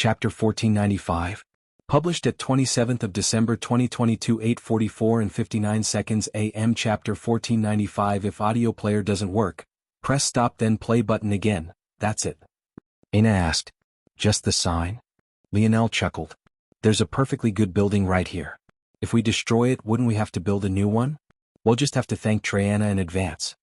Chapter 1495. Published at 27th of December 2022 8:44 and 59 seconds AM. Chapter 1495. If audio player doesn't work, press stop then play button again, that's it. Aina asked. Just the sign? Lionel chuckled. There's a perfectly good building right here. If we destroy it, wouldn't we have to build a new one? We'll just have to thank Triana in advance.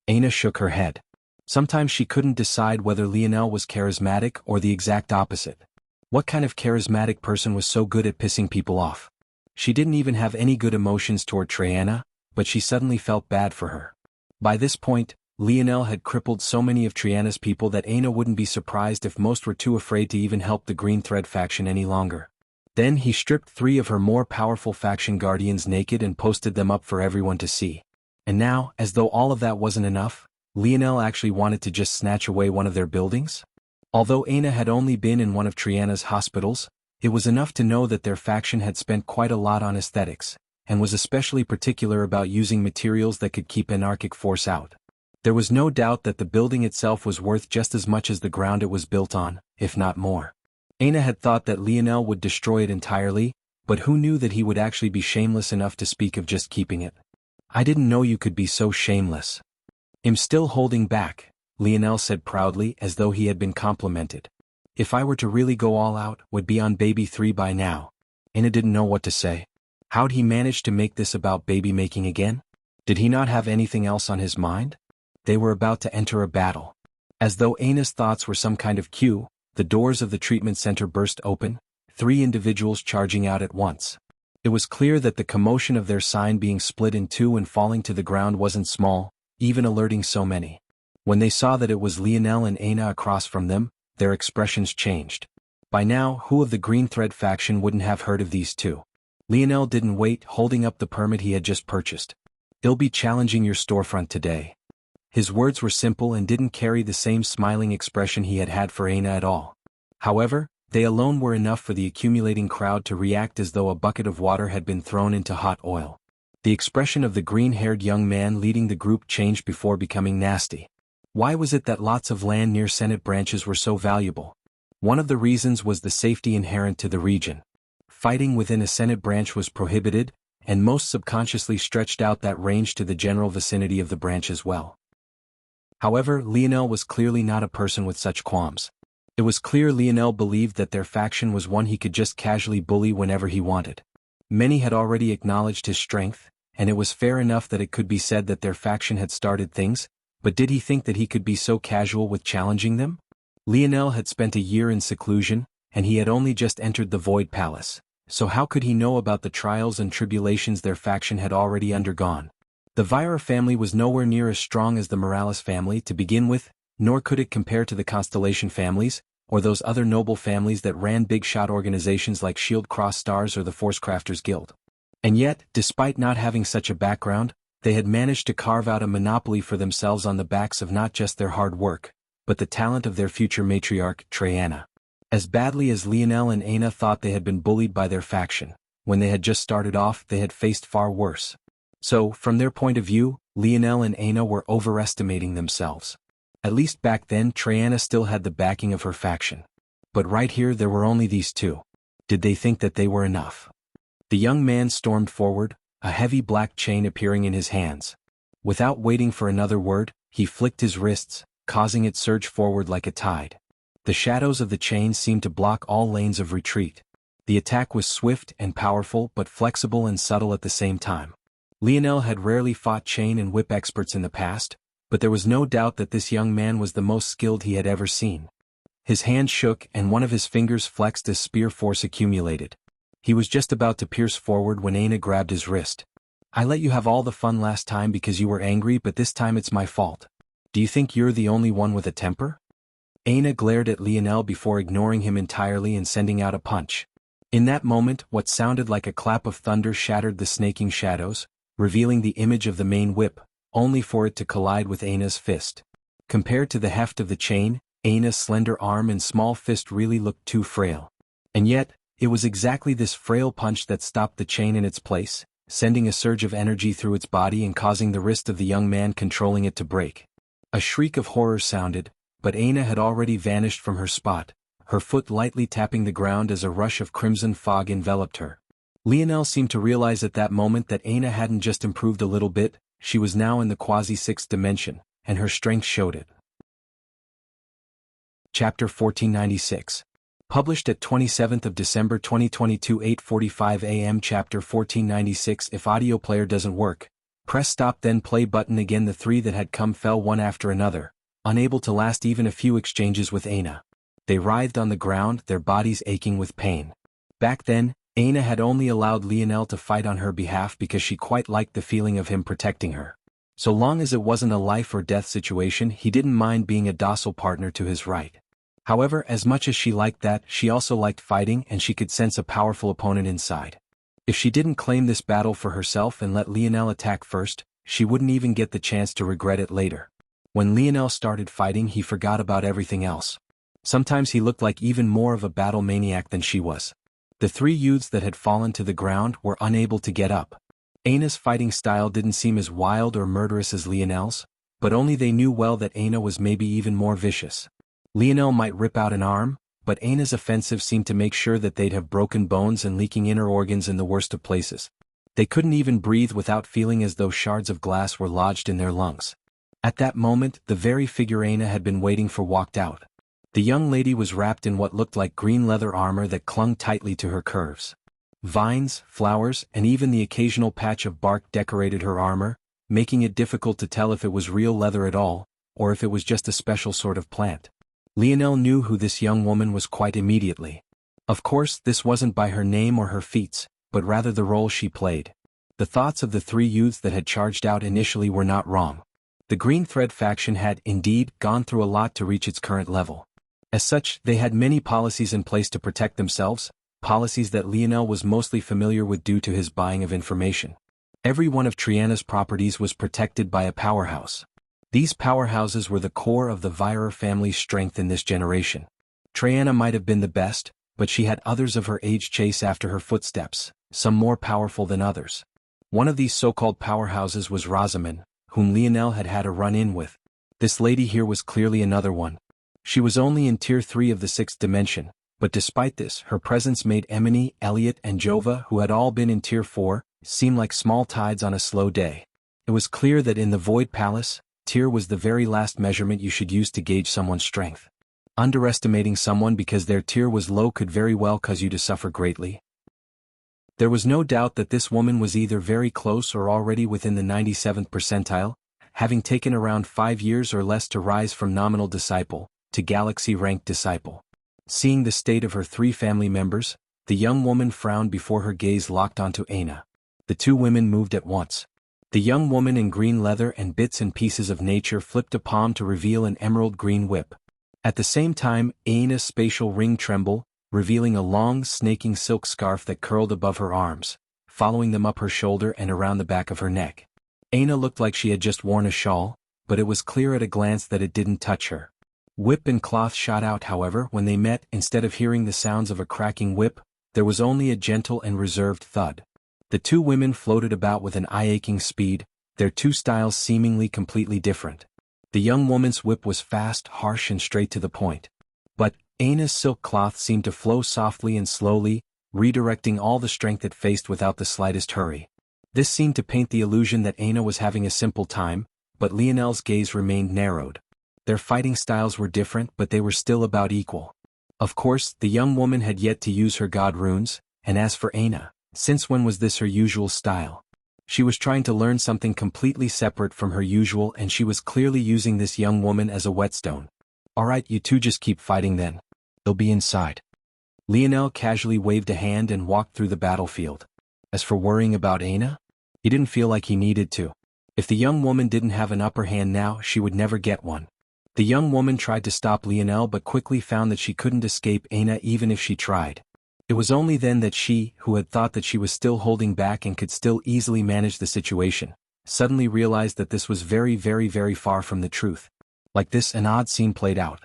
Aina shook her head. Sometimes she couldn't decide whether Lionel was charismatic or the exact opposite. What kind of charismatic person was so good at pissing people off? She didn't even have any good emotions toward Triana, but she suddenly felt bad for her. By this point, Lionel had crippled so many of Triana's people that Aina wouldn't be surprised if most were too afraid to even help the Green Thread faction any longer. Then he stripped 3 of her more powerful faction guardians naked and posted them up for everyone to see. And now, as though all of that wasn't enough, Lionel actually wanted to just snatch away one of their buildings? Although Aina had only been in one of Triana's hospitals, it was enough to know that their faction had spent quite a lot on aesthetics, and was especially particular about using materials that could keep anarchic force out. There was no doubt that the building itself was worth just as much as the ground it was built on, if not more. Aina had thought that Lionel would destroy it entirely, but who knew that he would actually be shameless enough to speak of just keeping it? I didn't know you could be so shameless. I'm still holding back, Lionel said proudly as though he had been complimented. If I were to really go all out, would be on baby 3 by now. Aina didn't know what to say. How'd he manage to make this about baby making again? Did he not have anything else on his mind? They were about to enter a battle. As though Aina's thoughts were some kind of cue, the doors of the treatment center burst open, 3 individuals charging out at once. It was clear that the commotion of their sign being split in 2 and falling to the ground wasn't small, even alerting so many. When they saw that it was Lionel and Aina across from them, their expressions changed. By now, who of the Green Thread faction wouldn't have heard of these 2? Lionel didn't wait, holding up the permit he had just purchased. They'll be challenging your storefront today. His words were simple and didn't carry the same smiling expression he had had for Aina at all. However, they alone were enough for the accumulating crowd to react as though a bucket of water had been thrown into hot oil. The expression of the green-haired young man leading the group changed before becoming nasty. Why was it that lots of land near Senate branches were so valuable? One of the reasons was the safety inherent to the region. Fighting within a Senate branch was prohibited, and most subconsciously stretched out that range to the general vicinity of the branch as well. However, Lionel was clearly not a person with such qualms. It was clear Lionel believed that their faction was one he could just casually bully whenever he wanted. Many had already acknowledged his strength, and it was fair enough that it could be said that their faction had started things, but did he think that he could be so casual with challenging them? Lionel had spent a year in seclusion, and he had only just entered the Void Palace, so how could he know about the trials and tribulations their faction had already undergone? The Vira family was nowhere near as strong as the Morales family to begin with, nor could it compare to the Constellation families, or those other noble families that ran big-shot organizations like Shield Cross Stars or the Force Crafters Guild. And yet, despite not having such a background, they had managed to carve out a monopoly for themselves on the backs of not just their hard work, but the talent of their future matriarch, Triana. As badly as Lionel and Aina thought they had been bullied by their faction, when they had just started off they had faced far worse. So, from their point of view, Lionel and Aina were overestimating themselves. At least back then Triana still had the backing of her faction. But right here there were only these 2. Did they think that they were enough? The young man stormed forward, a heavy black chain appearing in his hands. Without waiting for another word, he flicked his wrists, causing it surge forward like a tide. The shadows of the chain seemed to block all lanes of retreat. The attack was swift and powerful but flexible and subtle at the same time. Lionel had rarely fought chain and whip experts in the past, but there was no doubt that this young man was the most skilled he had ever seen. His hand shook and one of his fingers flexed as spear force accumulated. He was just about to pierce forward when Aina grabbed his wrist. I let you have all the fun last time because you were angry, but this time it's my fault. Do you think you're the only one with a temper? Aina glared at Lionel before ignoring him entirely and sending out a punch. In that moment, what sounded like a clap of thunder shattered the snaking shadows, revealing the image of the main whip, only for it to collide with Aina's fist. Compared to the heft of the chain, Aina's slender arm and small fist really looked too frail. And yet, it was exactly this frail punch that stopped the chain in its place, sending a surge of energy through its body and causing the wrist of the young man controlling it to break. A shriek of horror sounded, but Aina had already vanished from her spot, her foot lightly tapping the ground as a rush of crimson fog enveloped her. Lionel seemed to realize at that moment that Aina hadn't just improved a little bit, she was now in the quasi-sixth dimension, and her strength showed it. Chapter 1496. Published at 27th of December 2022 8:45 a.m. Chapter 1496. If audio player doesn't work, press stop then play button again. The three that had come fell one after another, unable to last even a few exchanges with Aina. They writhed on the ground, their bodies aching with pain. Back then, Aina had only allowed Lionel to fight on her behalf because she quite liked the feeling of him protecting her. So long as it wasn't a life or death situation, he didn't mind being a docile partner to his right. However, as much as she liked that, she also liked fighting, and she could sense a powerful opponent inside. If she didn't claim this battle for herself and let Lionel attack first, she wouldn't even get the chance to regret it later. When Lionel started fighting, he forgot about everything else. Sometimes he looked like even more of a battle maniac than she was. The three youths that had fallen to the ground were unable to get up. Aina's fighting style didn't seem as wild or murderous as Lionel's, but only they knew well that Aina was maybe even more vicious. Lionel might rip out an arm, but Aina's offensive seemed to make sure that they'd have broken bones and leaking inner organs in the worst of places. They couldn't even breathe without feeling as though shards of glass were lodged in their lungs. At that moment, the very figure Aina had been waiting for walked out. The young lady was wrapped in what looked like green leather armor that clung tightly to her curves. Vines, flowers, and even the occasional patch of bark decorated her armor, making it difficult to tell if it was real leather at all, or if it was just a special sort of plant. Lionel knew who this young woman was quite immediately. Of course, this wasn't by her name or her feats, but rather the role she played. The thoughts of the three youths that had charged out initially were not wrong. The Green Thread faction had, indeed, gone through a lot to reach its current level. As such, they had many policies in place to protect themselves, policies that Lionel was mostly familiar with due to his buying of information. Every one of Triana's properties was protected by a powerhouse. These powerhouses were the core of the Virer family's strength in this generation. Triana might have been the best, but she had others of her age chase after her footsteps, some more powerful than others. One of these so-called powerhouses was Rosamond, whom Lionel had had a run-in with. This lady here was clearly another one. She was only in Tier 3 of the 6th dimension, but despite this, her presence made Emily, Elliot, and Jova, who had all been in Tier 4, seem like small tides on a slow day. It was clear that in the Void Palace, Tier was the very last measurement you should use to gauge someone's strength. Underestimating someone because their tier was low could very well cause you to suffer greatly. There was no doubt that this woman was either very close or already within the 97th percentile, having taken around 5 years or less to rise from nominal disciple to galaxy-ranked disciple. Seeing the state of her three family members, the young woman frowned before her gaze locked onto Aina. The two women moved at once. The young woman in green leather and bits and pieces of nature flipped a palm to reveal an emerald green whip. At the same time, Aina's spatial ring trembled, revealing a long, snaking silk scarf that curled above her arms, following them up her shoulder and around the back of her neck. Aina looked like she had just worn a shawl, but it was clear at a glance that it didn't touch her. Whip and cloth shot out, however, when they met. Instead of hearing the sounds of a cracking whip, there was only a gentle and reserved thud. The two women floated about with an eye-aching speed, their two styles seemingly completely different. The young woman's whip was fast, harsh, and straight to the point. But Aina's silk cloth seemed to flow softly and slowly, redirecting all the strength it faced without the slightest hurry. This seemed to paint the illusion that Aina was having a simple time, but Lionel's gaze remained narrowed. Their fighting styles were different, but they were still about equal. Of course, the young woman had yet to use her god runes, and as for Aina, since when was this her usual style? She was trying to learn something completely separate from her usual, and she was clearly using this young woman as a whetstone. "Alright, you two just keep fighting then. They'll be inside." Lionel casually waved a hand and walked through the battlefield. As for worrying about Aina, he didn't feel like he needed to. If the young woman didn't have an upper hand now, she would never get one. The young woman tried to stop Lionel but quickly found that she couldn't escape Aina even if she tried. It was only then that she, who had thought that she was still holding back and could still easily manage the situation, suddenly realized that this was very, very, very far from the truth. Like this, an odd scene played out.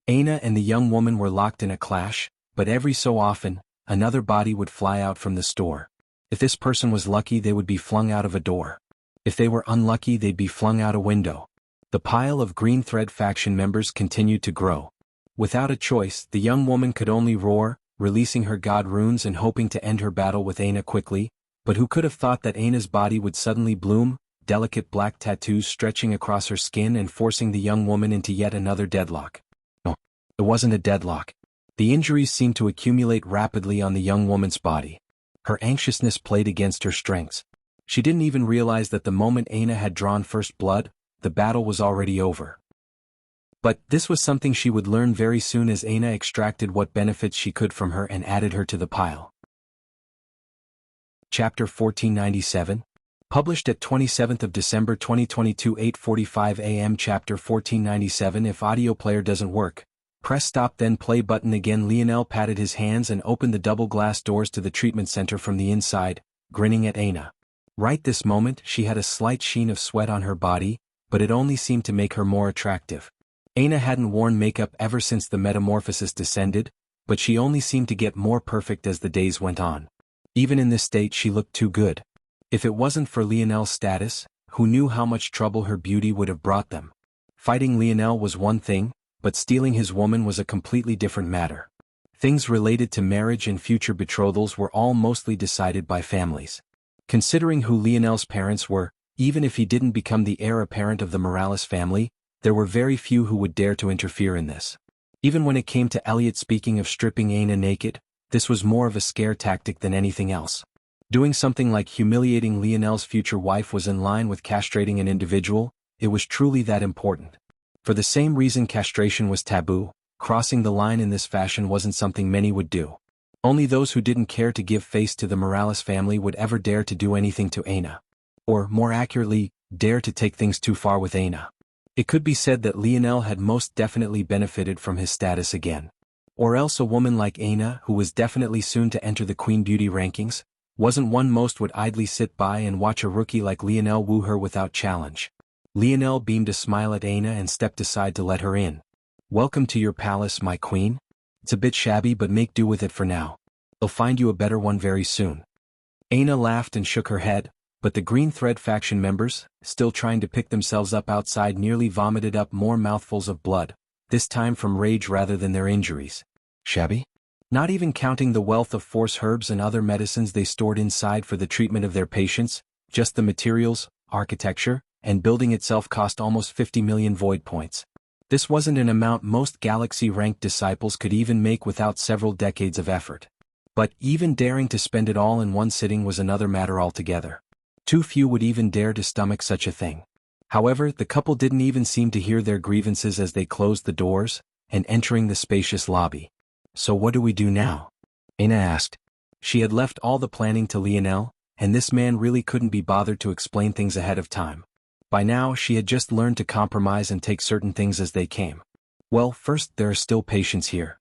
Aina and the young woman were locked in a clash, but every so often, another body would fly out from the store. If this person was lucky, they would be flung out of a door. If they were unlucky, they'd be flung out a window. The pile of Green Thread faction members continued to grow. Without a choice, the young woman could only roar, releasing her god runes and hoping to end her battle with Aina quickly, but who could have thought that Aina's body would suddenly bloom, delicate black tattoos stretching across her skin and forcing the young woman into yet another deadlock. No, it wasn't a deadlock. The injuries seemed to accumulate rapidly on the young woman's body. Her anxiousness played against her strengths. She didn't even realize that the moment Aina had drawn first blood, the battle was already over. But this was something she would learn very soon as Aina extracted what benefits she could from her and added her to the pile. Chapter 1497. Published at 27th of December 2022 8:45 a.m. Chapter 1497. If audio player doesn't work, press stop then play button again. Lionel patted his hands and opened the double glass doors to the treatment center from the inside, grinning at Aina. Right this moment she had a slight sheen of sweat on her body, but it only seemed to make her more attractive. Aina hadn't worn makeup ever since the metamorphosis descended, but she only seemed to get more perfect as the days went on. Even in this state she looked too good. If it wasn't for Lionel's status, who knew how much trouble her beauty would have brought them? Fighting Lionel was one thing, but stealing his woman was a completely different matter. Things related to marriage and future betrothals were all mostly decided by families. Considering who Lionel's parents were, even if he didn't become the heir apparent of the Morales family, there were very few who would dare to interfere in this. Even when it came to Elliot speaking of stripping Aina naked, this was more of a scare tactic than anything else. Doing something like humiliating Lionel's future wife was in line with castrating an individual. It was truly that important. For the same reason castration was taboo, crossing the line in this fashion wasn't something many would do. Only those who didn't care to give face to the Morales family would ever dare to do anything to Aina. Or, more accurately, dare to take things too far with Aina. It could be said that Lionel had most definitely benefited from his status again. Or else a woman like Aina, who was definitely soon to enter the Queen Beauty rankings, wasn't one most would idly sit by and watch a rookie like Lionel woo her without challenge. Lionel beamed a smile at Aina and stepped aside to let her in. "Welcome to your palace, my queen. It's a bit shabby but make do with it for now. I'll find you a better one very soon." Aina laughed and shook her head, but the Green Thread faction members, still trying to pick themselves up outside, nearly vomited up more mouthfuls of blood, this time from rage rather than their injuries. Shabby? Not even counting the wealth of force herbs and other medicines they stored inside for the treatment of their patients, just the materials, architecture, and building itself cost almost 50 million void points. This wasn't an amount most galaxy-ranked disciples could even make without several decades of effort. But even daring to spend it all in one sitting was another matter altogether. Too few would even dare to stomach such a thing. However, the couple didn't even seem to hear their grievances as they closed the doors, and entering the spacious lobby. "So what do we do now?" Aina asked. She had left all the planning to Lionel, and this man really couldn't be bothered to explain things ahead of time. By now she had just learned to compromise and take certain things as they came. "Well, first there are still patients here.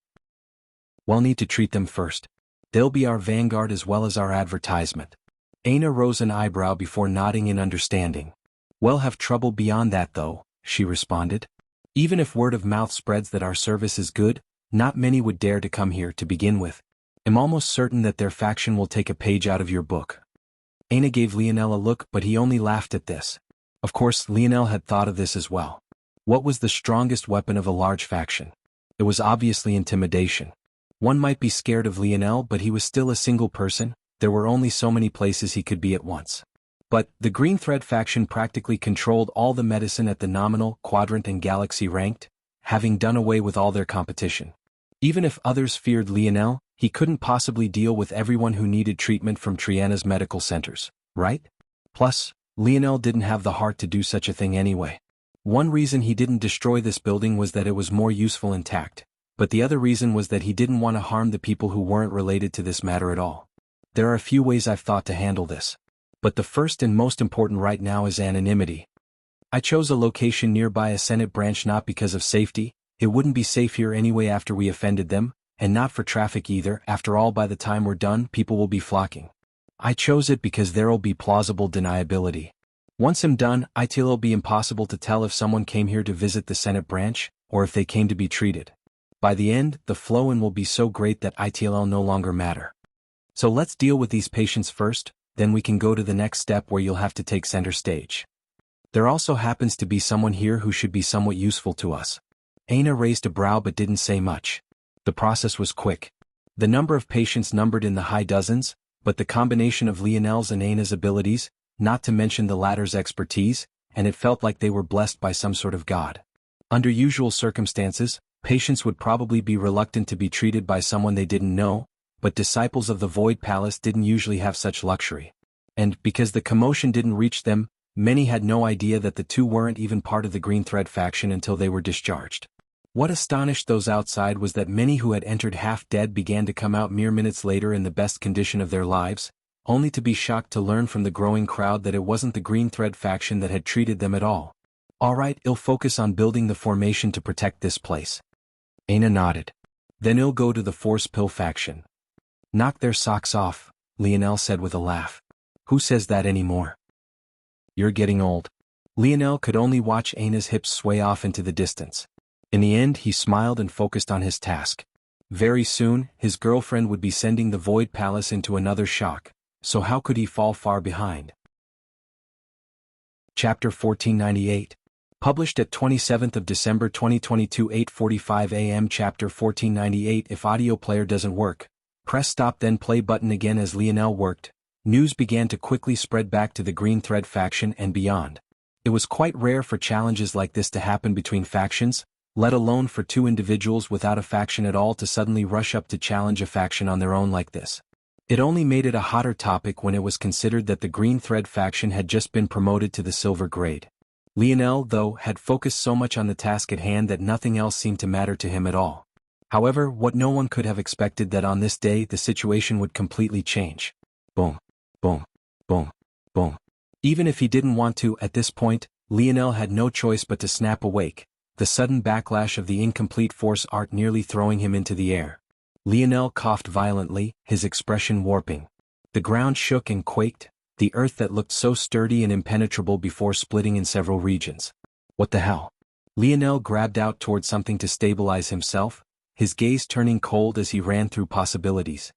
We'll need to treat them first. They'll be our vanguard as well as our advertisement." Aina rose an eyebrow before nodding in understanding. "We'll have trouble beyond that though," she responded. "Even if word of mouth spreads that our service is good, not many would dare to come here to begin with. I'm almost certain that their faction will take a page out of your book." Aina gave Lionel a look, but he only laughed at this. Of course, Lionel had thought of this as well. What was the strongest weapon of a large faction? It was obviously intimidation. One might be scared of Lionel, but he was still a single person. There were only so many places he could be at once. But the Green Thread faction practically controlled all the medicine at the nominal, quadrant and galaxy ranked, having done away with all their competition. Even if others feared Lionel, he couldn't possibly deal with everyone who needed treatment from Triana's medical centers, right? Plus, Lionel didn't have the heart to do such a thing anyway. One reason he didn't destroy this building was that it was more useful intact, but the other reason was that he didn't want to harm the people who weren't related to this matter at all. There are a few ways I've thought to handle this. But the first and most important right now is anonymity. I chose a location nearby a Senate branch not because of safety. It wouldn't be safe here anyway after we offended them, and not for traffic either. After all, by the time we're done, people will be flocking. I chose it because there'll be plausible deniability. Once I'm done, it'll be impossible to tell if someone came here to visit the Senate branch, or if they came to be treated. By the end, the flow-in will be so great that it'll no longer matter. So let's deal with these patients first, then we can go to the next step where you'll have to take center stage. There also happens to be someone here who should be somewhat useful to us. Aina raised a brow but didn't say much. The process was quick. The number of patients numbered in the high dozens, but the combination of Lionel's and Aina's abilities, not to mention the latter's expertise, and it felt like they were blessed by some sort of god. Under usual circumstances, patients would probably be reluctant to be treated by someone they didn't know, but disciples of the Void Palace didn't usually have such luxury. And, because the commotion didn't reach them, many had no idea that the two weren't even part of the Green Thread faction until they were discharged. What astonished those outside was that many who had entered half-dead began to come out mere minutes later in the best condition of their lives, only to be shocked to learn from the growing crowd that it wasn't the Green Thread faction that had treated them at all. Alright, I'll focus on building the formation to protect this place. Aina nodded. Then I'll go to the Force Pill faction. Knock their socks off, Lionel said with a laugh. Who says that anymore? You're getting old. Lionel could only watch Aina's hips sway off into the distance. In the end, he smiled and focused on his task. Very soon, his girlfriend would be sending the Void Palace into another shock, so how could he fall far behind? Chapter 1498. Published at 27th of December 2022 8:45 a.m. Chapter 1498. If audio player doesn't work, press stop then play button again. As Lionel worked, news began to quickly spread back to the Green Thread faction and beyond. It was quite rare for challenges like this to happen between factions, let alone for two individuals without a faction at all to suddenly rush up to challenge a faction on their own like this. It only made it a hotter topic when it was considered that the Green Thread faction had just been promoted to the silver grade. Lionel, though, had focused so much on the task at hand that nothing else seemed to matter to him at all. However, what no one could have expected that on this day the situation would completely change. Boom, boom, boom, boom. Even if he didn't want to at this point, Lionel had no choice but to snap awake, the sudden backlash of the incomplete force art nearly throwing him into the air. Lionel coughed violently, his expression warping. The ground shook and quaked, the earth that looked so sturdy and impenetrable before splitting in several regions. What the hell? Lionel grabbed out toward something to stabilize himself, his gaze turning cold as he ran through possibilities.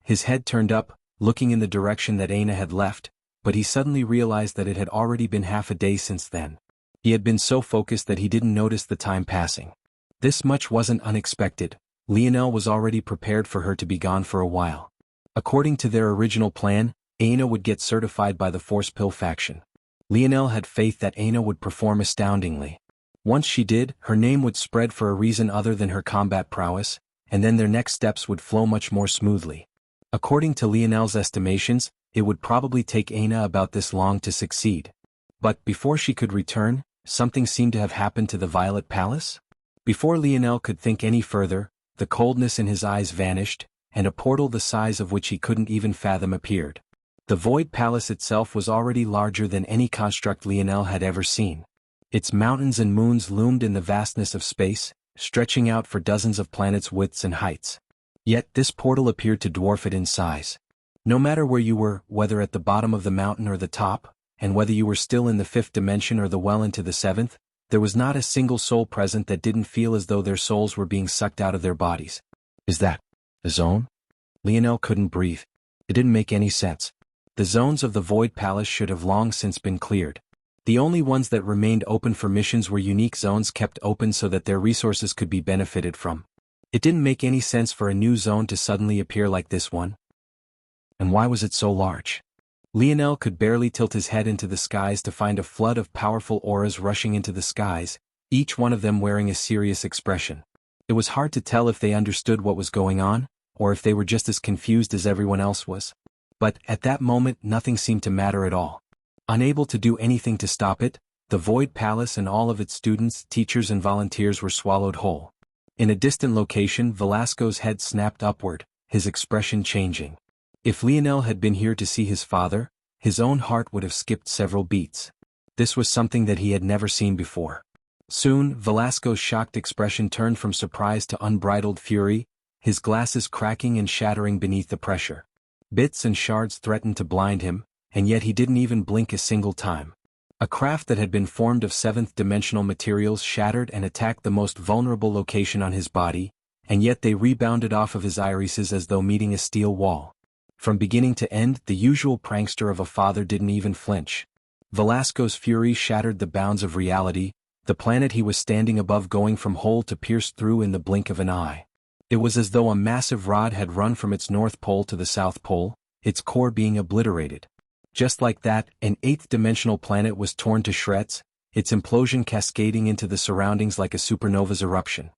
His head turned up, looking in the direction that Aina had left, but he suddenly realized that it had already been half a day since then. He had been so focused that he didn't notice the time passing. This much wasn't unexpected. Lionel was already prepared for her to be gone for a while. According to their original plan, Aina would get certified by the Force Pill faction. Lionel had faith that Aina would perform astoundingly. Once she did, her name would spread for a reason other than her combat prowess, and then their next steps would flow much more smoothly. According to Lionel's estimations, it would probably take Aina about this long to succeed. But before she could return, something seemed to have happened to the Violet Palace? Before Lionel could think any further, the coldness in his eyes vanished, and a portal the size of which he couldn't even fathom appeared. The Void Palace itself was already larger than any construct Lionel had ever seen. Its mountains and moons loomed in the vastness of space, stretching out for dozens of planets' widths and heights. Yet this portal appeared to dwarf it in size. No matter where you were, whether at the bottom of the mountain or the top, and whether you were still in the fifth dimension or the well into the seventh, there was not a single soul present that didn't feel as though their souls were being sucked out of their bodies. Is that a zone? Lionel couldn't breathe. It didn't make any sense. The zones of the Void Palace should have long since been cleared. The only ones that remained open for missions were unique zones kept open so that their resources could be benefited from. It didn't make any sense for a new zone to suddenly appear like this one. And why was it so large? Lionel could barely tilt his head into the skies to find a flood of powerful auras rushing into the skies, each one of them wearing a serious expression. It was hard to tell if they understood what was going on, or if they were just as confused as everyone else was. But, at that moment, nothing seemed to matter at all. Unable to do anything to stop it, the Void Palace and all of its students, teachers and volunteers were swallowed whole. In a distant location, Velasco's head snapped upward, his expression changing. If Lionel had been here to see his father, his own heart would have skipped several beats. This was something that he had never seen before. Soon, Velasco's shocked expression turned from surprise to unbridled fury, his glasses cracking and shattering beneath the pressure. Bits and shards threatened to blind him, and yet he didn't even blink a single time. A craft that had been formed of seventh-dimensional materials shattered and attacked the most vulnerable location on his body, and yet they rebounded off of his irises as though meeting a steel wall. From beginning to end, the usual prankster of a father didn't even flinch. Velasco's fury shattered the bounds of reality, The planet he was standing above going from whole to pierced through in the blink of an eye. It was as though a massive rod had run from its north pole to the south pole, its core being obliterated. Just like that, an eighth-dimensional planet was torn to shreds, its implosion cascading into the surroundings like a supernova's eruption.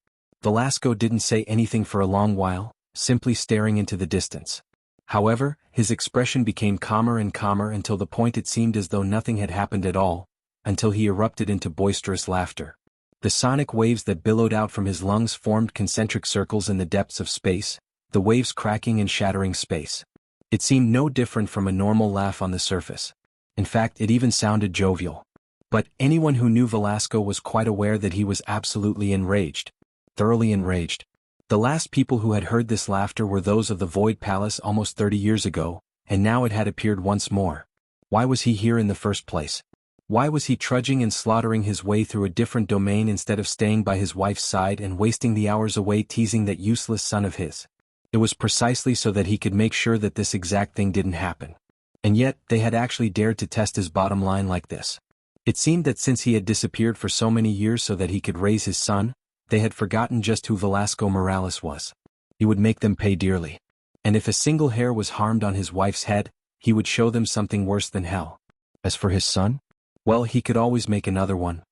Velasco didn't say anything for a long while, simply staring into the distance. However, his expression became calmer and calmer until the point it seemed as though nothing had happened at all, until he erupted into boisterous laughter. The sonic waves that billowed out from his lungs formed concentric circles in the depths of space, the waves cracking and shattering space. It seemed no different from a normal laugh on the surface. In fact, it even sounded jovial. But anyone who knew Velasco was quite aware that he was absolutely enraged. Thoroughly enraged. The last people who had heard this laughter were those of the Void Palace almost 30 years ago, and now it had appeared once more. Why was he here in the first place? Why was he trudging and slaughtering his way through a different domain instead of staying by his wife's side and wasting the hours away teasing that useless son of his? It was precisely so that he could make sure that this exact thing didn't happen. And yet, they had actually dared to test his bottom line like this. It seemed that since he had disappeared for so many years so that he could raise his son, they had forgotten just who Velasco Morales was. He would make them pay dearly. And if a single hair was harmed on his wife's head, he would show them something worse than hell. As for his son? Well, he could always make another one.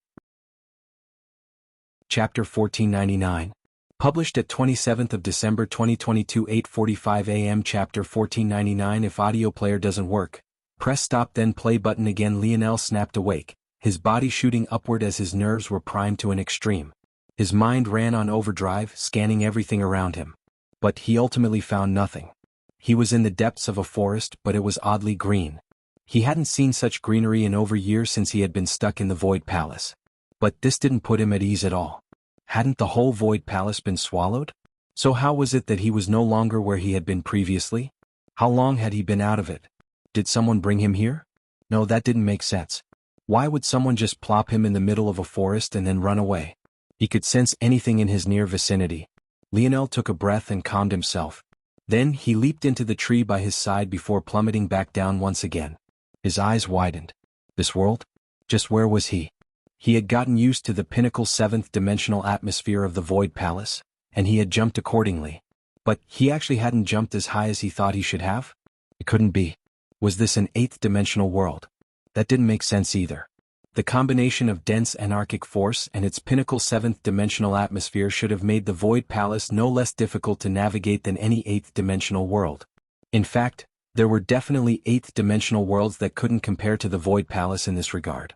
Chapter 1499. Published at 27th of December 2022 8:45 a.m. Chapter 1499. If audio player doesn't work, press stop then play button again. Lionel snapped awake, his body shooting upward as his nerves were primed to an extreme. His mind ran on overdrive, scanning everything around him. But he ultimately found nothing. He was in the depths of a forest, but it was oddly green. He hadn't seen such greenery in over years since he had been stuck in the Void Palace. But this didn't put him at ease at all. Hadn't the whole Void Palace been swallowed? So how was it that he was no longer where he had been previously? How long had he been out of it? Did someone bring him here? No, that didn't make sense. Why would someone just plop him in the middle of a forest and then run away? He could sense anything in his near vicinity. Lionel took a breath and calmed himself. Then he leaped into the tree by his side before plummeting back down once again. His eyes widened. This world? Just where was he? He had gotten used to the pinnacle seventh-dimensional atmosphere of the Void Palace, and he had jumped accordingly. But he actually hadn't jumped as high as he thought he should have? It couldn't be. Was this an eighth-dimensional world? That didn't make sense either. The combination of dense anarchic force and its pinnacle seventh-dimensional atmosphere should have made the Void Palace no less difficult to navigate than any eighth-dimensional world. In fact, there were definitely eighth-dimensional worlds that couldn't compare to the Void Palace in this regard.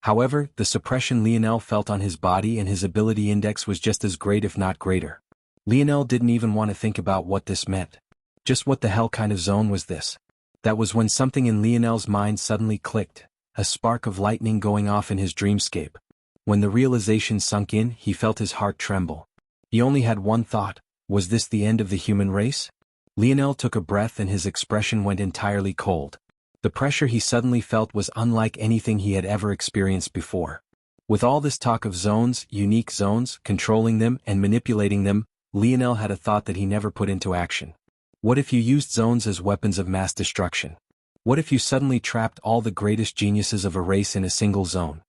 However, the suppression Lionel felt on his body and his ability index was just as great if not greater. Lionel didn't even want to think about what this meant. Just what the hell kind of zone was this? That was when something in Lionel's mind suddenly clicked. A spark of lightning going off in his dreamscape. When the realization sunk in, he felt his heart tremble. He only had one thought: was this the end of the human race? Lionel took a breath and his expression went entirely cold. The pressure he suddenly felt was unlike anything he had ever experienced before. With all this talk of zones, unique zones, controlling them and manipulating them, Lionel had a thought that he never put into action. What if you used zones as weapons of mass destruction? What if you suddenly trapped all the greatest geniuses of a race in a single zone?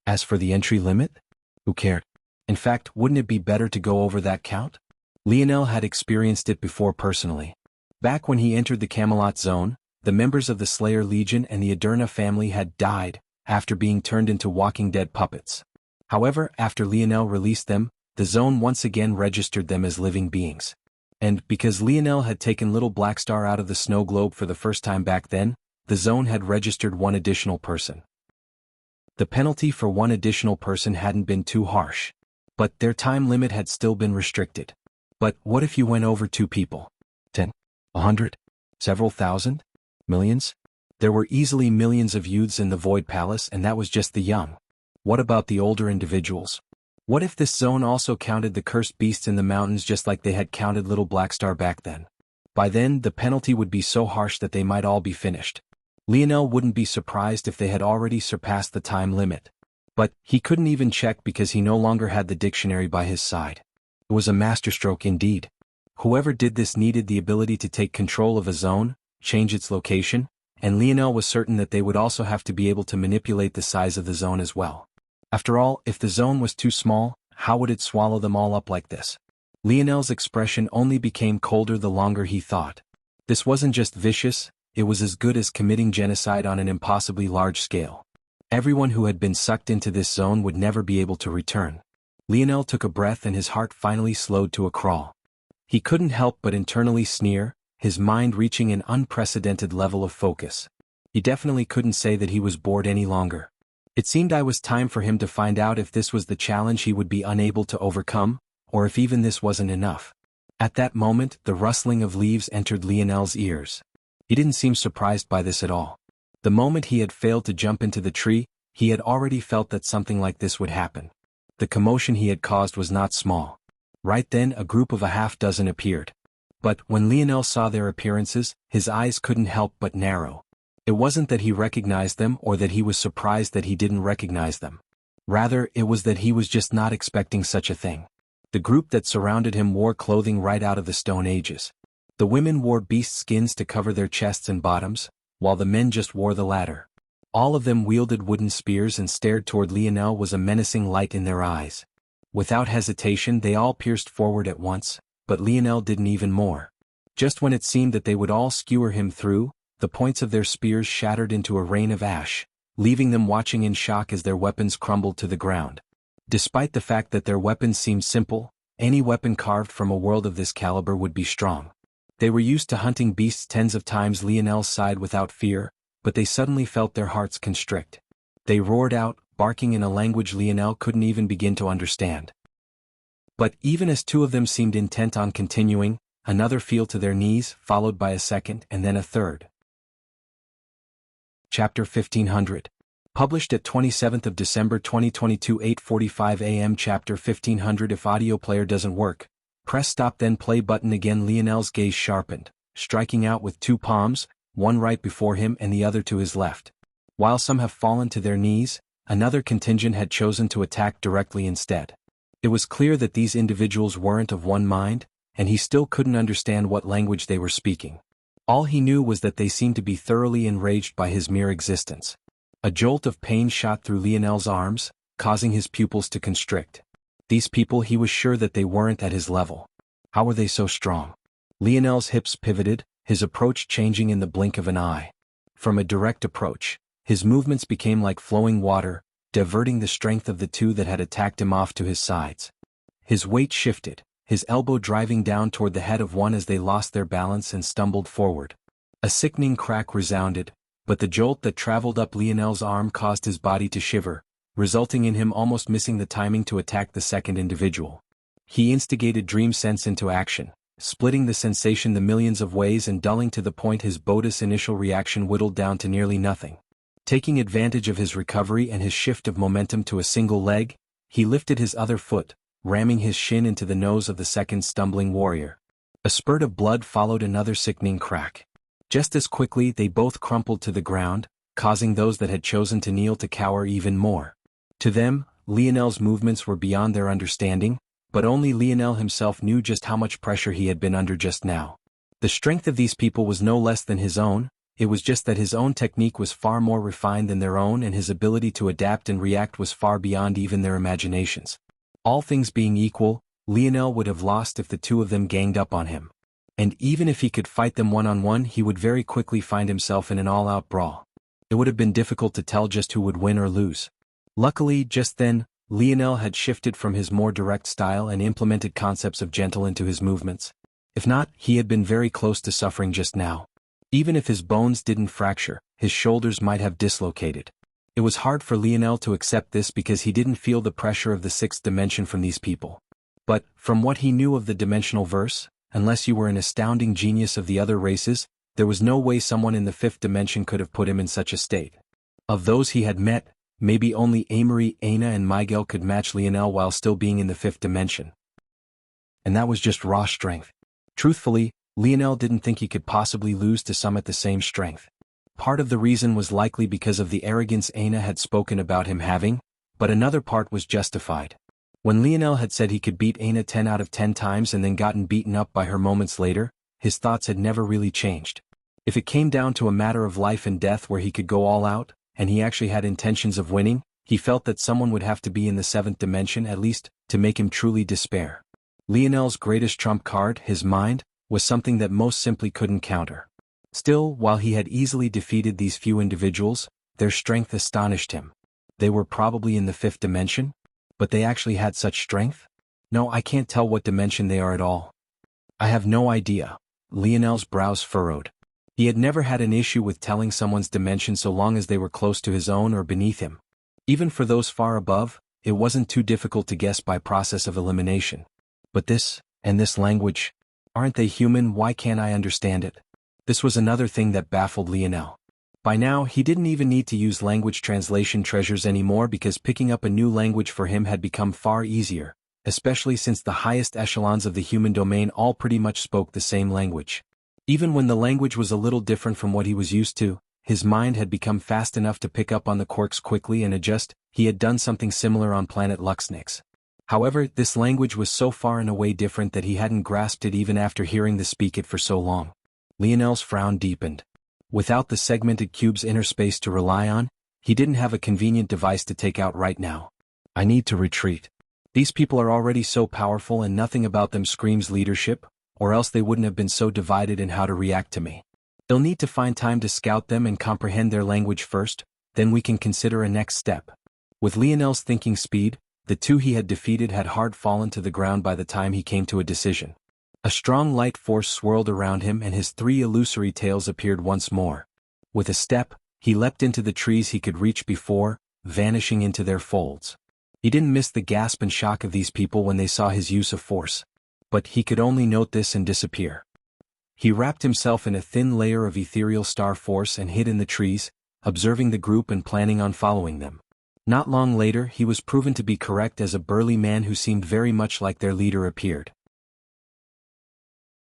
As for the entry limit? Who cared? In fact, wouldn't it be better to go over that count? Lionel had experienced it before personally. Back when he entered the Camelot zone, the members of the Slayer Legion and the Aderna family had died, after being turned into Walking Dead puppets. However, after Lionel released them, the zone once again registered them as living beings. And, because Lionel had taken Little Blackstar out of the snow globe for the first time back then, the zone had registered one additional person. The penalty for one additional person hadn't been too harsh. But their time limit had still been restricted. But what if you went over 2 people? 10? 100? Several thousand? Millions? There were easily millions of youths in the Void Palace, and that was just the young. What about the older individuals? What if this zone also counted the cursed beasts in the mountains just like they had counted Little Blackstar back then? By then, the penalty would be so harsh that they might all be finished. Lionel wouldn't be surprised if they had already surpassed the time limit. But he couldn't even check because he no longer had the dictionary by his side. It was a masterstroke indeed. Whoever did this needed the ability to take control of a zone, change its location, and Lionel was certain that they would also have to be able to manipulate the size of the zone as well. After all, if the zone was too small, how would it swallow them all up like this? Lionel's expression only became colder the longer he thought. This wasn't just vicious, it was as good as committing genocide on an impossibly large scale. Everyone who had been sucked into this zone would never be able to return. Lionel took a breath and his heart finally slowed to a crawl. He couldn't help but internally sneer, his mind reaching an unprecedented level of focus. He definitely couldn't say that he was bored any longer. It seemed it was time for him to find out if this was the challenge he would be unable to overcome, or if even this wasn't enough. At that moment, the rustling of leaves entered Lionel's ears. He didn't seem surprised by this at all. The moment he had failed to jump into the tree, he had already felt that something like this would happen. The commotion he had caused was not small. Right then, a group of a half-dozen appeared. But when Lionel saw their appearances, his eyes couldn't help but narrow. It wasn't that he recognized them or that he was surprised that he didn't recognize them. Rather, it was that he was just not expecting such a thing. The group that surrounded him wore clothing right out of the Stone Ages. The women wore beast skins to cover their chests and bottoms, while the men just wore the latter. All of them wielded wooden spears and stared toward Lionel with a menacing light in their eyes. Without hesitation they all pierced forward at once, but Lionel didn't even more. Just when it seemed that they would all skewer him through, the points of their spears shattered into a rain of ash, leaving them watching in shock as their weapons crumbled to the ground. Despite the fact that their weapons seemed simple, any weapon carved from a world of this caliber would be strong. They were used to hunting beasts tens of times Lionel's side without fear, but they suddenly felt their hearts constrict. They roared out, barking in a language Lionel couldn't even begin to understand. But even as two of them seemed intent on continuing, another fell to their knees, followed by a second and then a third. Chapter 1500. Published at 27th of December 2022 8:45 a.m. Chapter 1500. If audio player doesn't work, press stop then play button again. Lionel's gaze sharpened, striking out with two palms, one right before him and the other to his left. While some have fallen to their knees, another contingent had chosen to attack directly instead. It was clear that these individuals weren't of one mind, and he still couldn't understand what language they were speaking. All he knew was that they seemed to be thoroughly enraged by his mere existence. A jolt of pain shot through Lionel's arms, causing his pupils to constrict. These people, he was sure that they weren't at his level. How were they so strong? Lionel's hips pivoted, his approach changing in the blink of an eye. From a direct approach, his movements became like flowing water, diverting the strength of the two that had attacked him off to his sides. His weight shifted, his elbow driving down toward the head of one as they lost their balance and stumbled forward. A sickening crack resounded, but the jolt that traveled up Lionel's arm caused his body to shiver, resulting in him almost missing the timing to attack the second individual. He instigated dream sense into action, splitting the sensation the millions of ways and dulling to the point his bogus initial reaction whittled down to nearly nothing. Taking advantage of his recovery and his shift of momentum to a single leg, he lifted his other foot, ramming his shin into the nose of the second stumbling warrior. A spurt of blood followed another sickening crack. Just as quickly they both crumpled to the ground, causing those that had chosen to kneel to cower even more. To them, Lionel's movements were beyond their understanding, but only Lionel himself knew just how much pressure he had been under just now. The strength of these people was no less than his own, it was just that his own technique was far more refined than their own and his ability to adapt and react was far beyond even their imaginations. All things being equal, Lionel would have lost if the two of them ganged up on him. And even if he could fight them one-on-one, he would very quickly find himself in an all-out brawl. It would have been difficult to tell just who would win or lose. Luckily, just then, Lionel had shifted from his more direct style and implemented concepts of gentle into his movements. If not, he had been very close to suffering just now. Even if his bones didn't fracture, his shoulders might have dislocated. It was hard for Lionel to accept this because he didn't feel the pressure of the sixth dimension from these people. But, from what he knew of the dimensional verse, unless you were an astounding genius of the other races, there was no way someone in the fifth dimension could have put him in such a state. Of those he had met, maybe only Amory, Aina and Miguel could match Lionel while still being in the fifth dimension. And that was just raw strength. Truthfully, Lionel didn't think he could possibly lose to some at the same strength. Part of the reason was likely because of the arrogance Aina had spoken about him having, but another part was justified. When Lionel had said he could beat Aina 10 out of 10 times and then gotten beaten up by her moments later, his thoughts had never really changed. If it came down to a matter of life and death where he could go all out, and he actually had intentions of winning, He felt that someone would have to be in the seventh dimension at least, to make him truly despair. Lionel's greatest trump card, his mind, was something that most simply couldn't counter. Still, while he had easily defeated these few individuals, their strength astonished him. They were probably in the fifth dimension? But they actually had such strength? No, I can't tell what dimension they are at all. I have no idea. Lionel's brows furrowed. He had never had an issue with telling someone's dimension so long as they were close to his own or beneath him. Even for those far above, it wasn't too difficult to guess by process of elimination. But this language, aren't they human? Why can't I understand it? This was another thing that baffled Lionel. By now, he didn't even need to use language translation treasures anymore because picking up a new language for him had become far easier, especially since the highest echelons of the human domain all pretty much spoke the same language. Even when the language was a little different from what he was used to, his mind had become fast enough to pick up on the quirks quickly and adjust. He had done something similar on planet Luxnix. However, this language was so far and away different that he hadn't grasped it even after hearing the speak it for so long. Lionel's frown deepened. Without the segmented cube's inner space to rely on, he didn't have a convenient device to take out right now. I need to retreat. These people are already so powerful and nothing about them screams leadership, or else they wouldn't have been so divided in how to react to me. They'll need to find time to scout them and comprehend their language first, then we can consider a next step. With Lionel's thinking speed, the two he had defeated had hard fallen to the ground by the time he came to a decision. A strong light force swirled around him and his three illusory tails appeared once more. With a step, he leapt into the trees he could reach before, vanishing into their folds. He didn't miss the gasp and shock of these people when they saw his use of force. But he could only note this and disappear. He wrapped himself in a thin layer of ethereal star force and hid in the trees, observing the group and planning on following them. Not long later, he was proven to be correct as a burly man who seemed very much like their leader appeared.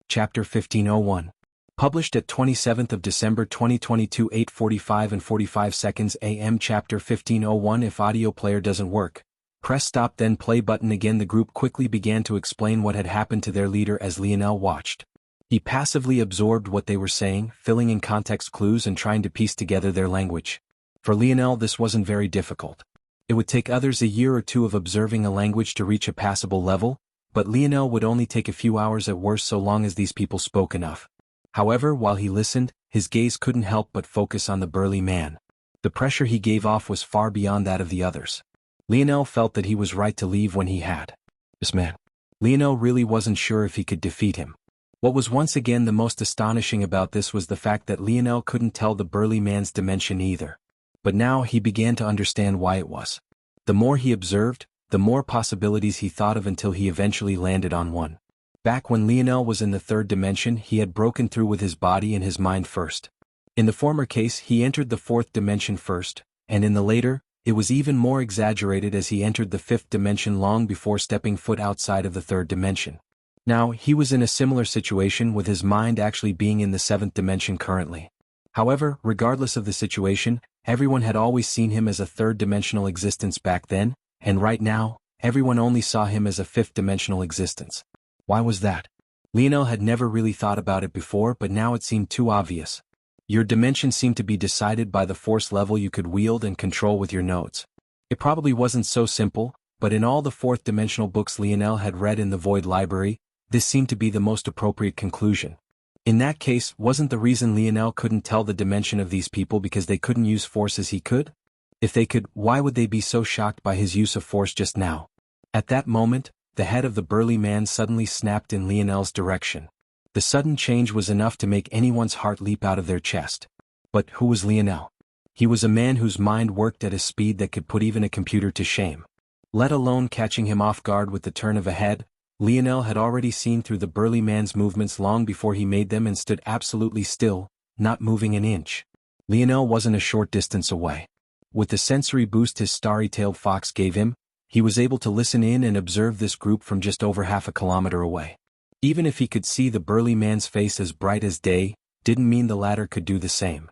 Chapter 1501. Published at 27th of December 2022 8:45 and 45 seconds AM. Chapter 1501. If audio player doesn't work, press stop then play button again. The group quickly began to explain what had happened to their leader as Lionel watched. He passively absorbed what they were saying, filling in context clues and trying to piece together their language. For Lionel this wasn't very difficult. It would take others a year or two of observing a language to reach a passable level, but Lionel would only take a few hours at worst so long as these people spoke enough. However, while he listened, his gaze couldn't help but focus on the burly man. The pressure he gave off was far beyond that of the others. Lionel felt that he was right to leave when he had. This man. Lionel really wasn't sure if he could defeat him. What was once again the most astonishing about this was the fact that Lionel couldn't tell the burly man's dimension either. But now he began to understand why it was. The more he observed, the more possibilities he thought of until he eventually landed on one. Back when Lionel was in the third dimension, he had broken through with his body and his mind first. In the former case, he entered the fourth dimension first, and in the later, it was even more exaggerated as he entered the fifth dimension long before stepping foot outside of the third dimension. Now, he was in a similar situation with his mind actually being in the seventh dimension currently. However, regardless of the situation, everyone had always seen him as a third-dimensional existence back then, and right now, everyone only saw him as a fifth-dimensional existence. Why was that? Lionel had never really thought about it before, but now it seemed too obvious. Your dimension seemed to be decided by the force level you could wield and control with your nodes. It probably wasn't so simple, but in all the fourth-dimensional books Lionel had read in the Void Library, this seemed to be the most appropriate conclusion. In that case, wasn't the reason Lionel couldn't tell the dimension of these people because they couldn't use force as he could? If they could, why would they be so shocked by his use of force just now? At that moment, the head of the burly man suddenly snapped in Lionel's direction. The sudden change was enough to make anyone's heart leap out of their chest. But who was Lionel? He was a man whose mind worked at a speed that could put even a computer to shame. Let alone catching him off guard with the turn of a head, Lionel had already seen through the burly man's movements long before he made them and stood absolutely still, not moving an inch. Lionel wasn't a short distance away. With the sensory boost his starry-tailed fox gave him, he was able to listen in and observe this group from just over half a kilometer away. Even if he could see the burly man's face as bright as day, didn't mean the latter could do the same.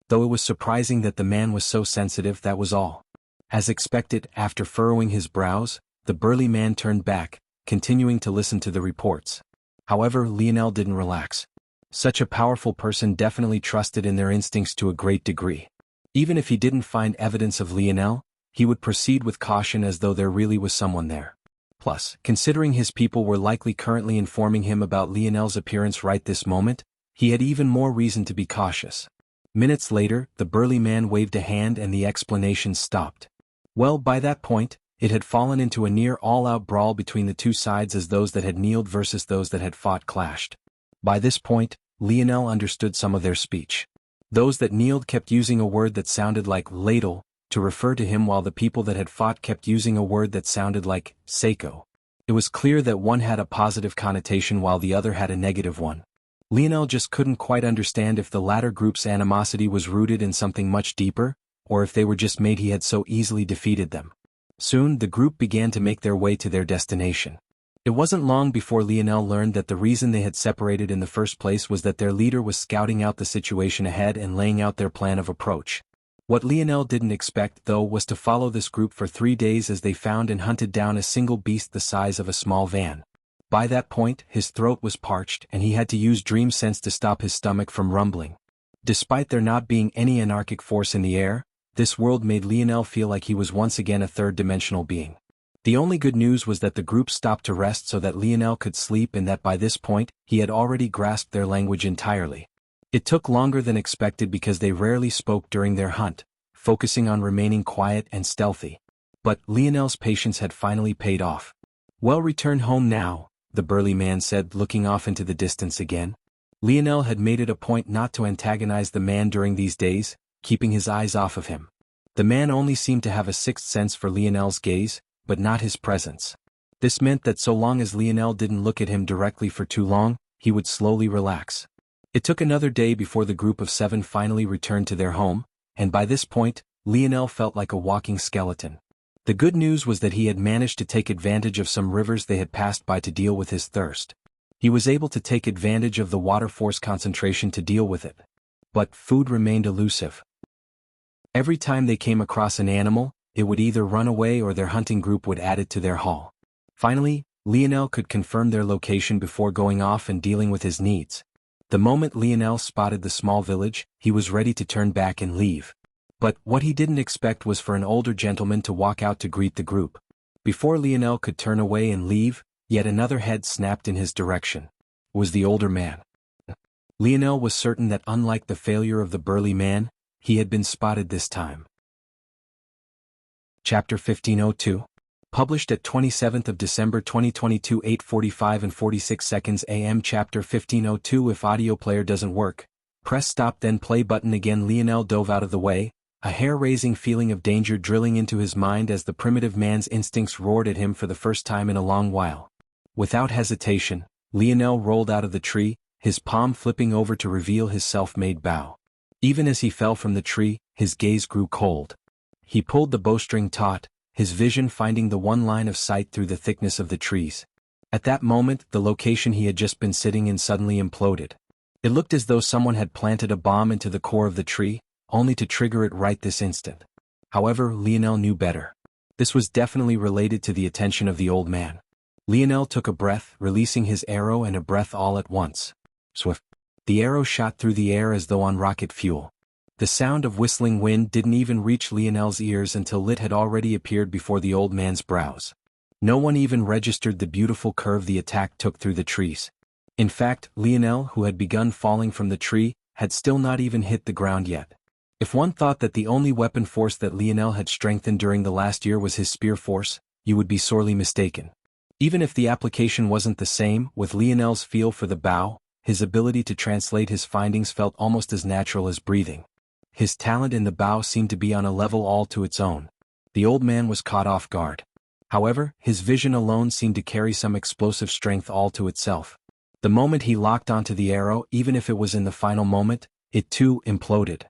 Though it was surprising that the man was so sensitive, that was all. As expected, after furrowing his brows, the burly man turned back, continuing to listen to the reports. However, Lionel didn't relax. Such a powerful person definitely trusted in their instincts to a great degree. Even if he didn't find evidence of Lionel, he would proceed with caution as though there really was someone there. Plus, considering his people were likely currently informing him about Lionel's appearance right this moment, he had even more reason to be cautious. Minutes later, the burly man waved a hand and the explanations stopped. Well, by that point, it had fallen into a near all-out brawl between the two sides as those that had kneeled versus those that had fought clashed. By this point, Lionel understood some of their speech. Those that kneeled kept using a word that sounded like ladle to refer to him, while the people that had fought kept using a word that sounded like seiko. It was clear that one had a positive connotation while the other had a negative one. Lionel just couldn't quite understand if the latter group's animosity was rooted in something much deeper, or if they were just made he had so easily defeated them. Soon the group began to make their way to their destination. It wasn't long before Lionel learned that the reason they had separated in the first place was that their leader was scouting out the situation ahead and laying out their plan of approach. What Lionel didn't expect, though, was to follow this group for 3 days as they found and hunted down a single beast the size of a small van. By that point, his throat was parched and he had to use dream sense to stop his stomach from rumbling. Despite there not being any anarchic force in the air, this world made Lionel feel like he was once again a third-dimensional being. The only good news was that the group stopped to rest so that Lionel could sleep, and that by this point, he had already grasped their language entirely. It took longer than expected because they rarely spoke during their hunt, focusing on remaining quiet and stealthy. But Lionel's patience had finally paid off. "Well, return home now," the burly man said, looking off into the distance again. Lionel had made it a point not to antagonize the man during these days, keeping his eyes off of him. The man only seemed to have a sixth sense for Lionel's gaze, but not his presence. This meant that so long as Lionel didn't look at him directly for too long, he would slowly relax. It took another day before the group of 7 finally returned to their home, and by this point, Lionel felt like a walking skeleton. The good news was that he had managed to take advantage of some rivers they had passed by to deal with his thirst. He was able to take advantage of the water force concentration to deal with it. But food remained elusive. Every time they came across an animal, it would either run away or their hunting group would add it to their haul. Finally, Lionel could confirm their location before going off and dealing with his needs. The moment Lionel spotted the small village, he was ready to turn back and leave. But what he didn't expect was for an older gentleman to walk out to greet the group. Before Lionel could turn away and leave, yet another head snapped in his direction. It was the older man. Lionel was certain that unlike the failure of the burly man, he had been spotted this time. Chapter 1502. Published at 27th of December 2022, 8:45 and 46 seconds AM. Chapter 1502. If audio player doesn't work, press stop then play button again. Lionel dove out of the way, a hair-raising feeling of danger drilling into his mind as the primitive man's instincts roared at him for the first time in a long while. Without hesitation, Lionel rolled out of the tree, his palm flipping over to reveal his self-made bow. Even as he fell from the tree, his gaze grew cold. He pulled the bowstring taut, his vision finding the one line of sight through the thickness of the trees. At that moment, the location he had just been sitting in suddenly imploded. It looked as though someone had planted a bomb into the core of the tree, only to trigger it right this instant. However, Lionel knew better. This was definitely related to the attention of the old man. Lionel took a breath, releasing his arrow and a breath all at once. Swift. The arrow shot through the air as though on rocket fuel. The sound of whistling wind didn't even reach Lionel's ears until it had already appeared before the old man's brows. No one even registered the beautiful curve the attack took through the trees. In fact, Lionel, who had begun falling from the tree, had still not even hit the ground yet. If one thought that the only weapon force that Lionel had strengthened during the last year was his spear force, you would be sorely mistaken. Even if the application wasn't the same, with Lionel's feel for the bow, his ability to translate his findings felt almost as natural as breathing. His talent in the bow seemed to be on a level all to its own. The old man was caught off guard. However, his vision alone seemed to carry some explosive strength all to itself. The moment he locked onto the arrow, even if it was in the final moment, it too imploded.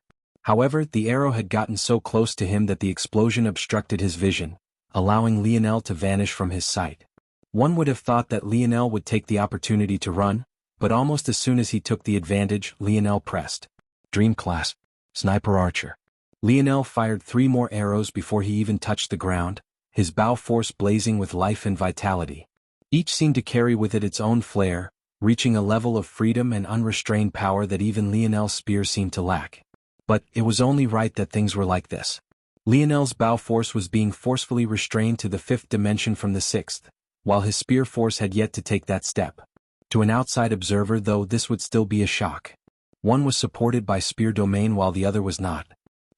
However, the arrow had gotten so close to him that the explosion obstructed his vision, allowing Lionel to vanish from his sight. One would have thought that Lionel would take the opportunity to run, but almost as soon as he took the advantage, Lionel pressed Dream Class. Sniper Archer. Lionel fired 3 more arrows before he even touched the ground, his bow force blazing with life and vitality. Each seemed to carry with it its own flair, reaching a level of freedom and unrestrained power that even Lionel's spear seemed to lack. But it was only right that things were like this. Lionel's bow force was being forcefully restrained to the fifth dimension from the sixth, while his spear force had yet to take that step. To an outside observer, though, this would still be a shock. One was supported by spear domain while the other was not.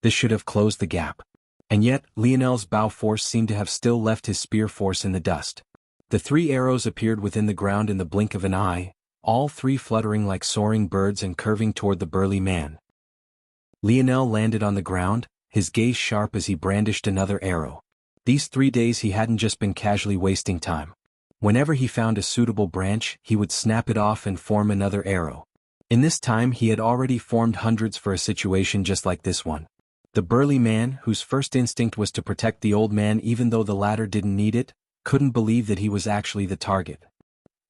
This should have closed the gap. And yet, Lionel's bow force seemed to have still left his spear force in the dust. The 3 arrows appeared within the ground in the blink of an eye, all 3 fluttering like soaring birds and curving toward the burly man. Lionel landed on the ground, his gaze sharp as he brandished another arrow. These 3 days he hadn't just been casually wasting time. Whenever he found a suitable branch, he would snap it off and form another arrow. In this time he had already formed hundreds for a situation just like this one. The burly man, whose first instinct was to protect the old man even though the latter didn't need it, couldn't believe that he was actually the target.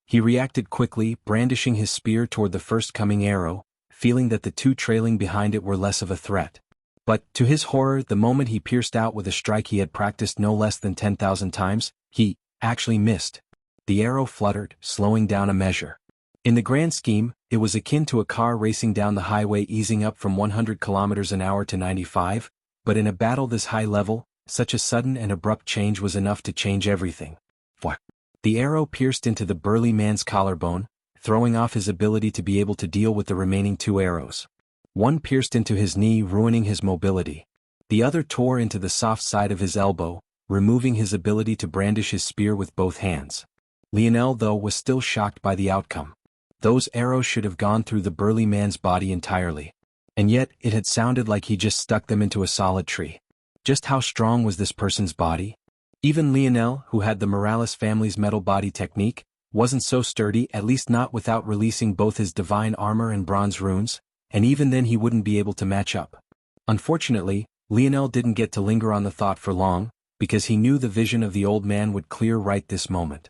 He reacted quickly, brandishing his spear toward the first coming arrow, feeling that the 2 trailing behind it were less of a threat. But, to his horror, the moment he pierced out with a strike he had practiced no less than 10,000 times, he actually missed. The arrow fluttered, slowing down a measure. In the grand scheme, it was akin to a car racing down the highway easing up from 100 kilometers an hour to 95, but in a battle this high level, such a sudden and abrupt change was enough to change everything. What? The arrow pierced into the burly man's collarbone, throwing off his ability to be able to deal with the remaining 2 arrows. One pierced into his knee, ruining his mobility. The other tore into the soft side of his elbow, removing his ability to brandish his spear with both hands. Lionel, though, was still shocked by the outcome. Those arrows should have gone through the burly man's body entirely. And yet, it had sounded like he just stuck them into a solid tree. Just how strong was this person's body? Even Lionel, who had the Morales family's metal body technique, wasn't so sturdy, at least not without releasing both his divine armor and bronze runes, and even then he wouldn't be able to match up. Unfortunately, Lionel didn't get to linger on the thought for long, because he knew the vision of the old man would clear right this moment.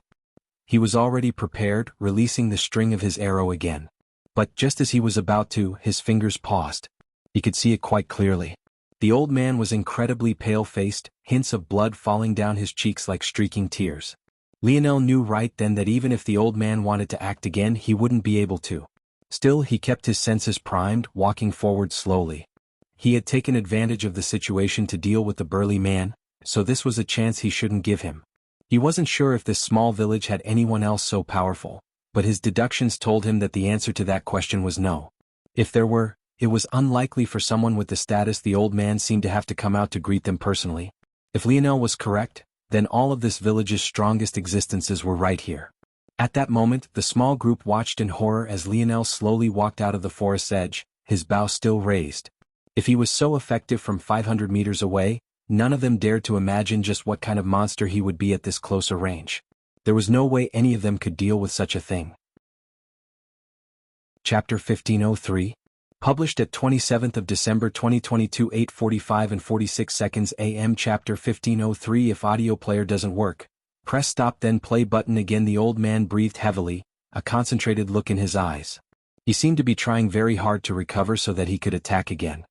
He was already prepared, releasing the string of his arrow again. But just as he was about to, his fingers paused. He could see it quite clearly. The old man was incredibly pale-faced, hints of blood falling down his cheeks like streaking tears. Lionel knew right then that even if the old man wanted to act again, he wouldn't be able to. Still, he kept his senses primed, walking forward slowly. He had taken advantage of the situation to deal with the burly man, so this was a chance he shouldn't give him. He wasn't sure if this small village had anyone else so powerful, but his deductions told him that the answer to that question was no. If there were, it was unlikely for someone with the status the old man seemed to have to come out to greet them personally. If Lionel was correct, then all of this village's strongest existences were right here. At that moment, the small group watched in horror as Lionel slowly walked out of the forest's edge, his bow still raised. If he was so effective from 500 meters away, none of them dared to imagine just what kind of monster he would be at this closer range. There was no way any of them could deal with such a thing. Chapter 1503. Published at 27th of December 2022 8:45 and 46 seconds AM. Chapter 1503. If audio player doesn't work, press stop then play button again. The old man breathed heavily, a concentrated look in his eyes. He seemed to be trying very hard to recover so that he could attack again.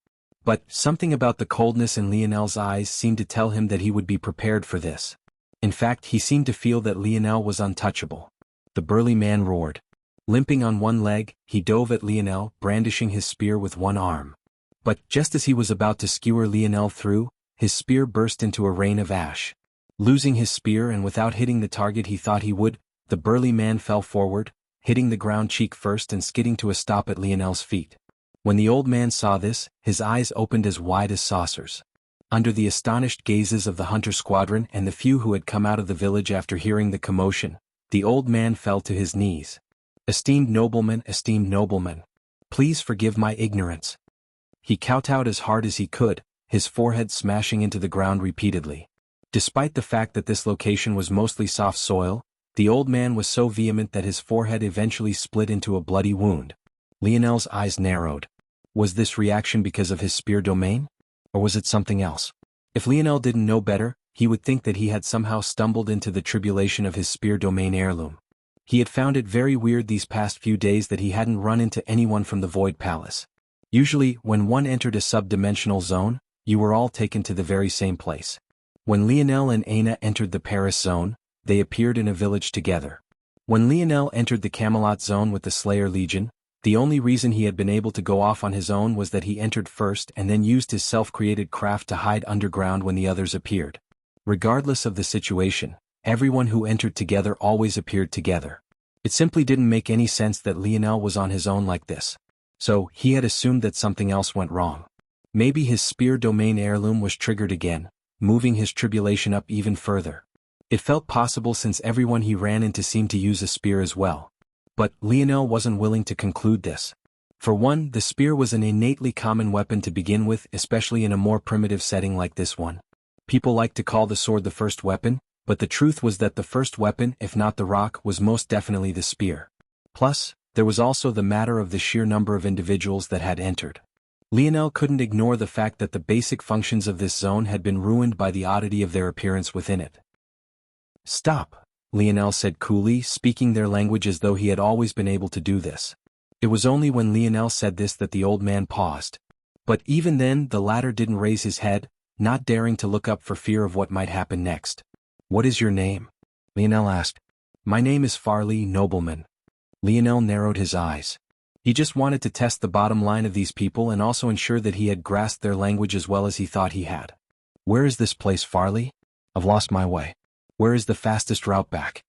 But something about the coldness in Lionel's eyes seemed to tell him that he would be prepared for this. In fact, he seemed to feel that Lionel was untouchable. The burly man roared. Limping on one leg, he dove at Lionel, brandishing his spear with one arm. But just as he was about to skewer Lionel through, his spear burst into a rain of ash. Losing his spear and without hitting the target he thought he would, the burly man fell forward, hitting the ground cheek first and skidding to a stop at Lionel's feet. When the old man saw this, his eyes opened as wide as saucers. Under the astonished gazes of the hunter squadron and the few who had come out of the village after hearing the commotion, the old man fell to his knees. Esteemed nobleman, please forgive my ignorance. He kowtowed as hard as he could, his forehead smashing into the ground repeatedly. Despite the fact that this location was mostly soft soil, the old man was so vehement that his forehead eventually split into a bloody wound. Lionel's eyes narrowed. Was this reaction because of his spear domain? Or was it something else? If Lionel didn't know better, he would think that he had somehow stumbled into the tribulation of his spear domain heirloom. He had found it very weird these past few days that he hadn't run into anyone from the Void Palace. Usually, when one entered a sub-dimensional zone, you were all taken to the very same place. When Lionel and Aina entered the Paris zone, they appeared in a village together. When Lionel entered the Camelot zone with the Slayer Legion, The only reason he had been able to go off on his own was that he entered first and then used his self-created craft to hide underground when the others appeared. Regardless of the situation, everyone who entered together always appeared together. It simply didn't make any sense that Lionel was on his own like this. So, he had assumed that something else went wrong. Maybe his spear domain heirloom was triggered again, moving his tribulation up even further. It felt possible since everyone he ran into seemed to use a spear as well. But Lionel wasn't willing to conclude this. For one, the spear was an innately common weapon to begin with, especially in a more primitive setting like this one. People like to call the sword the first weapon, but the truth was that the first weapon, if not the rock, was most definitely the spear. Plus, there was also the matter of the sheer number of individuals that had entered. Lionel couldn't ignore the fact that the basic functions of this zone had been ruined by the oddity of their appearance within it. "Stop," Lionel said coolly, speaking their language as though he had always been able to do this. It was only when Lionel said this that the old man paused. But even then the latter didn't raise his head, not daring to look up for fear of what might happen next. "What is your name?" Lionel asked. "My name is Farley, nobleman." Lionel narrowed his eyes. He just wanted to test the bottom line of these people and also ensure that he had grasped their language as well as he thought he had. "Where is this place, Farley? I've lost my way. Where is the fastest route back?"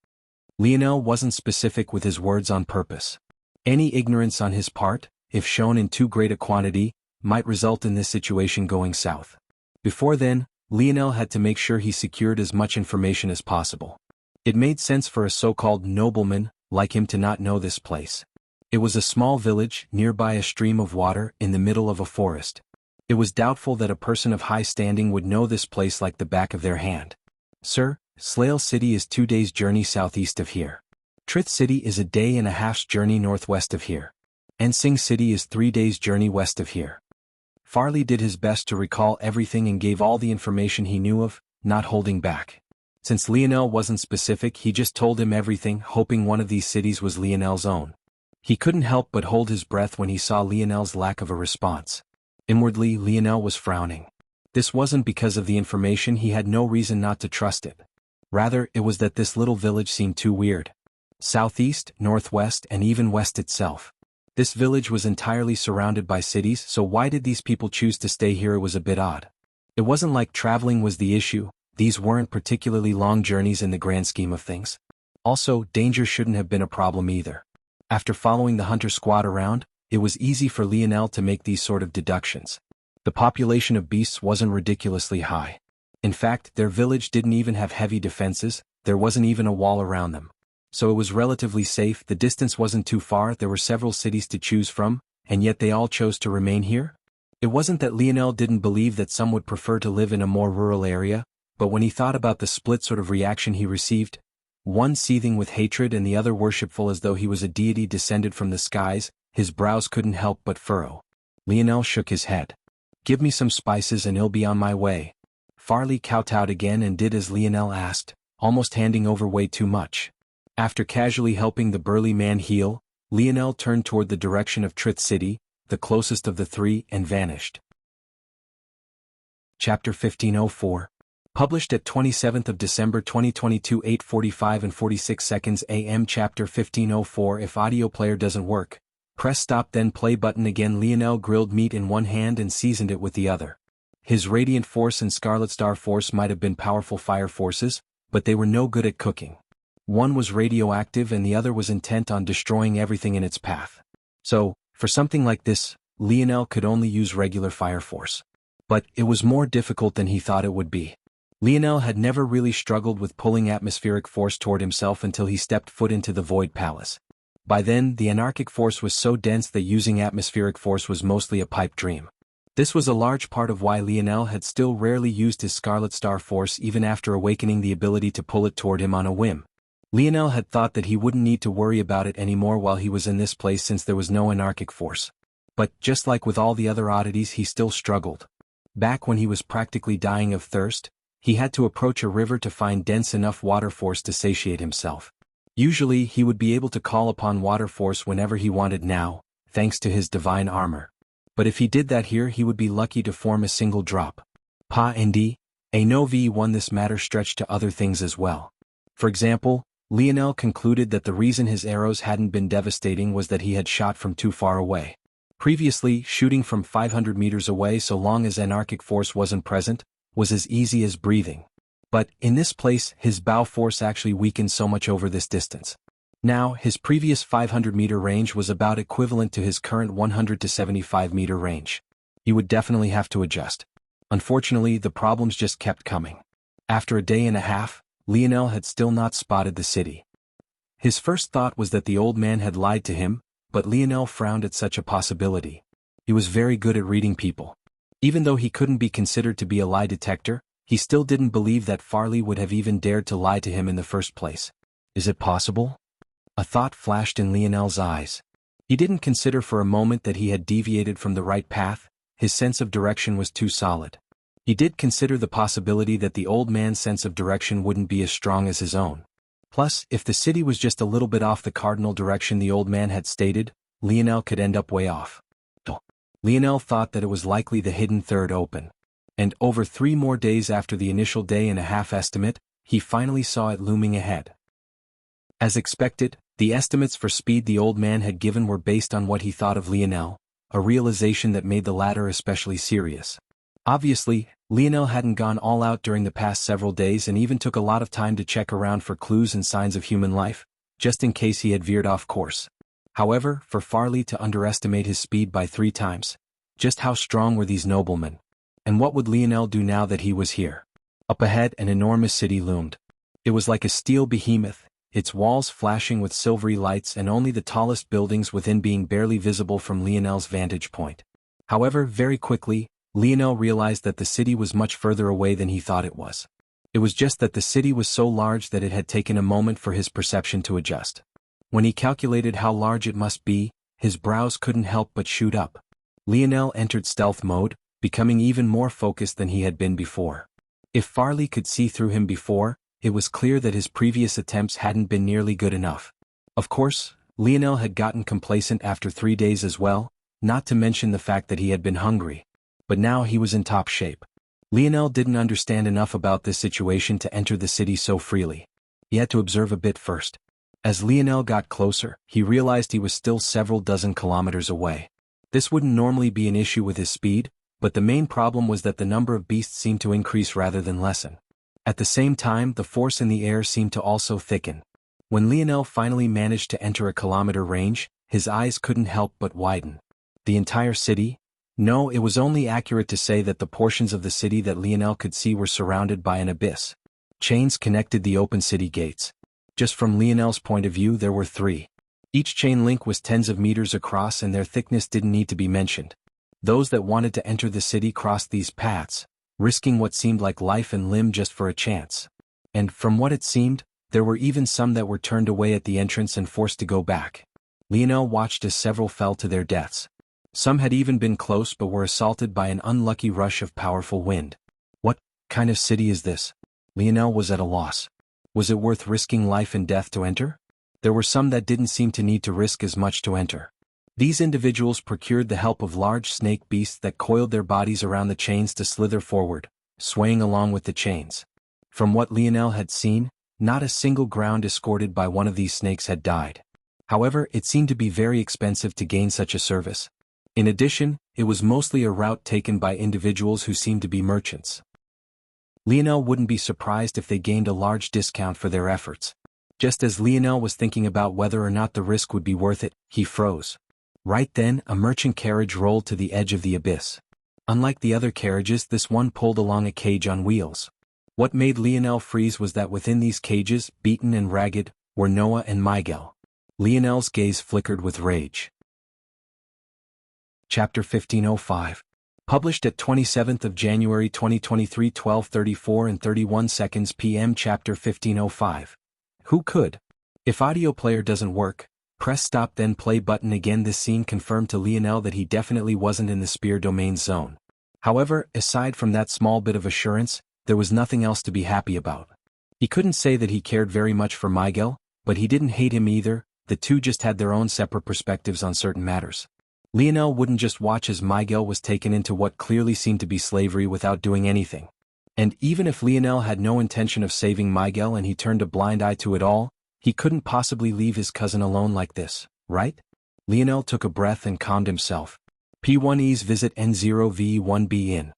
Lionel wasn't specific with his words on purpose. Any ignorance on his part, if shown in too great a quantity, might result in this situation going south. Before then, Lionel had to make sure he secured as much information as possible. It made sense for a so-called nobleman like him to not know this place. It was a small village, nearby a stream of water, in the middle of a forest. It was doubtful that a person of high standing would know this place like the back of their hand. "Sir, Slail City is 2 days' journey southeast of here. Trith City is a day and a half's journey northwest of here. And Sing City is 3 days' journey west of here." Farley did his best to recall everything and gave all the information he knew of, not holding back. Since Lionel wasn't specific, he just told him everything, hoping one of these cities was Lionel's own. He couldn't help but hold his breath when he saw Lionel's lack of a response. Inwardly, Lionel was frowning. This wasn't because of the information, he had no reason not to trust it. Rather, it was that this little village seemed too weird. Southeast, northwest, and even west itself. This village was entirely surrounded by cities, so why did these people choose to stay here? It was a bit odd. It wasn't like traveling was the issue, these weren't particularly long journeys in the grand scheme of things. Also, danger shouldn't have been a problem either. After following the hunter squad around, it was easy for Lionel to make these sort of deductions. The population of beasts wasn't ridiculously high. In fact, their village didn't even have heavy defenses, there wasn't even a wall around them. So it was relatively safe, the distance wasn't too far, there were several cities to choose from, and yet they all chose to remain here? It wasn't that Lionel didn't believe that some would prefer to live in a more rural area, but when he thought about the split sort of reaction he received, one seething with hatred and the other worshipful as though he was a deity descended from the skies, his brows couldn't help but furrow. Lionel shook his head. "Give me some spices and it'll be on my way." Farley kowtowed again and did as Lionel asked, almost handing over way too much. After casually helping the burly man heal, Lionel turned toward the direction of Trith City, the closest of the three, and vanished. Chapter 1504. Published at 27th of December 2022 8:45 and 46 seconds AM. Chapter 1504. If audio player doesn't work, press stop then play button again. Lionel grilled meat in one hand and seasoned it with the other. His Radiant Force and Scarlet Star Force might have been powerful fire forces, but they were no good at cooking. One was radioactive and the other was intent on destroying everything in its path. So, for something like this, Lionel could only use regular fire force. But it was more difficult than he thought it would be. Lionel had never really struggled with pulling atmospheric force toward himself until he stepped foot into the Void Palace. By then, the anarchic force was so dense that using atmospheric force was mostly a pipe dream. This was a large part of why Lionel had still rarely used his Scarlet Star Force even after awakening the ability to pull it toward him on a whim. Lionel had thought that he wouldn't need to worry about it anymore while he was in this place since there was no anarchic force. But just like with all the other oddities, he still struggled. Back when he was practically dying of thirst, he had to approach a river to find dense enough water force to satiate himself. Usually he would be able to call upon water force whenever he wanted now, thanks to his divine armor. But if he did that here, he would be lucky to form a single drop. Pa Nd, a no V1. This matter stretched to other things as well. For example, Lionel concluded that the reason his arrows hadn't been devastating was that he had shot from too far away. Previously, shooting from 500 meters away so long as anarchic force wasn't present, was as easy as breathing. But, in this place, his bow force actually weakened so much over this distance. Now, his previous 500-meter range was about equivalent to his current 100 to 75-meter range. He would definitely have to adjust. Unfortunately, the problems just kept coming. After a day and a half, Lionel had still not spotted the city. His first thought was that the old man had lied to him, but Lionel frowned at such a possibility. He was very good at reading people. Even though he couldn't be considered to be a lie detector, he still didn't believe that Farley would have even dared to lie to him in the first place. Is it possible? A thought flashed in Lionel's eyes. He didn't consider for a moment that he had deviated from the right path. His sense of direction was too solid. He did consider the possibility that the old man's sense of direction wouldn't be as strong as his own. Plus, if the city was just a little bit off the cardinal direction the old man had stated, Lionel could end up way off. Lionel thought that it was likely the hidden third open. And over 3 more days after the initial day and a half estimate, he finally saw it looming ahead. As expected, the estimates for speed the old man had given were based on what he thought of Lionel, a realization that made the latter especially serious. Obviously, Lionel hadn't gone all out during the past several days and even took a lot of time to check around for clues and signs of human life, just in case he had veered off course. However, for Farley to underestimate his speed by 3 times, just how strong were these noblemen? And what would Lionel do now that he was here? Up ahead, an enormous city loomed. It was like a steel behemoth, its walls flashing with silvery lights and only the tallest buildings within being barely visible from Lionel's vantage point. However, very quickly, Lionel realized that the city was much further away than he thought it was. It was just that the city was so large that it had taken a moment for his perception to adjust. When he calculated how large it must be, his brows couldn't help but shoot up. Lionel entered stealth mode, becoming even more focused than he had been before. If Farley could see through him before, it was clear that his previous attempts hadn't been nearly good enough. Of course, Lionel had gotten complacent after 3 days as well, not to mention the fact that he had been hungry. But now he was in top shape. Lionel didn't understand enough about this situation to enter the city so freely. He had to observe a bit first. As Lionel got closer, he realized he was still several dozen kilometers away. This wouldn't normally be an issue with his speed, but the main problem was that the number of beasts seemed to increase rather than lessen. At the same time, the force in the air seemed to also thicken. When Lionel finally managed to enter a kilometer range, his eyes couldn't help but widen. The entire city? No, it was only accurate to say that the portions of the city that Lionel could see were surrounded by an abyss. Chains connected the open city gates. Just from Lionel's point of view, there were 3. Each chain link was tens of meters across and their thickness didn't need to be mentioned. Those that wanted to enter the city crossed these paths, risking what seemed like life and limb just for a chance. And from what it seemed, there were even some that were turned away at the entrance and forced to go back. Lionel watched as several fell to their deaths. Some had even been close but were assaulted by an unlucky rush of powerful wind. What kind of city is this? Lionel was at a loss. Was it worth risking life and death to enter? There were some that didn't seem to need to risk as much to enter. These individuals procured the help of large snake beasts that coiled their bodies around the chains to slither forward, swaying along with the chains. From what Lionel had seen, not a single ground escorted by one of these snakes had died. However, it seemed to be very expensive to gain such a service. In addition, it was mostly a route taken by individuals who seemed to be merchants. Lionel wouldn't be surprised if they gained a large discount for their efforts. Just as Lionel was thinking about whether or not the risk would be worth it, he froze. Right then, a merchant carriage rolled to the edge of the abyss. Unlike the other carriages, this one pulled along a cage on wheels. What made Lionel freeze was that within these cages, beaten and ragged, were Noah and Miguel. Lionel's gaze flickered with rage. Chapter 1505. Published at 27th of January 2023, 12:34 and 31 seconds p.m. Chapter 1505. Who could? If audio player doesn't work, press stop then play button again. This scene confirmed to Lionel that he definitely wasn't in the spear domain zone. However, aside from that small bit of assurance, there was nothing else to be happy about. He couldn't say that he cared very much for Miguel, but he didn't hate him either. The two just had their own separate perspectives on certain matters. Lionel wouldn't just watch as Miguel was taken into what clearly seemed to be slavery without doing anything. And even if Lionel had no intention of saving Miguel and he turned a blind eye to it all, He couldn't possibly leave his cousin alone like this, right? Lionel took a breath and calmed himself. P1E's visit N0V1B in.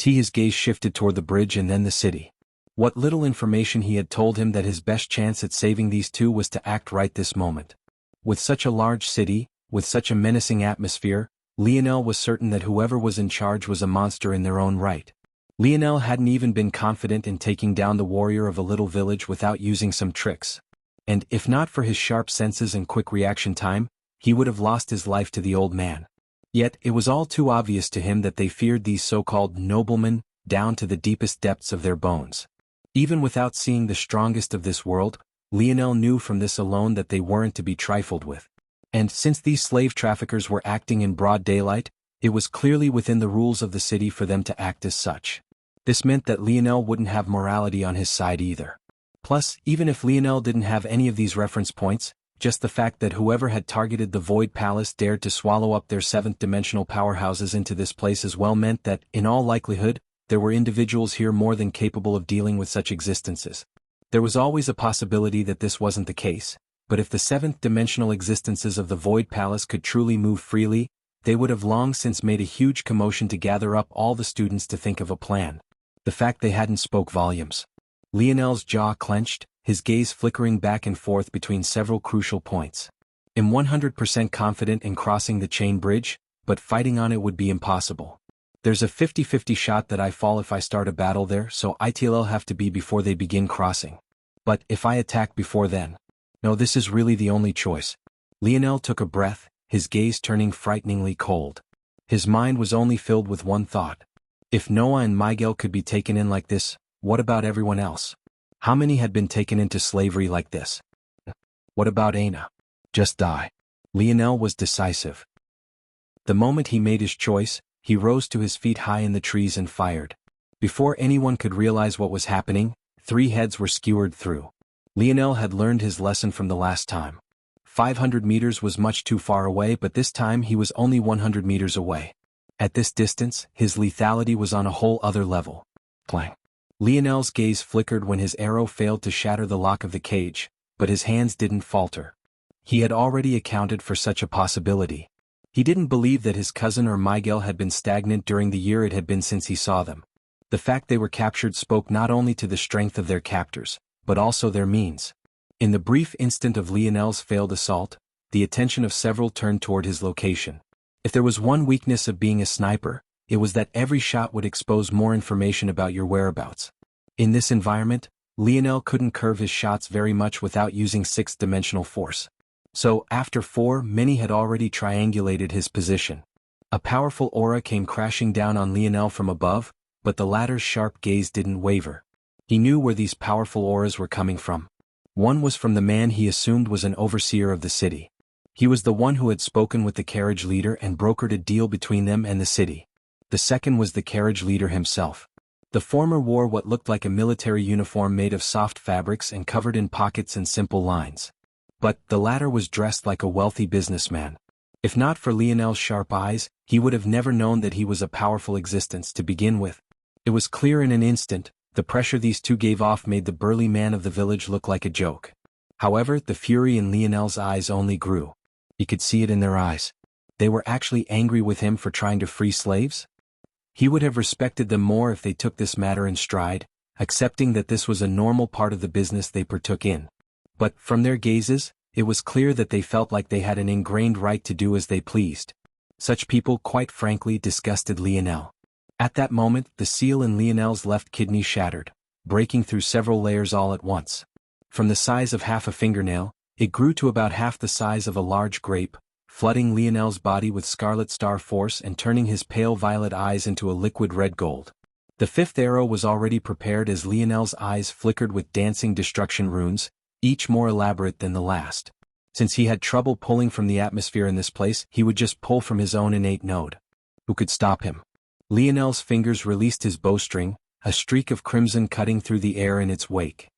His gaze shifted toward the bridge and then the city. What little information he had told him that his best chance at saving these two was to act right this moment. With such a large city, with such a menacing atmosphere, Lionel was certain that whoever was in charge was a monster in their own right. Lionel hadn't even been confident in taking down the warrior of a little village without using some tricks. And if not for his sharp senses and quick reaction time, he would have lost his life to the old man. Yet it was all too obvious to him that they feared these so-called noblemen down to the deepest depths of their bones. Even without seeing the strongest of this world, Lionel knew from this alone that they weren't to be trifled with. And since these slave traffickers were acting in broad daylight, it was clearly within the rules of the city for them to act as such. This meant that Lionel wouldn't have morality on his side either. Plus, even if Lionel didn't have any of these reference points, just the fact that whoever had targeted the Void Palace dared to swallow up their seventh-dimensional powerhouses into this place as well meant that, in all likelihood, there were individuals here more than capable of dealing with such existences. There was always a possibility that this wasn't the case, but if the seventh-dimensional existences of the Void Palace could truly move freely, they would have long since made a huge commotion to gather up all the students to think of a plan. The fact they hadn't spoke volumes. Lionel's jaw clenched, his gaze flickering back and forth between several crucial points. I'm 100% confident in crossing the chain bridge, but fighting on it would be impossible. There's a 50-50 shot that I fall if I start a battle there, so it'll have to be before they begin crossing. But if I attack before then? No, this is really the only choice. Lionel took a breath, his gaze turning frighteningly cold. His mind was only filled with one thought. If Noah and Miguel could be taken in like this, what about everyone else? How many had been taken into slavery like this? What about Ana? Just die. Lionel was decisive. The moment he made his choice, he rose to his feet high in the trees and fired. Before anyone could realize what was happening, 3 heads were skewered through. Lionel had learned his lesson from the last time. 500 meters was much too far away, but this time he was only 100 meters away. At this distance, his lethality was on a whole other level. Clang. Lionel's gaze flickered when his arrow failed to shatter the lock of the cage, but his hands didn't falter. He had already accounted for such a possibility. He didn't believe that his cousin or Miguel had been stagnant during the year it had been since he saw them. The fact they were captured spoke not only to the strength of their captors, but also their means. In the brief instant of Lionel's failed assault, the attention of several turned toward his location. If there was one weakness of being a sniper, it was that every shot would expose more information about your whereabouts. In this environment, Lionel couldn't curve his shots very much without using 6th-dimensional force. So, after 4, many had already triangulated his position. A powerful aura came crashing down on Lionel from above, but the latter's sharp gaze didn't waver. He knew where these powerful auras were coming from. One was from the man he assumed was an overseer of the city. He was the one who had spoken with the carriage leader and brokered a deal between them and the city. The second was the carriage leader himself. The former wore what looked like a military uniform made of soft fabrics and covered in pockets and simple lines. But the latter was dressed like a wealthy businessman. If not for Lionel's sharp eyes, he would have never known that he was a powerful existence to begin with. It was clear in an instant, the pressure these two gave off made the burly man of the village look like a joke. However, the fury in Lionel's eyes only grew. He could see it in their eyes. They were actually angry with him for trying to free slaves? He would have respected them more if they took this matter in stride, accepting that this was a normal part of the business they partook in. But, from their gazes, it was clear that they felt like they had an ingrained right to do as they pleased. Such people quite frankly disgusted Lionel. At that moment, the seal in Lionel's left kidney shattered, breaking through several layers all at once. From the size of half a fingernail, it grew to about half the size of a large grape, flooding Lionel's body with scarlet star force and turning his pale violet eyes into a liquid red gold. The 5th arrow was already prepared as Lionel's eyes flickered with dancing destruction runes, each more elaborate than the last. Since he had trouble pulling from the atmosphere in this place, he would just pull from his own innate node. Who could stop him? Lionel's fingers released his bowstring, a streak of crimson cutting through the air in its wake.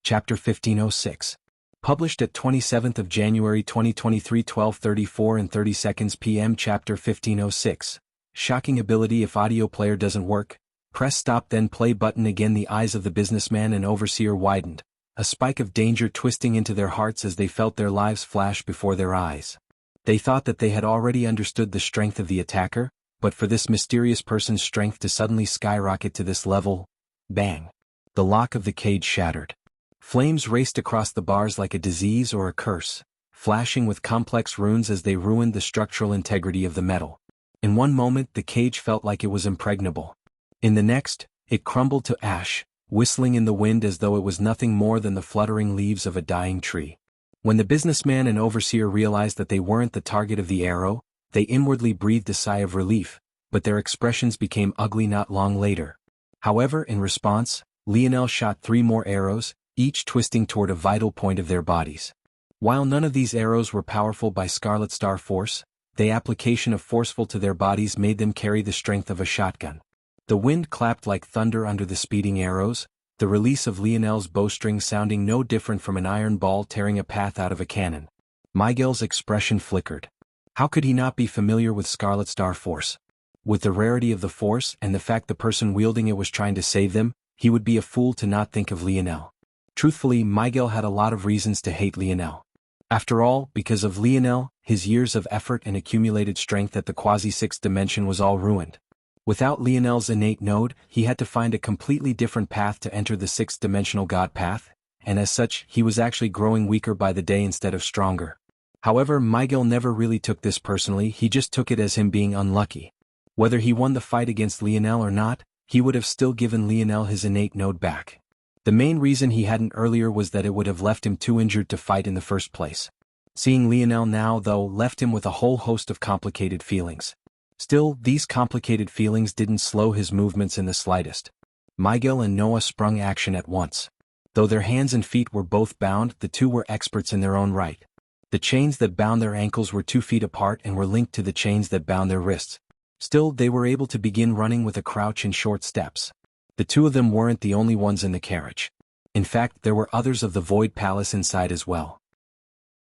Chapter 1506. Published at 27th of January 2023 12:34 and 30 seconds p.m. Chapter 1506. Shocking ability. If audio player doesn't work, press stop then play button again. The eyes of the businessman and overseer widened, a spike of danger twisting into their hearts as they felt their lives flash before their eyes. They thought that they had already understood the strength of the attacker, but for this mysterious person's strength to suddenly skyrocket to this level, bang! The lock of the cage shattered. Flames raced across the bars like a disease or a curse, flashing with complex runes as they ruined the structural integrity of the metal. In one moment the cage felt like it was impregnable. In the next, it crumbled to ash, whistling in the wind as though it was nothing more than the fluttering leaves of a dying tree. When the businessman and overseer realized that they weren't the target of the arrow, they inwardly breathed a sigh of relief, but their expressions became ugly not long later. However, in response, Lionel shot 3 more arrows, each twisting toward a vital point of their bodies. While none of these arrows were powerful by Scarlet Star force, the application of forceful to their bodies made them carry the strength of a shotgun. The wind clapped like thunder under the speeding arrows, the release of Lionel's bowstring sounding no different from an iron ball tearing a path out of a cannon. Miguel's expression flickered. How could he not be familiar with Scarlet Star force? With the rarity of the force and the fact the person wielding it was trying to save them, he would be a fool to not think of Lionel. Truthfully, Miguel had a lot of reasons to hate Lionel. After all, because of Lionel, his years of effort and accumulated strength at the quasi-6th dimension was all ruined. Without Lionel's innate node, he had to find a completely different path to enter the 6th-dimensional God path, and as such, he was actually growing weaker by the day instead of stronger. However, Miguel never really took this personally, he just took it as him being unlucky. Whether he won the fight against Lionel or not, he would have still given Lionel his innate node back. The main reason he hadn't earlier was that it would have left him too injured to fight in the first place. Seeing Lionel now, though, left him with a whole host of complicated feelings. Still, these complicated feelings didn't slow his movements in the slightest. Miguel and Noah sprung action at once. Though their hands and feet were both bound, the two were experts in their own right. The chains that bound their ankles were 2 feet apart and were linked to the chains that bound their wrists. Still, they were able to begin running with a crouch and short steps. The two of them weren't the only ones in the carriage. In fact, there were others of the Void Palace inside as well.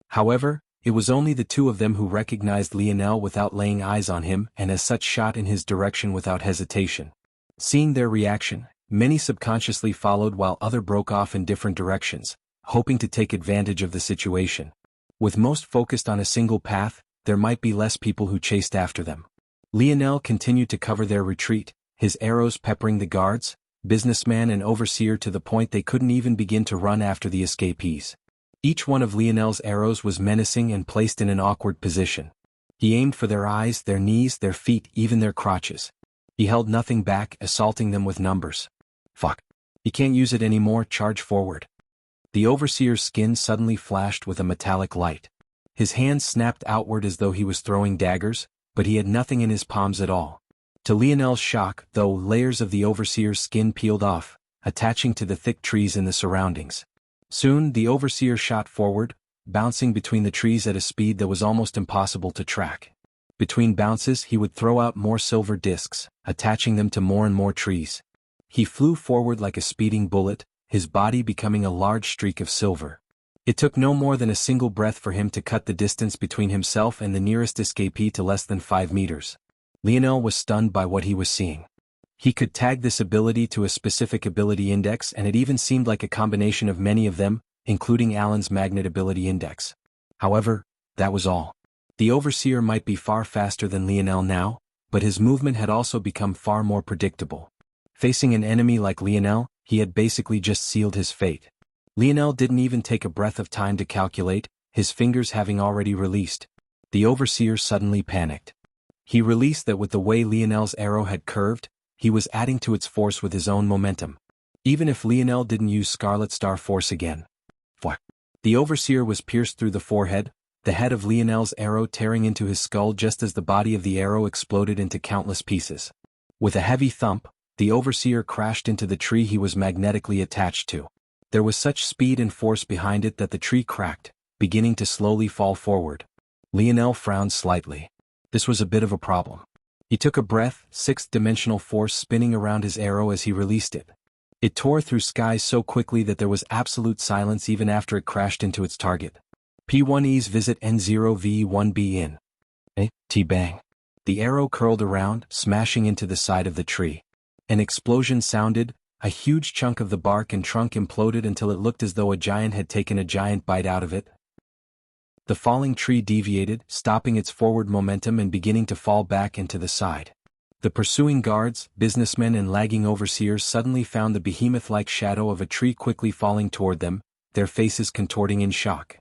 However, it was only the two of them who recognized Lionel without laying eyes on him and as such shot in his direction without hesitation. Seeing their reaction, many subconsciously followed while others broke off in different directions, hoping to take advantage of the situation. With most focused on a single path, there might be less people who chased after them. Lionel continued to cover their retreat, his arrows peppering the guards, businessman and overseer to the point they couldn't even begin to run after the escapees. Each one of Lionel's arrows was menacing and placed in an awkward position. He aimed for their eyes, their knees, their feet, even their crotches. He held nothing back, assaulting them with numbers. Fuck. He can't use it anymore, charge forward. The overseer's skin suddenly flashed with a metallic light. His hands snapped outward as though he was throwing daggers, but he had nothing in his palms at all. To Lionel's shock, though, layers of the overseer's skin peeled off, attaching to the thick trees in the surroundings. Soon, the overseer shot forward, bouncing between the trees at a speed that was almost impossible to track. Between bounces, he would throw out more silver discs, attaching them to more and more trees. He flew forward like a speeding bullet, his body becoming a large streak of silver. It took no more than a single breath for him to cut the distance between himself and the nearest escapee to less than 5 meters. Lionel was stunned by what he was seeing. He could tag this ability to a specific ability index, and it even seemed like a combination of many of them, including Alan's magnet ability index. However, that was all. The overseer might be far faster than Lionel now, but his movement had also become far more predictable. Facing an enemy like Lionel, he had basically just sealed his fate. Lionel didn't even take a breath of time to calculate, his fingers having already released. The overseer suddenly panicked. He released that with the way Lionel's arrow had curved, he was adding to its force with his own momentum. Even if Lionel didn't use Scarlet Star force again. What? The overseer was pierced through the forehead, the head of Lionel's arrow tearing into his skull just as the body of the arrow exploded into countless pieces. With a heavy thump, the overseer crashed into the tree he was magnetically attached to. There was such speed and force behind it that the tree cracked, beginning to slowly fall forward. Lionel frowned slightly. This was a bit of a problem. He took a breath, 6th-dimensional force spinning around his arrow as he released it. It tore through skies so quickly that there was absolute silence even after it crashed into its target. P1E's visit N0V1B in. T-bang. The arrow curled around, smashing into the side of the tree. An explosion sounded, A huge chunk of the bark and trunk imploded until it looked as though a giant had taken a giant bite out of it. The falling tree deviated, stopping its forward momentum and beginning to fall back into the side. The pursuing guards, businessmen and lagging overseers suddenly found the behemoth-like shadow of a tree quickly falling toward them, their faces contorting in shock.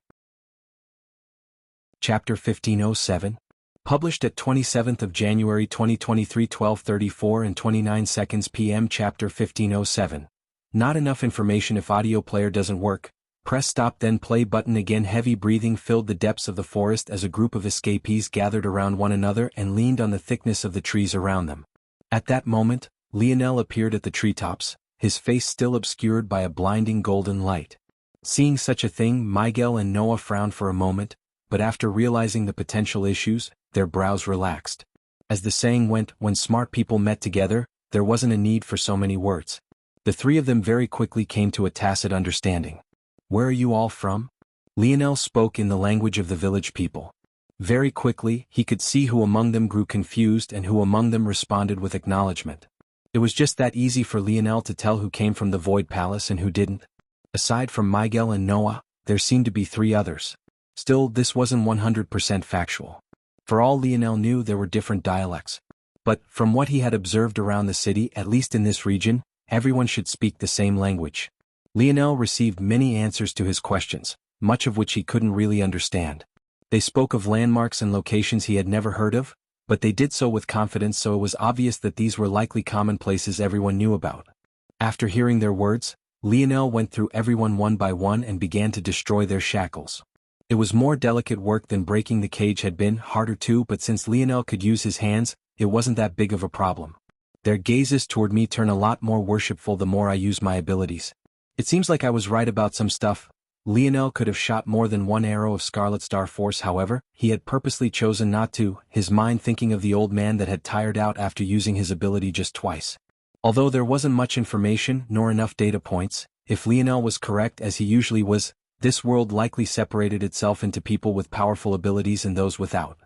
Chapter 1507. Published at 27th of January 2023 12:34 and 29 seconds p.m. Chapter 1507. Not enough information. If audio player doesn't work, press stop then play button again. Heavy breathing filled the depths of the forest as a group of escapees gathered around one another and leaned on the thickness of the trees around them. At that moment, Lionel appeared at the treetops, his face still obscured by a blinding golden light. Seeing such a thing, Miguel and Noah frowned for a moment, but after realizing the potential issues, their brows relaxed. As the saying went, when smart people met together, there wasn't a need for so many words. The three of them very quickly came to a tacit understanding. "Where are you all from?" Lionel spoke in the language of the village people. Very quickly, he could see who among them grew confused and who among them responded with acknowledgement. It was just that easy for Lionel to tell who came from the Void Palace and who didn't. Aside from Miguel and Noah, there seemed to be three others. Still, this wasn't 100% factual. For all Lionel knew, there were different dialects. But, from what he had observed around the city, at least in this region, everyone should speak the same language. Lionel received many answers to his questions, much of which he couldn't really understand. They spoke of landmarks and locations he had never heard of, but they did so with confidence, so it was obvious that these were likely common places everyone knew about. After hearing their words, Lionel went through everyone one by one and began to destroy their shackles. It was more delicate work than breaking the cage had been, harder too, but since Lionel could use his hands, it wasn't that big of a problem. Their gazes toward me turn a lot more worshipful the more I use my abilities. It seems like I was right about some stuff. Lionel could have shot more than one arrow of Scarlet Star Force, however, he had purposely chosen not to, his mind thinking of the old man that had tired out after using his ability just twice. Although there wasn't much information nor enough data points, if Lionel was correct as he usually was, this world likely separated itself into people with powerful abilities and those without.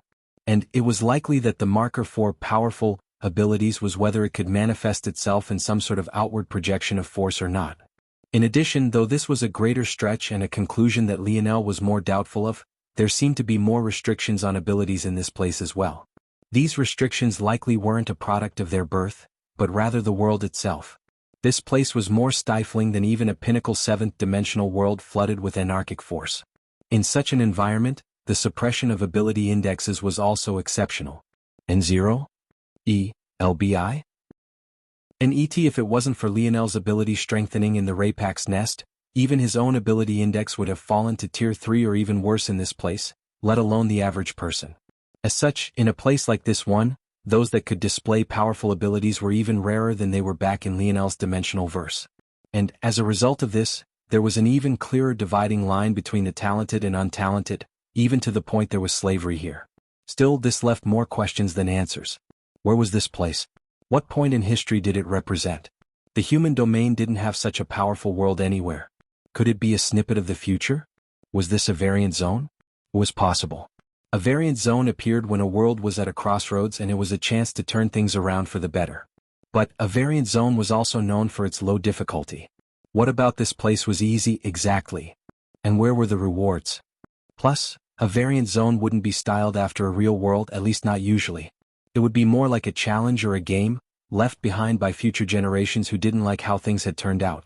And it was likely that the marker for powerful abilities was whether it could manifest itself in some sort of outward projection of force or not. In addition, though this was a greater stretch and a conclusion that Lionel was more doubtful of, there seemed to be more restrictions on abilities in this place as well. These restrictions likely weren't a product of their birth, but rather the world itself. This place was more stifling than even a pinnacle seventh-dimensional world flooded with anarchic force. In such an environment, the suppression of ability indexes was also exceptional. N0? E, LBI? An ET. If it wasn't for Lionel's ability strengthening in the Raypack's nest, even his own ability index would have fallen to tier 3 or even worse in this place, let alone the average person. As such, in a place like this one, those that could display powerful abilities were even rarer than they were back in Lionel's dimensional verse. And, as a result of this, there was an even clearer dividing line between the talented and untalented, even to the point there was slavery here. Still, this left more questions than answers. Where was this place? What point in history did it represent? The human domain didn't have such a powerful world anywhere. Could it be a snippet of the future? Was this a variant zone? It was possible. A variant zone appeared when a world was at a crossroads and it was a chance to turn things around for the better. But a variant zone was also known for its low difficulty. What about this place was easy? Exactly. And where were the rewards? Plus, a variant zone wouldn't be styled after a real world, at least not usually. It would be more like a challenge or a game, left behind by future generations who didn't like how things had turned out.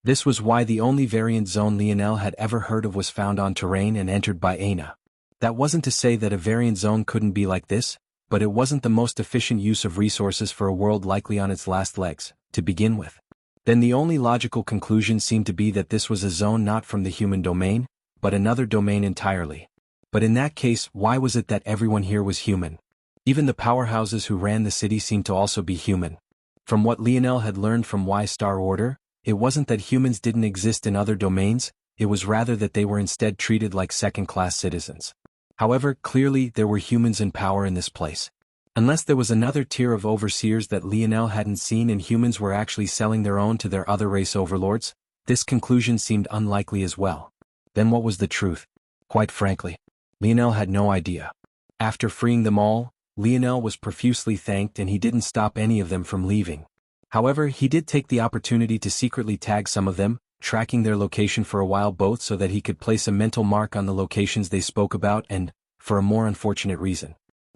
This was why the only variant zone Lionel had ever heard of was found on terrain and entered by Aina. That wasn't to say that a variant zone couldn't be like this, but it wasn't the most efficient use of resources for a world likely on its last legs, to begin with. Then the only logical conclusion seemed to be that this was a zone not from the human domain, but another domain entirely. But in that case, why was it that everyone here was human? Even the powerhouses who ran the city seemed to also be human. From what Lionel had learned from Y-Star Order, it wasn't that humans didn't exist in other domains, it was rather that they were instead treated like second-class citizens. However, clearly there were humans in power in this place. Unless there was another tier of overseers that Lionel hadn't seen and humans were actually selling their own to their other race overlords, this conclusion seemed unlikely as well. Then what was the truth? Quite frankly, Lionel had no idea. After freeing them all, Lionel was profusely thanked and he didn't stop any of them from leaving. However, he did take the opportunity to secretly tag some of them, tracking their location for a while both so that he could place a mental mark on the locations they spoke about and, for a more unfortunate reason.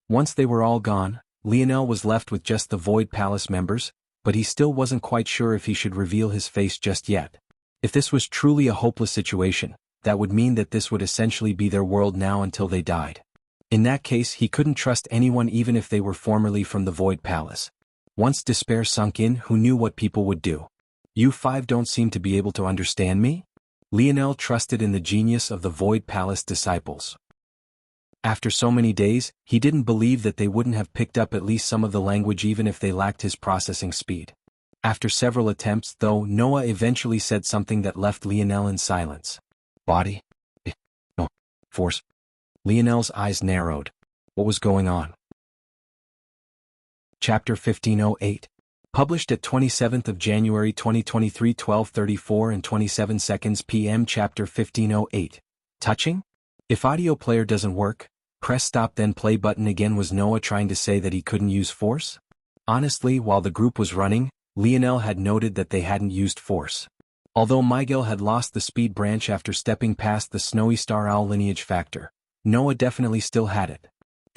Once they were all gone, Lionel was left with just the Void Palace members, but he still wasn't quite sure if he should reveal his face just yet. If this was truly a hopeless situation, that would mean that this would essentially be their world now until they died. In that case, he couldn't trust anyone even if they were formerly from the Void Palace. Once despair sunk in, who knew what people would do? You five don't seem to be able to understand me? Lionel trusted in the genius of the Void Palace disciples. After so many days, he didn't believe that they wouldn't have picked up at least some of the language even if they lacked his processing speed. After several attempts, though, Noah eventually said something that left Lionel in silence. Body? No. Force? Lionel's eyes narrowed. What was going on? Chapter 1508. Published at 27th of January 2023 12:34 and 27 seconds p.m. Chapter 1508. Touching? If audio player doesn't work, press stop then play button again. Was Noah trying to say that he couldn't use force? Honestly, while the group was running, Lionel had noted that they hadn't used force. Although Miguel had lost the speed branch after stepping past the Snowy Star Owl lineage factor, Noah definitely still had it.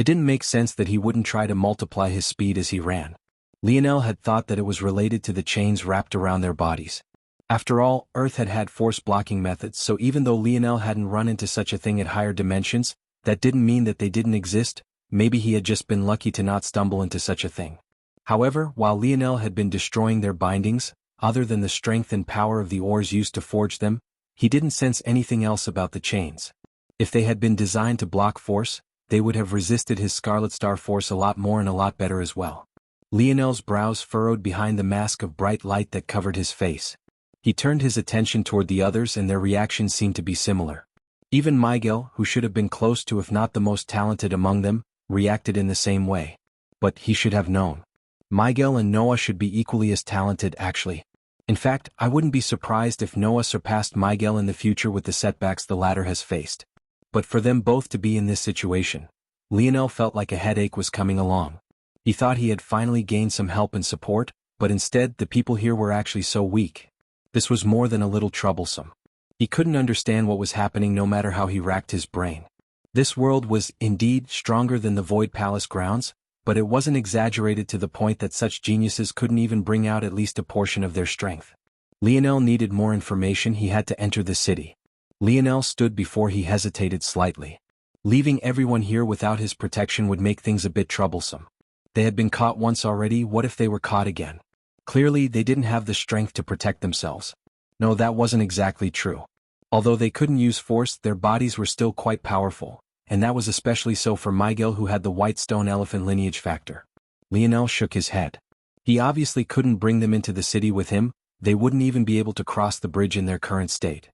It didn't make sense that he wouldn't try to multiply his speed as he ran. Lionel had thought that it was related to the chains wrapped around their bodies. After all, Earth had had force-blocking methods, so even though Lionel hadn't run into such a thing at higher dimensions, that didn't mean that they didn't exist. Maybe he had just been lucky to not stumble into such a thing. However, while Lionel had been destroying their bindings, other than the strength and power of the ores used to forge them, he didn't sense anything else about the chains. If they had been designed to block force, they would have resisted his Scarlet Star force a lot more and a lot better as well. Lionel's brows furrowed behind the mask of bright light that covered his face. He turned his attention toward the others and their reactions seemed to be similar. Even Miguel, who should have been close to if not the most talented among them, reacted in the same way. But he should have known. Miguel and Noah should be equally as talented actually. In fact, I wouldn't be surprised if Noah surpassed Miguel in the future with the setbacks the latter has faced. But for them both to be in this situation, Lionel felt like a headache was coming along. He thought he had finally gained some help and support, but instead the people here were actually so weak. This was more than a little troublesome. He couldn't understand what was happening no matter how he racked his brain. This world was, indeed, stronger than the Void Palace grounds, but it wasn't exaggerated to the point that such geniuses couldn't even bring out at least a portion of their strength. Lionel needed more information. He had to enter the city. Lionel stood before he hesitated slightly. Leaving everyone here without his protection would make things a bit troublesome. They had been caught once already. What if they were caught again? Clearly, they didn't have the strength to protect themselves. No, that wasn't exactly true. Although they couldn't use force, their bodies were still quite powerful, and that was especially so for Miguel, who had the White Stone Elephant lineage factor. Lionel shook his head. He obviously couldn't bring them into the city with him. They wouldn't even be able to cross the bridge in their current state.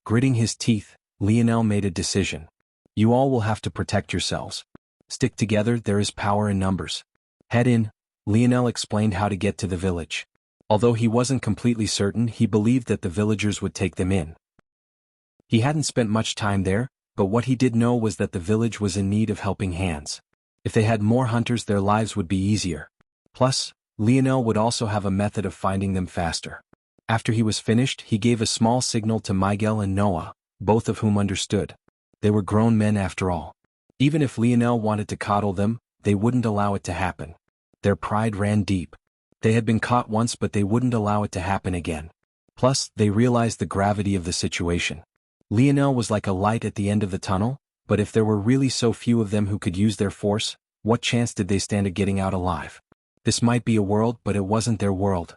Gritting his teeth, Lionel made a decision. You all will have to protect yourselves. Stick together, there is power in numbers. Head in. Lionel explained how to get to the village. Although he wasn't completely certain, he believed that the villagers would take them in. He hadn't spent much time there, but what he did know was that the village was in need of helping hands. If they had more hunters, their lives would be easier. Plus, Lionel would also have a method of finding them faster. After he was finished, he gave a small signal to Miguel and Noah, both of whom understood. They were grown men after all. Even if Lionel wanted to coddle them, they wouldn't allow it to happen. Their pride ran deep. They had been caught once, but they wouldn't allow it to happen again. Plus, they realized the gravity of the situation. Lionel was like a light at the end of the tunnel, but if there were really so few of them who could use their force, what chance did they stand of getting out alive? This might be a world, but it wasn't their world.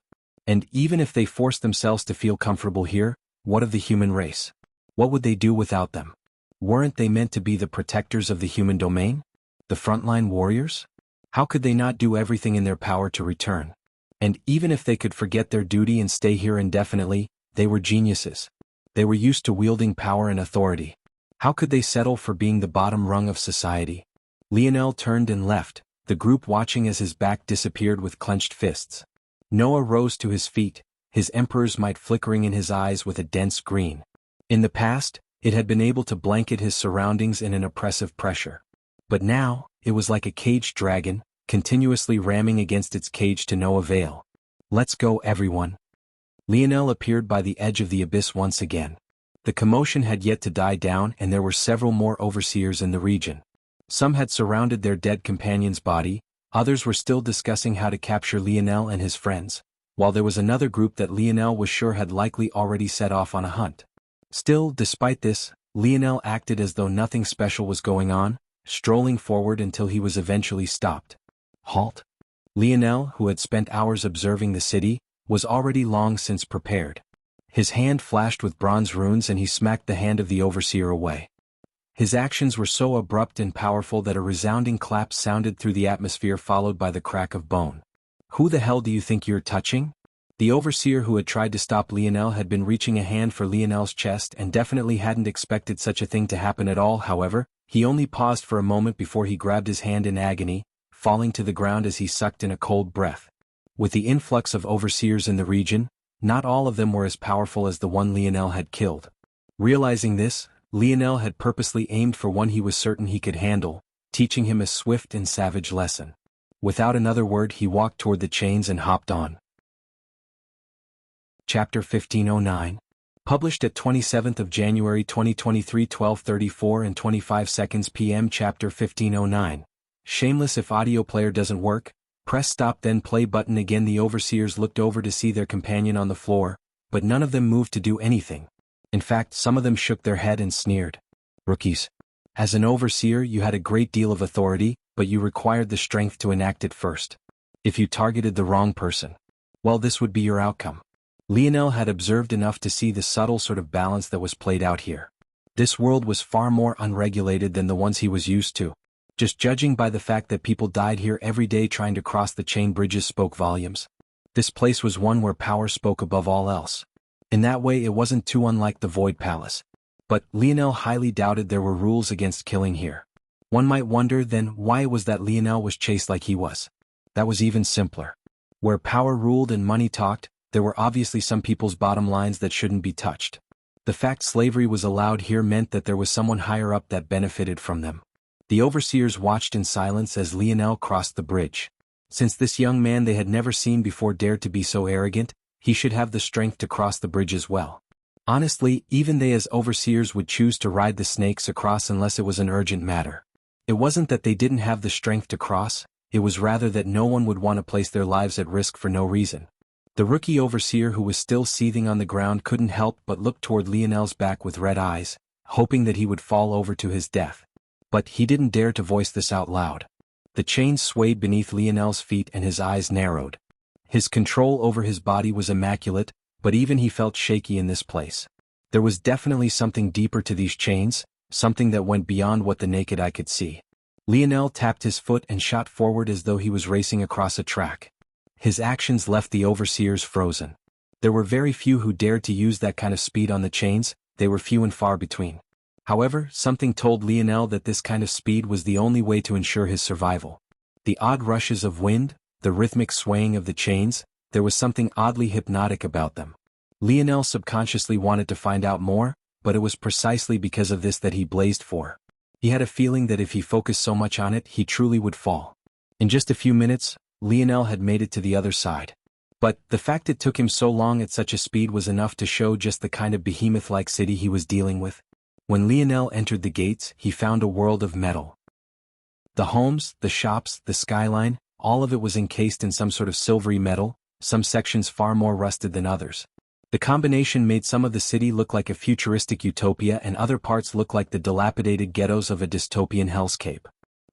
And even if they forced themselves to feel comfortable here, what of the human race? What would they do without them? Weren't they meant to be the protectors of the human domain? The frontline warriors? How could they not do everything in their power to return? And even if they could forget their duty and stay here indefinitely, they were geniuses. They were used to wielding power and authority. How could they settle for being the bottom rung of society? Lionel turned and left, the group watching as his back disappeared with clenched fists. Noah rose to his feet, his emperor's might flickering in his eyes with a dense green. In the past, it had been able to blanket his surroundings in an oppressive pressure. But now, it was like a caged dragon, continuously ramming against its cage to no avail. Let's go, everyone. Lionel appeared by the edge of the abyss once again. The commotion had yet to die down, and there were several more overseers in the region. Some had surrounded their dead companion's body, others were still discussing how to capture Lionel and his friends, while there was another group that Lionel was sure had likely already set off on a hunt. Still, despite this, Lionel acted as though nothing special was going on, strolling forward until he was eventually stopped. Halt! Lionel, who had spent hours observing the city, was already long since prepared. His hand flashed with bronze runes and he smacked the hand of the overseer away. His actions were so abrupt and powerful that a resounding clap sounded through the atmosphere, followed by the crack of bone. Who the hell do you think you're touching? The overseer who had tried to stop Lionel had been reaching a hand for Lionel's chest and definitely hadn't expected such a thing to happen at all. However, he only paused for a moment before he grabbed his hand in agony, falling to the ground as he sucked in a cold breath. With the influx of overseers in the region, not all of them were as powerful as the one Lionel had killed. Realizing this, Lionel had purposely aimed for one he was certain he could handle, teaching him a swift and savage lesson. Without another word, he walked toward the chains and hopped on. Chapter 1509. Published at 27th of January 2023, 12:34 and 25 seconds p.m. Chapter 1509. Shameless. If audio player doesn't work, press stop then play button. Again the overseers looked over to see their companion on the floor, but none of them moved to do anything. In fact, some of them shook their head and sneered. Rookies. As an overseer you had a great deal of authority, but you required the strength to enact it first. If you targeted the wrong person, well, this would be your outcome. Lionel had observed enough to see the subtle sort of balance that was played out here. This world was far more unregulated than the ones he was used to. Just judging by the fact that people died here every day trying to cross the chain bridges spoke volumes. This place was one where power spoke above all else. In that way it wasn't too unlike the Void Palace. But Lionel highly doubted there were rules against killing here. One might wonder then why it was that Lionel was chased like he was. That was even simpler. Where power ruled and money talked, there were obviously some people's bottom lines that shouldn't be touched. The fact slavery was allowed here meant that there was someone higher up that benefited from them. The overseers watched in silence as Lionel crossed the bridge. Since this young man they had never seen before dared to be so arrogant, he should have the strength to cross the bridge as well. Honestly, even they as overseers would choose to ride the snakes across unless it was an urgent matter. It wasn't that they didn't have the strength to cross, it was rather that no one would want to place their lives at risk for no reason. The rookie overseer who was still seething on the ground couldn't help but look toward Lionel's back with red eyes, hoping that he would fall over to his death. But he didn't dare to voice this out loud. The chains swayed beneath Lionel's feet and his eyes narrowed. His control over his body was immaculate, but even he felt shaky in this place. There was definitely something deeper to these chains, something that went beyond what the naked eye could see. Lionel tapped his foot and shot forward as though he was racing across a track. His actions left the overseers frozen. There were very few who dared to use that kind of speed on the chains, they were few and far between. However, something told Lionel that this kind of speed was the only way to ensure his survival. The odd rushes of wind, the rhythmic swaying of the chains, there was something oddly hypnotic about them. Lionel subconsciously wanted to find out more, but it was precisely because of this that he blazed for. He had a feeling that if he focused so much on it, he truly would fall. In just a few minutes, Lionel had made it to the other side. But the fact it took him so long at such a speed was enough to show just the kind of behemoth-like city he was dealing with. When Lionel entered the gates, he found a world of metal. The homes, the shops, the skyline, all of it was encased in some sort of silvery metal, some sections far more rusted than others. The combination made some of the city look like a futuristic utopia and other parts look like the dilapidated ghettos of a dystopian hellscape.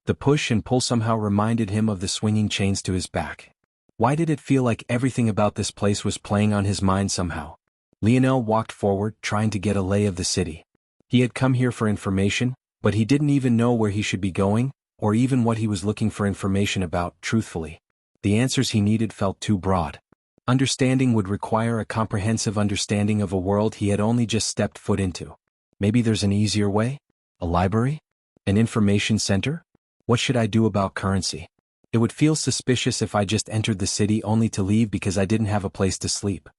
The push and pull somehow reminded him of the swinging chains to his back. Why did it feel like everything about this place was playing on his mind somehow? Lionel walked forward, trying to get a lay of the city. He had come here for information, but he didn't even know where he should be going, or even what he was looking for information about, truthfully. The answers he needed felt too broad. Understanding would require a comprehensive understanding of a world he had only just stepped foot into. Maybe there's an easier way? A library? An information center? What should I do about currency? It would feel suspicious if I just entered the city only to leave because I didn't have a place to sleep.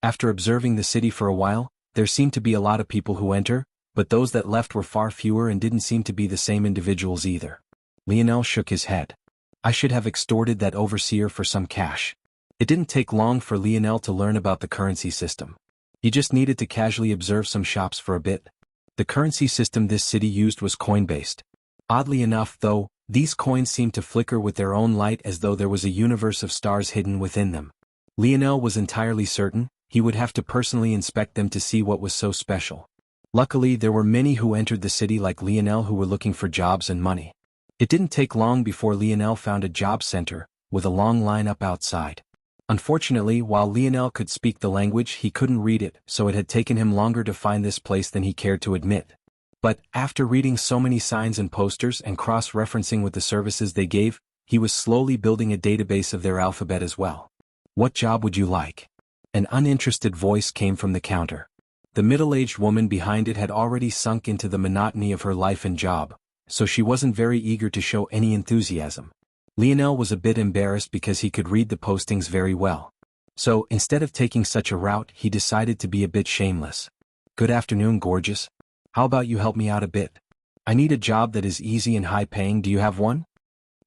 After observing the city for a while, there seemed to be a lot of people who enter, but those that left were far fewer and didn't seem to be the same individuals either. Lionel shook his head. I should have extorted that overseer for some cash. It didn't take long for Lionel to learn about the currency system. He just needed to casually observe some shops for a bit. The currency system this city used was coin-based. Oddly enough, though, these coins seemed to flicker with their own light as though there was a universe of stars hidden within them. Lionel was entirely certain he would have to personally inspect them to see what was so special. Luckily, there were many who entered the city like Lionel who were looking for jobs and money. It didn't take long before Lionel found a job center, with a long line up outside. Unfortunately, while Lionel could speak the language, he couldn't read it, so it had taken him longer to find this place than he cared to admit. But, after reading so many signs and posters and cross-referencing with the services they gave, he was slowly building a database of their alphabet as well. "What job would you like?" An uninterested voice came from the counter. The middle-aged woman behind it had already sunk into the monotony of her life and job, so she wasn't very eager to show any enthusiasm. Lionel was a bit embarrassed because he could read the postings very well. So, instead of taking such a route, he decided to be a bit shameless. "Good afternoon, gorgeous. How about you help me out a bit? I need a job that is easy and high-paying. Do you have one?"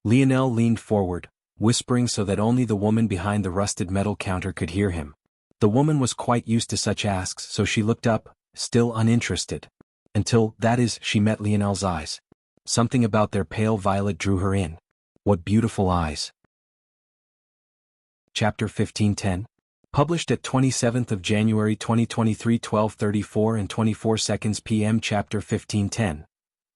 Lionel leaned forward, whispering so that only the woman behind the rusted metal counter could hear him. The woman was quite used to such asks, so she looked up, still uninterested. Until, that is, she met Lionel's eyes. Something about their pale violet drew her in. What beautiful eyes. Chapter 1510. Published at 27th of January 2023, 12:34 and 24 seconds p.m. Chapter 1510.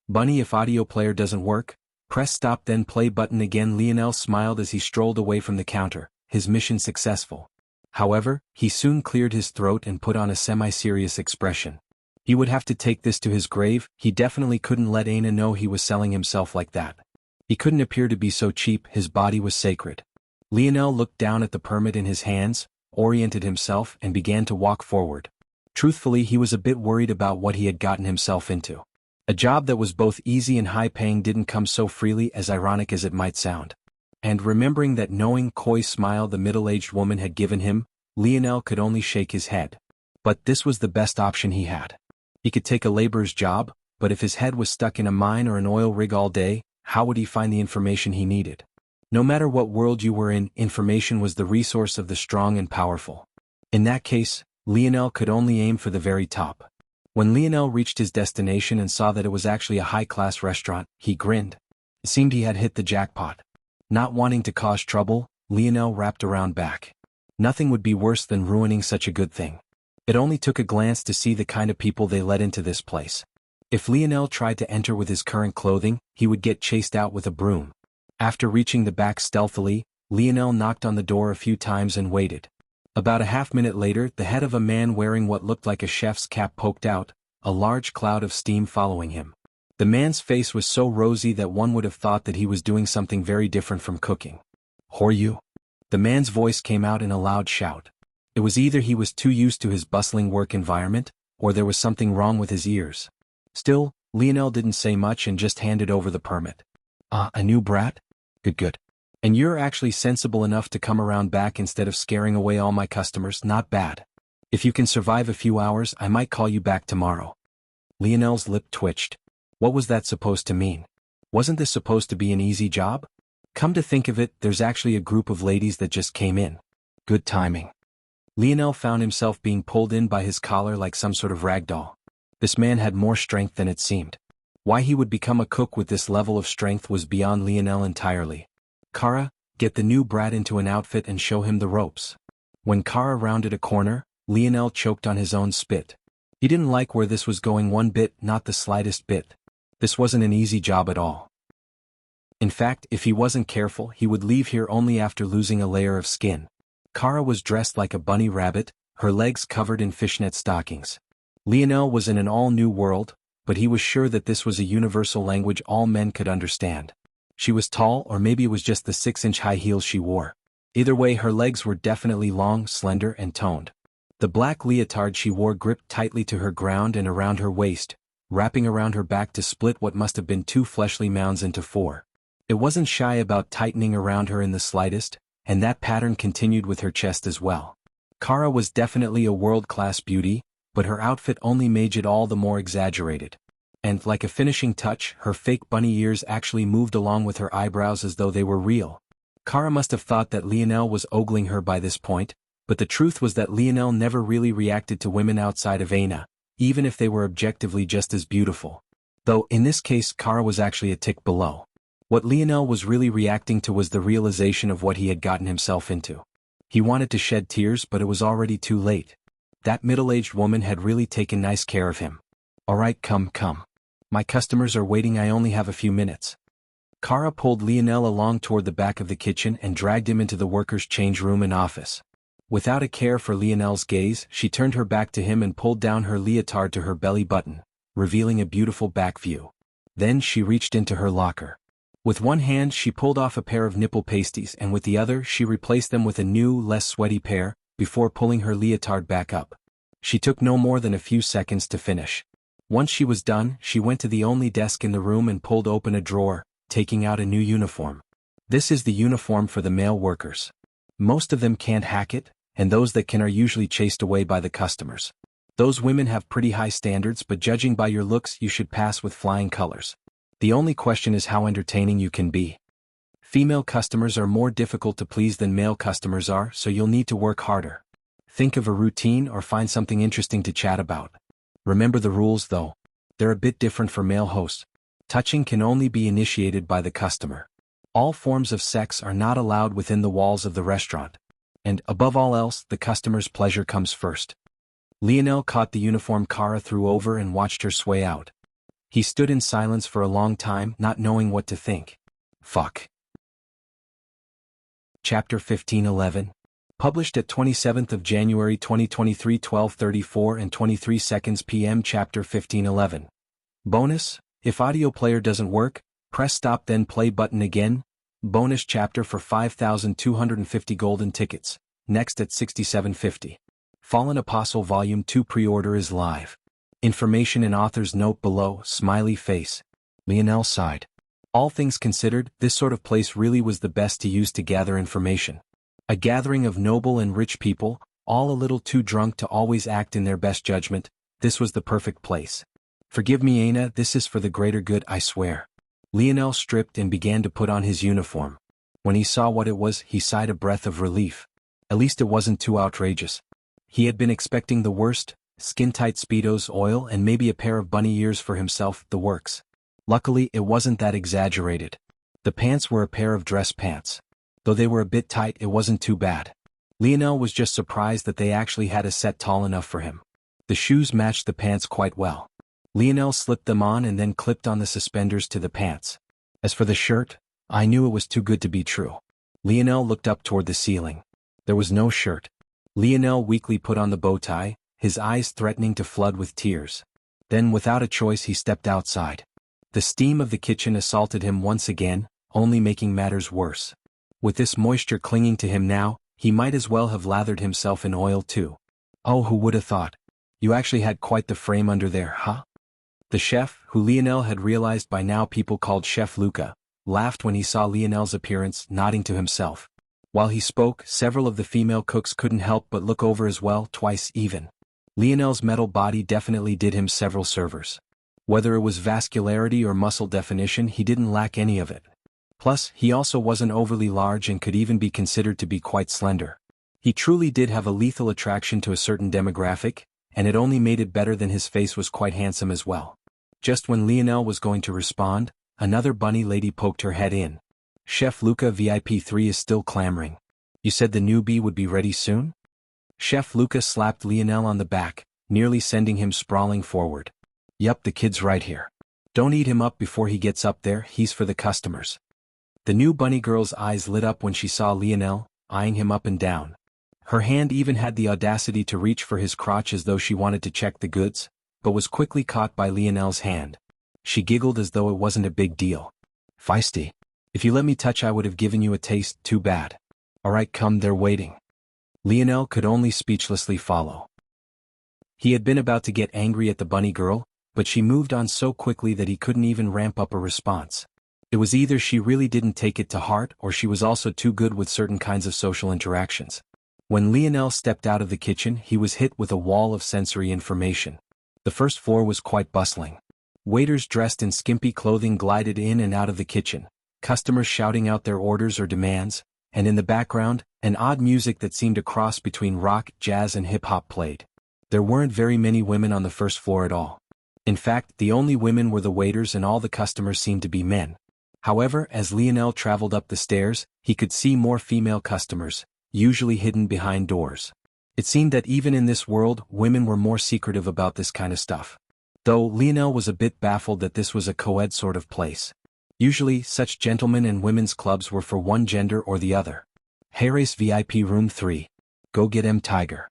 Bunny, if audio player doesn't work, press stop then play button again. Lionel smiled as he strolled away from the counter, his mission successful. However, he soon cleared his throat and put on a semi-serious expression. He would have to take this to his grave. He definitely couldn't let Aina know he was selling himself like that. He couldn't appear to be so cheap, his body was sacred. Lionel looked down at the permit in his hands, oriented himself and began to walk forward. Truthfully, he was a bit worried about what he had gotten himself into. A job that was both easy and high-paying didn't come so freely, as ironic as it might sound. And remembering that knowing coy smile the middle-aged woman had given him, Lionel could only shake his head. But this was the best option he had. He could take a laborer's job, but if his head was stuck in a mine or an oil rig all day, how would he find the information he needed? No matter what world you were in, information was the resource of the strong and powerful. In that case, Lionel could only aim for the very top. When Lionel reached his destination and saw that it was actually a high-class restaurant, he grinned. It seemed he had hit the jackpot. Not wanting to cause trouble, Lionel wrapped around back. Nothing would be worse than ruining such a good thing. It only took a glance to see the kind of people they let into this place. If Lionel tried to enter with his current clothing, he would get chased out with a broom. After reaching the back stealthily, Lionel knocked on the door a few times and waited. About a half-minute later, the head of a man wearing what looked like a chef's cap poked out, a large cloud of steam following him. The man's face was so rosy that one would have thought that he was doing something very different from cooking. "Who are you?" The man's voice came out in a loud shout. It was either he was too used to his bustling work environment, or there was something wrong with his ears. Still, Lionel didn't say much and just handed over the permit. A new brat? Good. And you're actually sensible enough to come around back instead of scaring away all my customers. Not bad. If you can survive a few hours, I might call you back tomorrow." Lionel's lip twitched. What was that supposed to mean? Wasn't this supposed to be an easy job? Come to think of it, there's actually a group of ladies that just came in. Good timing. Lionel found himself being pulled in by his collar like some sort of rag doll. This man had more strength than it seemed. Why he would become a cook with this level of strength was beyond Lionel entirely. "Kara, get the new brat into an outfit and show him the ropes." When Kara rounded a corner, Lionel choked on his own spit. He didn't like where this was going one bit, not the slightest bit. This wasn't an easy job at all. In fact, if he wasn't careful, he would leave here only after losing a layer of skin. Kara was dressed like a bunny rabbit, her legs covered in fishnet stockings. Lionel was in an all-new world, but he was sure that this was a universal language all men could understand. She was tall, or maybe it was just the 6-inch high heels she wore. Either way, her legs were definitely long, slender, and toned. The black leotard she wore gripped tightly to her ground and around her waist, wrapping around her back to split what must have been 2 fleshly mounds into 4. It wasn't shy about tightening around her in the slightest, and that pattern continued with her chest as well. Kara was definitely a world-class beauty, but her outfit only made it all the more exaggerated. And, like a finishing touch, her fake bunny ears actually moved along with her eyebrows as though they were real. Kara must have thought that Lionel was ogling her by this point, but the truth was that Lionel never really reacted to women outside of Aina, even if they were objectively just as beautiful. Though, in this case, Kara was actually a tick below. What Lionel was really reacting to was the realization of what he had gotten himself into. He wanted to shed tears, but it was already too late. That middle-aged woman had really taken nice care of him. Alright, come. My customers are waiting, I only have a few minutes. Kara pulled Lionel along toward the back of the kitchen and dragged him into the workers' change room and office. Without a care for Lionel's gaze, she turned her back to him and pulled down her leotard to her belly button, revealing a beautiful back view. Then she reached into her locker. With one hand she pulled off a pair of nipple pasties and with the other she replaced them with a new, less sweaty pair, before pulling her leotard back up. She took no more than a few seconds to finish. Once she was done, she went to the only desk in the room and pulled open a drawer, taking out a new uniform. This is the uniform for the male workers. Most of them can't hack it, and those that can are usually chased away by the customers. Those women have pretty high standards, but judging by your looks you should pass with flying colors. The only question is how entertaining you can be. Female customers are more difficult to please than male customers are, so you'll need to work harder. Think of a routine or find something interesting to chat about. Remember the rules though. They're a bit different for male hosts. Touching can only be initiated by the customer. All forms of sex are not allowed within the walls of the restaurant. And, above all else, the customer's pleasure comes first. Lionel caught the uniform Kara threw over and watched her sway out. He stood in silence for a long time, not knowing what to think. Fuck. Chapter 1511. Published at 27th of January 2023 12:34 and 23 seconds p.m. Chapter 1511. Bonus: if audio player doesn't work, press stop then play button again. Bonus chapter for 5,250 golden tickets, next at 67.50. Fallen Apostle Volume 2 pre-order is live. Information and author's note below, smiley face. Lionel sighed. All things considered, this sort of place really was the best to use to gather information. A gathering of noble and rich people, all a little too drunk to always act in their best judgment. This was the perfect place. Forgive me, Aina, this is for the greater good, I swear. Lionel stripped and began to put on his uniform. When he saw what it was, he sighed a breath of relief. At least it wasn't too outrageous. He had been expecting the worst: skin-tight Speedos, oil, and maybe a pair of bunny ears for himself, the works. Luckily, it wasn't that exaggerated. The pants were a pair of dress pants. Though they were a bit tight, it wasn't too bad. Lionel was just surprised that they actually had a set tall enough for him. The shoes matched the pants quite well. Lionel slipped them on and then clipped on the suspenders to the pants. As for the shirt, I knew it was too good to be true. Lionel looked up toward the ceiling. There was no shirt. Lionel weakly put on the bow tie, his eyes threatening to flood with tears. Then, without a choice, he stepped outside. The steam of the kitchen assaulted him once again, only making matters worse. With this moisture clinging to him now, he might as well have lathered himself in oil too. Oh, who would have thought? You actually had quite the frame under there, huh? The chef, who Lionel had realized by now people called Chef Luca, laughed when he saw Lionel's appearance, nodding to himself. While he spoke, several of the female cooks couldn't help but look over as well, twice even. Lionel's metal body definitely did him several servers. Whether it was vascularity or muscle definition, he didn't lack any of it. Plus, he also wasn't overly large and could even be considered to be quite slender. He truly did have a lethal attraction to a certain demographic, and it only made it better than his face was quite handsome as well. Just when Lionel was going to respond, another bunny lady poked her head in. Chef Luca VIP3 is still clamoring. You said the newbie would be ready soon? Chef Luca slapped Lionel on the back, nearly sending him sprawling forward. Yup, the kid's right here. Don't eat him up before he gets up there, he's for the customers. The new bunny girl's eyes lit up when she saw Lionel, eyeing him up and down. Her hand even had the audacity to reach for his crotch as though she wanted to check the goods, but was quickly caught by Lionel's hand. She giggled as though it wasn't a big deal. Feisty. If you let me touch, I would have given you a taste, too bad. Alright, come, they're waiting. Lionel could only speechlessly follow. He had been about to get angry at the bunny girl, but she moved on so quickly that he couldn't even ramp up a response. It was either she really didn't take it to heart or she was also too good with certain kinds of social interactions. When Lionel stepped out of the kitchen, he was hit with a wall of sensory information. The first floor was quite bustling. Waiters dressed in skimpy clothing glided in and out of the kitchen, customers shouting out their orders or demands, and in the background, an odd music that seemed a cross between rock, jazz and hip-hop played. There weren't very many women on the first floor at all. In fact, the only women were the waiters and all the customers seemed to be men. However, as Lionel traveled up the stairs, he could see more female customers, usually hidden behind doors. It seemed that even in this world, women were more secretive about this kind of stuff. Though Lionel was a bit baffled that this was a co-ed sort of place. Usually, such gentlemen and women's clubs were for one gender or the other. Harris VIP Room 3. Go get him, Tiger.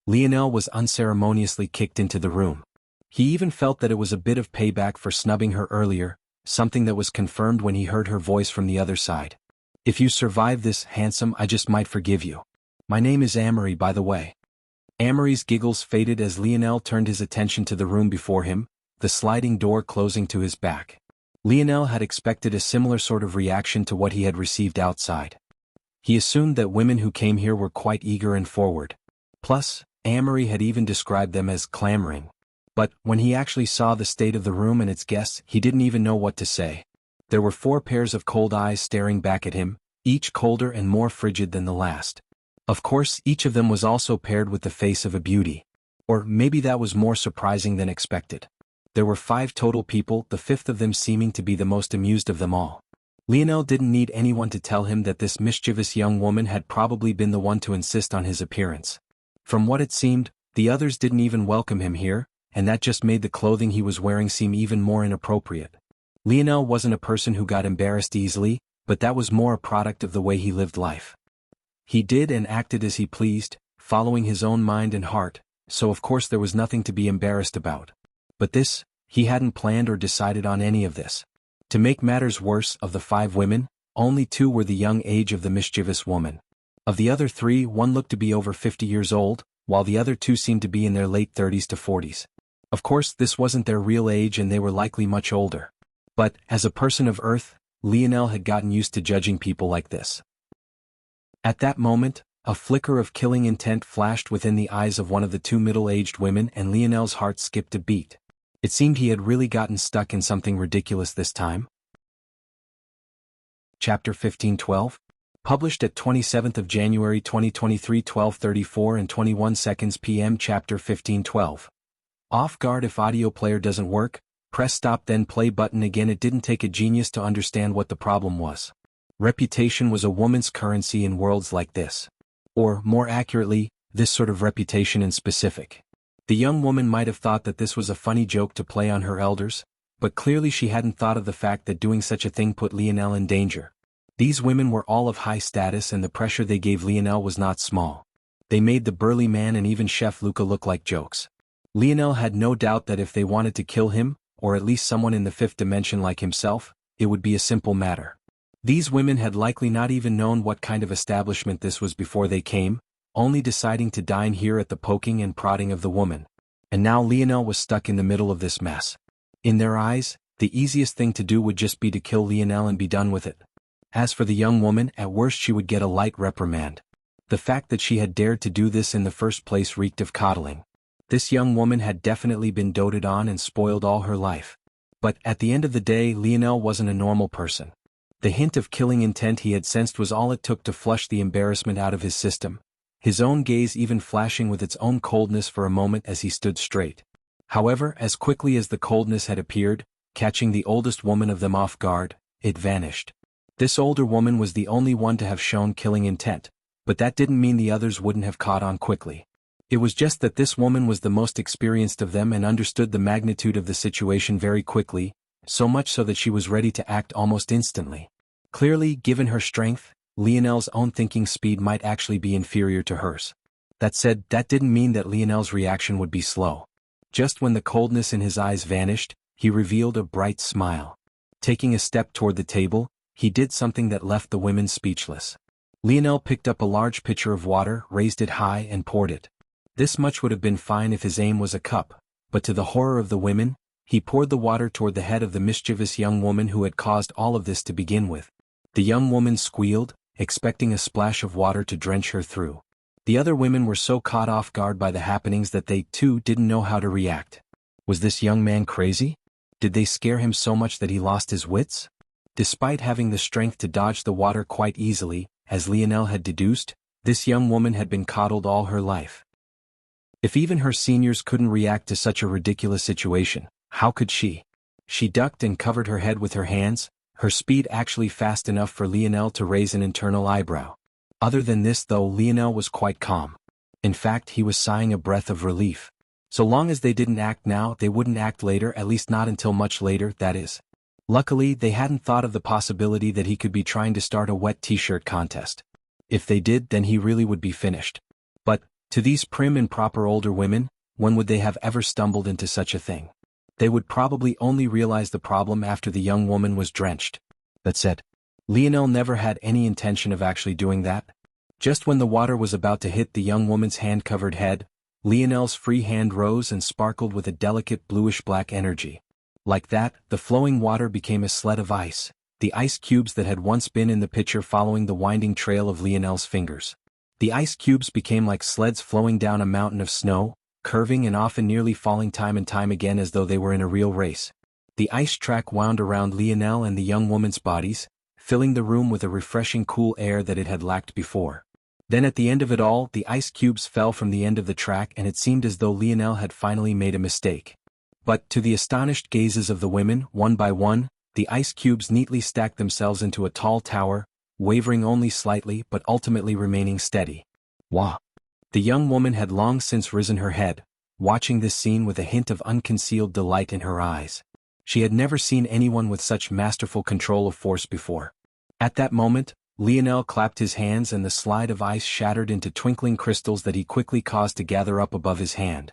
Lionel was unceremoniously kicked into the room. He even felt that it was a bit of payback for snubbing her earlier, something that was confirmed when he heard her voice from the other side. If you survive this, handsome, I just might forgive you. My name is Amory, by the way. Amory's giggles faded as Lionel turned his attention to the room before him, the sliding door closing to his back. Lionel had expected a similar sort of reaction to what he had received outside. He assumed that women who came here were quite eager and forward. Plus, Amory had even described them as clamoring. But, when he actually saw the state of the room and its guests, he didn't even know what to say. There were 4 pairs of cold eyes staring back at him, each colder and more frigid than the last. Of course, each of them was also paired with the face of a beauty. Or maybe that was more surprising than expected. There were 5 total people, the 5th of them seeming to be the most amused of them all. Lionel didn't need anyone to tell him that this mischievous young woman had probably been the one to insist on his appearance. From what it seemed, the others didn't even welcome him here, and that just made the clothing he was wearing seem even more inappropriate. Lionel wasn't a person who got embarrassed easily, but that was more a product of the way he lived life. He did and acted as he pleased, following his own mind and heart, so of course there was nothing to be embarrassed about. But this, he hadn't planned or decided on any of this. To make matters worse, of the 5 women, only 2 were the young age of the mischievous woman. Of the other 3, one looked to be over 50 years old, while the other 2 seemed to be in their late 30s to 40s. Of course, this wasn't their real age and they were likely much older. But, as a person of Earth, Lionel had gotten used to judging people like this. At that moment, a flicker of killing intent flashed within the eyes of one of the 2 middle-aged women and Lionel's heart skipped a beat. It seemed he had really gotten stuck in something ridiculous this time. Chapter 1512. Published at 27th of January 2023 12:34 and 21 seconds p.m. Chapter 1512. Off guard. If audio player doesn't work, press stop then play button again. It didn't take a genius to understand what the problem was. Reputation was a woman's currency in worlds like this. Or, more accurately, this sort of reputation in specific. The young woman might have thought that this was a funny joke to play on her elders, but clearly she hadn't thought of the fact that doing such a thing put Lionel in danger. These women were all of high status and the pressure they gave Lionel was not small. They made the burly man and even Chef Luca look like jokes. Lionel had no doubt that if they wanted to kill him, or at least someone in the 5th dimension like himself, it would be a simple matter. These women had likely not even known what kind of establishment this was before they came, only deciding to dine here at the poking and prodding of the woman. And now Lionel was stuck in the middle of this mess. In their eyes, the easiest thing to do would just be to kill Lionel and be done with it. As for the young woman, at worst she would get a light reprimand. The fact that she had dared to do this in the first place reeked of coddling. This young woman had definitely been doted on and spoiled all her life. But at the end of the day, Lionel wasn't a normal person. The hint of killing intent he had sensed was all it took to flush the embarrassment out of his system, his own gaze even flashing with its own coldness for a moment as he stood straight. However, as quickly as the coldness had appeared, catching the oldest woman of them off guard, it vanished. This older woman was the only one to have shown killing intent, but that didn't mean the others wouldn't have caught on quickly. It was just that this woman was the most experienced of them and understood the magnitude of the situation very quickly, so much so that she was ready to act almost instantly. Clearly, given her strength, Lionel's own thinking speed might actually be inferior to hers. That said, that didn't mean that Lionel's reaction would be slow. Just when the coldness in his eyes vanished, he revealed a bright smile. Taking a step toward the table, he did something that left the women speechless. Lionel picked up a large pitcher of water, raised it high and poured it. This much would have been fine if his aim was a cup, but to the horror of the women, he poured the water toward the head of the mischievous young woman who had caused all of this to begin with. The young woman squealed, expecting a splash of water to drench her through. The other women were so caught off guard by the happenings that they, too, didn't know how to react. Was this young man crazy? Did they scare him so much that he lost his wits? Despite having the strength to dodge the water quite easily, as Lionel had deduced, this young woman had been coddled all her life. If even her seniors couldn't react to such a ridiculous situation, how could she? She ducked and covered her head with her hands, her speed actually fast enough for Lionel to raise an internal eyebrow. Other than this though, Lionel was quite calm. In fact, he was sighing a breath of relief. So long as they didn't act now, they wouldn't act later, at least not until much later, that is. Luckily, they hadn't thought of the possibility that he could be trying to start a wet t-shirt contest. If they did, then he really would be finished. But, to these prim and proper older women, when would they have ever stumbled into such a thing? They would probably only realize the problem after the young woman was drenched. That said, Lionel never had any intention of actually doing that. Just when the water was about to hit the young woman's hand-covered head, Lionel's free hand rose and sparkled with a delicate bluish-black energy. Like that, the flowing water became a sled of ice, the ice cubes that had once been in the pitcher following the winding trail of Lionel's fingers. The ice cubes became like sleds flowing down a mountain of snow, curving and often nearly falling time and time again as though they were in a real race. The ice track wound around Lionel and the young woman's bodies, filling the room with a refreshing cool air that it had lacked before. Then at the end of it all, the ice cubes fell from the end of the track and it seemed as though Lionel had finally made a mistake. But, to the astonished gazes of the women, one by one, the ice cubes neatly stacked themselves into a tall tower, wavering only slightly but ultimately remaining steady. Wah! The young woman had long since risen her head, watching this scene with a hint of unconcealed delight in her eyes. She had never seen anyone with such masterful control of force before. At that moment, Lionel clapped his hands and the slide of ice shattered into twinkling crystals that he quickly caused to gather up above his hand.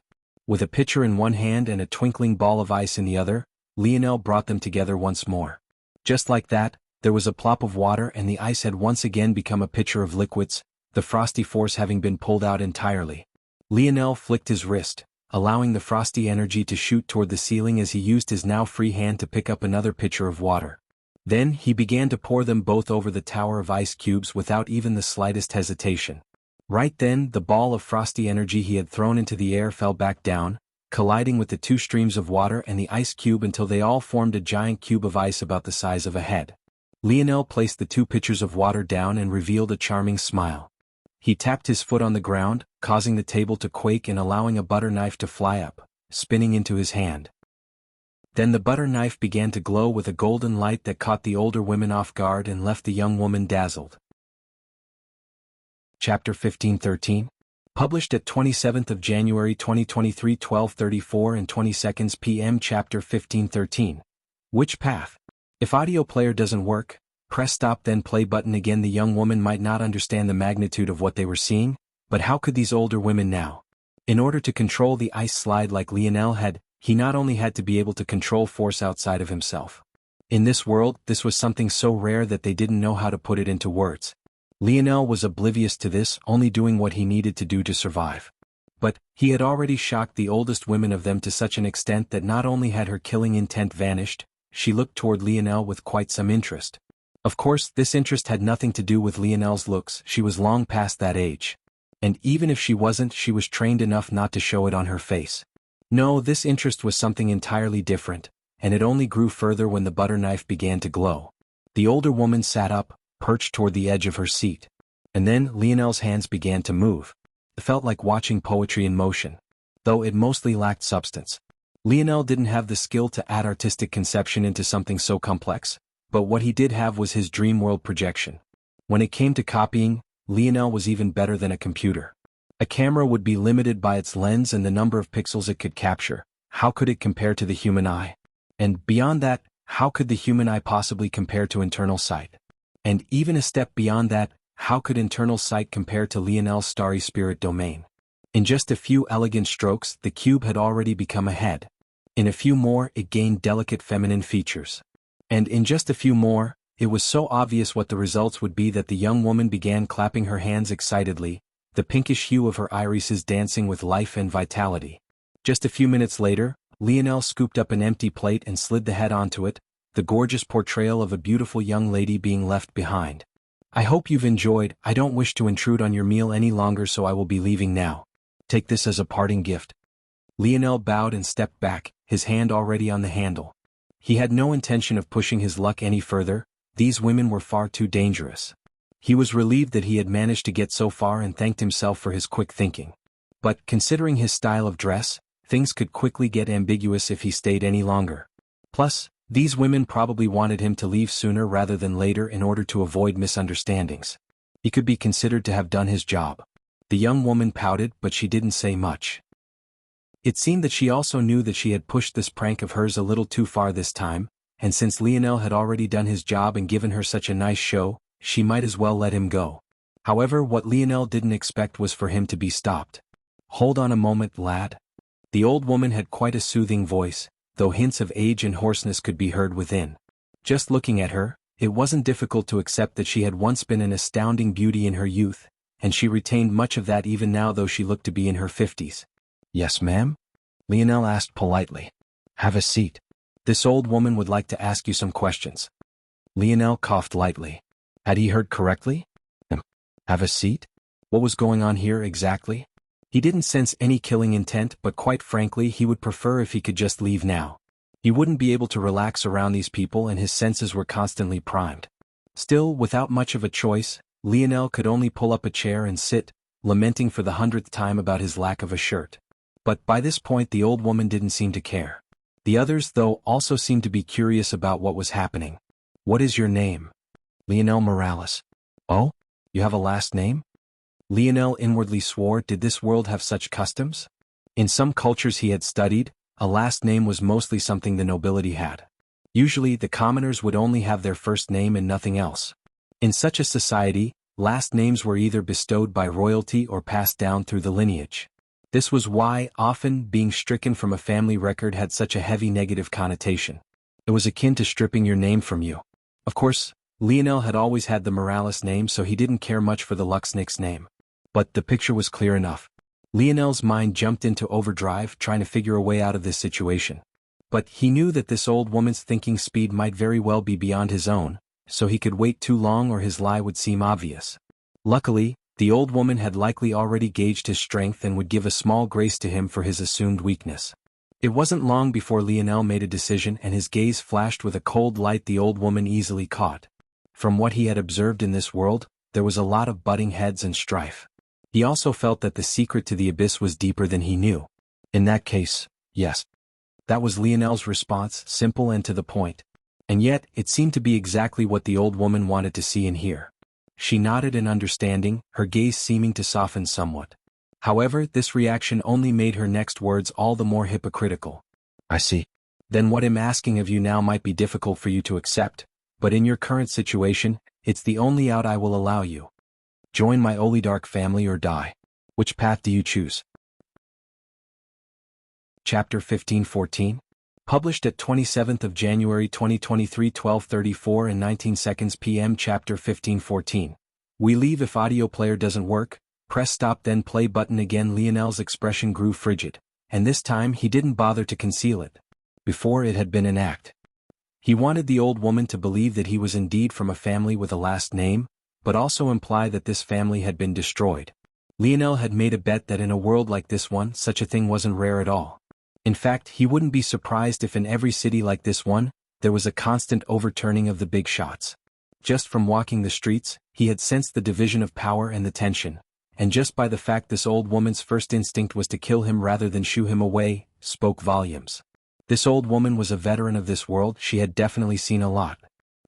With a pitcher in one hand and a twinkling ball of ice in the other, Lionel brought them together once more. Just like that, there was a plop of water and the ice had once again become a pitcher of liquids, the frosty force having been pulled out entirely. Lionel flicked his wrist, allowing the frosty energy to shoot toward the ceiling as he used his now free hand to pick up another pitcher of water. Then he began to pour them both over the tower of ice cubes without even the slightest hesitation. Right then, the ball of frosty energy he had thrown into the air fell back down, colliding with the two streams of water and the ice cube until they all formed a giant cube of ice about the size of a head. Lionel placed the two pitchers of water down and revealed a charming smile. He tapped his foot on the ground, causing the table to quake and allowing a butter knife to fly up, spinning into his hand. Then the butter knife began to glow with a golden light that caught the older women off guard and left the young woman dazzled. Chapter 1513. Published at 27th of January 2023, 12:34 and 20 seconds p.m. Chapter 1513. Which path? If audio player doesn't work, press stop then play button again. The young woman might not understand the magnitude of what they were seeing, but how could these older women now? In order to control the ice slide like Lionel had, he not only had to be able to control force outside of himself. In this world, this was something so rare that they didn't know how to put it into words. Lionel was oblivious to this, only doing what he needed to do to survive. But, he had already shocked the oldest women of them to such an extent that not only had her killing intent vanished, she looked toward Lionel with quite some interest. Of course, this interest had nothing to do with Lionel's looks, she was long past that age. And even if she wasn't, she was trained enough not to show it on her face. No, this interest was something entirely different, and it only grew further when the butter knife began to glow. The older woman sat up, perched toward the edge of her seat. And then, Lionel's hands began to move. It felt like watching poetry in motion, though it mostly lacked substance. Lionel didn't have the skill to add artistic conception into something so complex, but what he did have was his dream world projection. When it came to copying, Lionel was even better than a computer. A camera would be limited by its lens and the number of pixels it could capture. How could it compare to the human eye? And beyond that, how could the human eye possibly compare to internal sight? And even a step beyond that, how could internal sight compare to Lionel's starry spirit domain? In just a few elegant strokes, the cube had already become a head. In a few more, it gained delicate feminine features. And in just a few more, it was so obvious what the results would be that the young woman began clapping her hands excitedly, the pinkish hue of her irises dancing with life and vitality. Just a few minutes later, Lionel scooped up an empty plate and slid the head onto it, the gorgeous portrayal of a beautiful young lady being left behind. I hope you've enjoyed. I don't wish to intrude on your meal any longer, so I will be leaving now. Take this as a parting gift. Lionel bowed and stepped back, his hand already on the handle. He had no intention of pushing his luck any further. These women were far too dangerous. He was relieved that he had managed to get so far and thanked himself for his quick thinking. But, considering his style of dress, things could quickly get ambiguous if he stayed any longer. Plus, these women probably wanted him to leave sooner rather than later in order to avoid misunderstandings. He could be considered to have done his job. The young woman pouted, but she didn't say much. It seemed that she also knew that she had pushed this prank of hers a little too far this time, and since Lionel had already done his job and given her such a nice show, she might as well let him go. However, what Lionel didn't expect was for him to be stopped. "Hold on a moment, lad." The old woman had quite a soothing voice, though hints of age and hoarseness could be heard within. Just looking at her, it wasn't difficult to accept that she had once been an astounding beauty in her youth, and she retained much of that even now though she looked to be in her 50s. "Yes, ma'am?" Lionel asked politely. "Have a seat. This old woman would like to ask you some questions." Lionel coughed lightly. Had he heard correctly? Have a seat? What was going on here exactly? He didn't sense any killing intent, but quite frankly he would prefer if he could just leave now. He wouldn't be able to relax around these people and his senses were constantly primed. Still, without much of a choice, Lionel could only pull up a chair and sit, lamenting for the 100th time about his lack of a shirt. But by this point the old woman didn't seem to care. The others, though, also seemed to be curious about what was happening. "What is your name?" "Lionel Morales." "Oh? You have a last name?" Lionel inwardly swore, did this world have such customs? In some cultures he had studied, a last name was mostly something the nobility had. Usually the commoners would only have their first name and nothing else. In such a society, last names were either bestowed by royalty or passed down through the lineage. This was why, often, being stricken from a family record had such a heavy negative connotation. It was akin to stripping your name from you. Of course, Lionel had always had the Morales name, so he didn't care much for the Luxnick's name. But the picture was clear enough. Lionel's mind jumped into overdrive trying to figure a way out of this situation. But he knew that this old woman's thinking speed might very well be beyond his own, so he could wait too long or his lie would seem obvious. Luckily, the old woman had likely already gauged his strength and would give a small grace to him for his assumed weakness. It wasn't long before Lionel made a decision and his gaze flashed with a cold light the old woman easily caught. From what he had observed in this world, there was a lot of butting heads and strife. He also felt that the secret to the abyss was deeper than he knew. In that case, yes. That was Lionel's response, simple and to the point. And yet, it seemed to be exactly what the old woman wanted to see and hear. She nodded in understanding, her gaze seeming to soften somewhat. However, this reaction only made her next words all the more hypocritical. "I see. Then what I'm asking of you now might be difficult for you to accept, but in your current situation, it's the only out I will allow you. Join my oligarch family or die. Which path do you choose?" Chapter 1514. Published at 27th of January 2023 12:34 and 19 seconds p.m. Chapter 1514. We leave if audio player doesn't work, press stop then play button again. Lionel's expression grew frigid, and this time he didn't bother to conceal it. Before it had been an act. He wanted the old woman to believe that he was indeed from a family with a last name, but also imply that this family had been destroyed. Lionel had made a bet that in a world like this one such a thing wasn't rare at all. In fact, he wouldn't be surprised if in every city like this one, there was a constant overturning of the big shots. Just from walking the streets, he had sensed the division of power and the tension, and just by the fact this old woman's first instinct was to kill him rather than shoo him away, spoke volumes. This old woman was a veteran of this world, she had definitely seen a lot.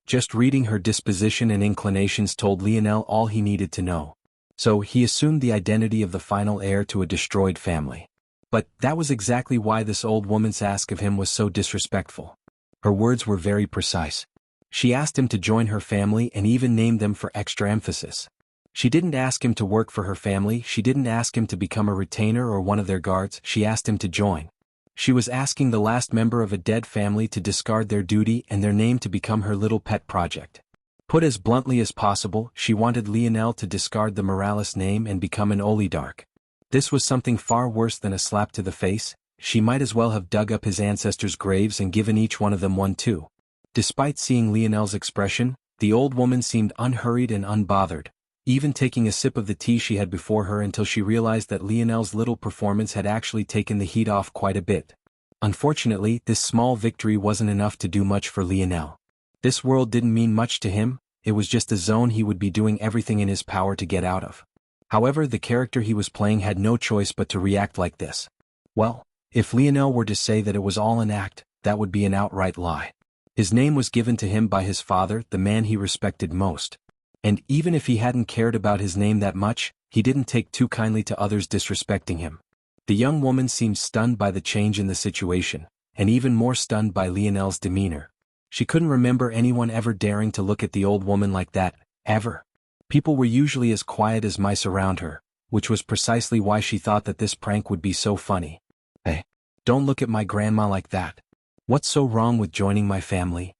Just reading her disposition and inclinations told Lionel all he needed to know. So he assumed the identity of the final heir to a destroyed family. But that was exactly why this old woman's ask of him was so disrespectful. Her words were very precise. She asked him to join her family and even named them for extra emphasis. She didn't ask him to work for her family, she didn't ask him to become a retainer or one of their guards, she asked him to join. She was asking the last member of a dead family to discard their duty and their name to become her little pet project. Put as bluntly as possible, she wanted Lionel to discard the Morales name and become an oligarch. This was something far worse than a slap to the face, she might as well have dug up his ancestors' graves and given each one of them one too. Despite seeing Lionel's expression, the old woman seemed unhurried and unbothered, even taking a sip of the tea she had before her until she realized that Lionel's little performance had actually taken the heat off quite a bit. Unfortunately, this small victory wasn't enough to do much for Lionel. This world didn't mean much to him, it was just a zone he would be doing everything in his power to get out of. However, the character he was playing had no choice but to react like this. Well, if Lionel were to say that it was all an act, that would be an outright lie. His name was given to him by his father, the man he respected most. And even if he hadn't cared about his name that much, he didn't take too kindly to others disrespecting him. The young woman seemed stunned by the change in the situation, and even more stunned by Lionel's demeanor. She couldn't remember anyone ever daring to look at the old woman like that, ever. People were usually as quiet as mice around her, which was precisely why she thought that this prank would be so funny. Hey, don't look at my grandma like that. What's so wrong with joining my family?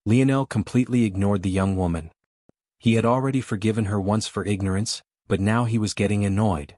Lionel completely ignored the young woman. He had already forgiven her once for ignorance, but now he was getting annoyed.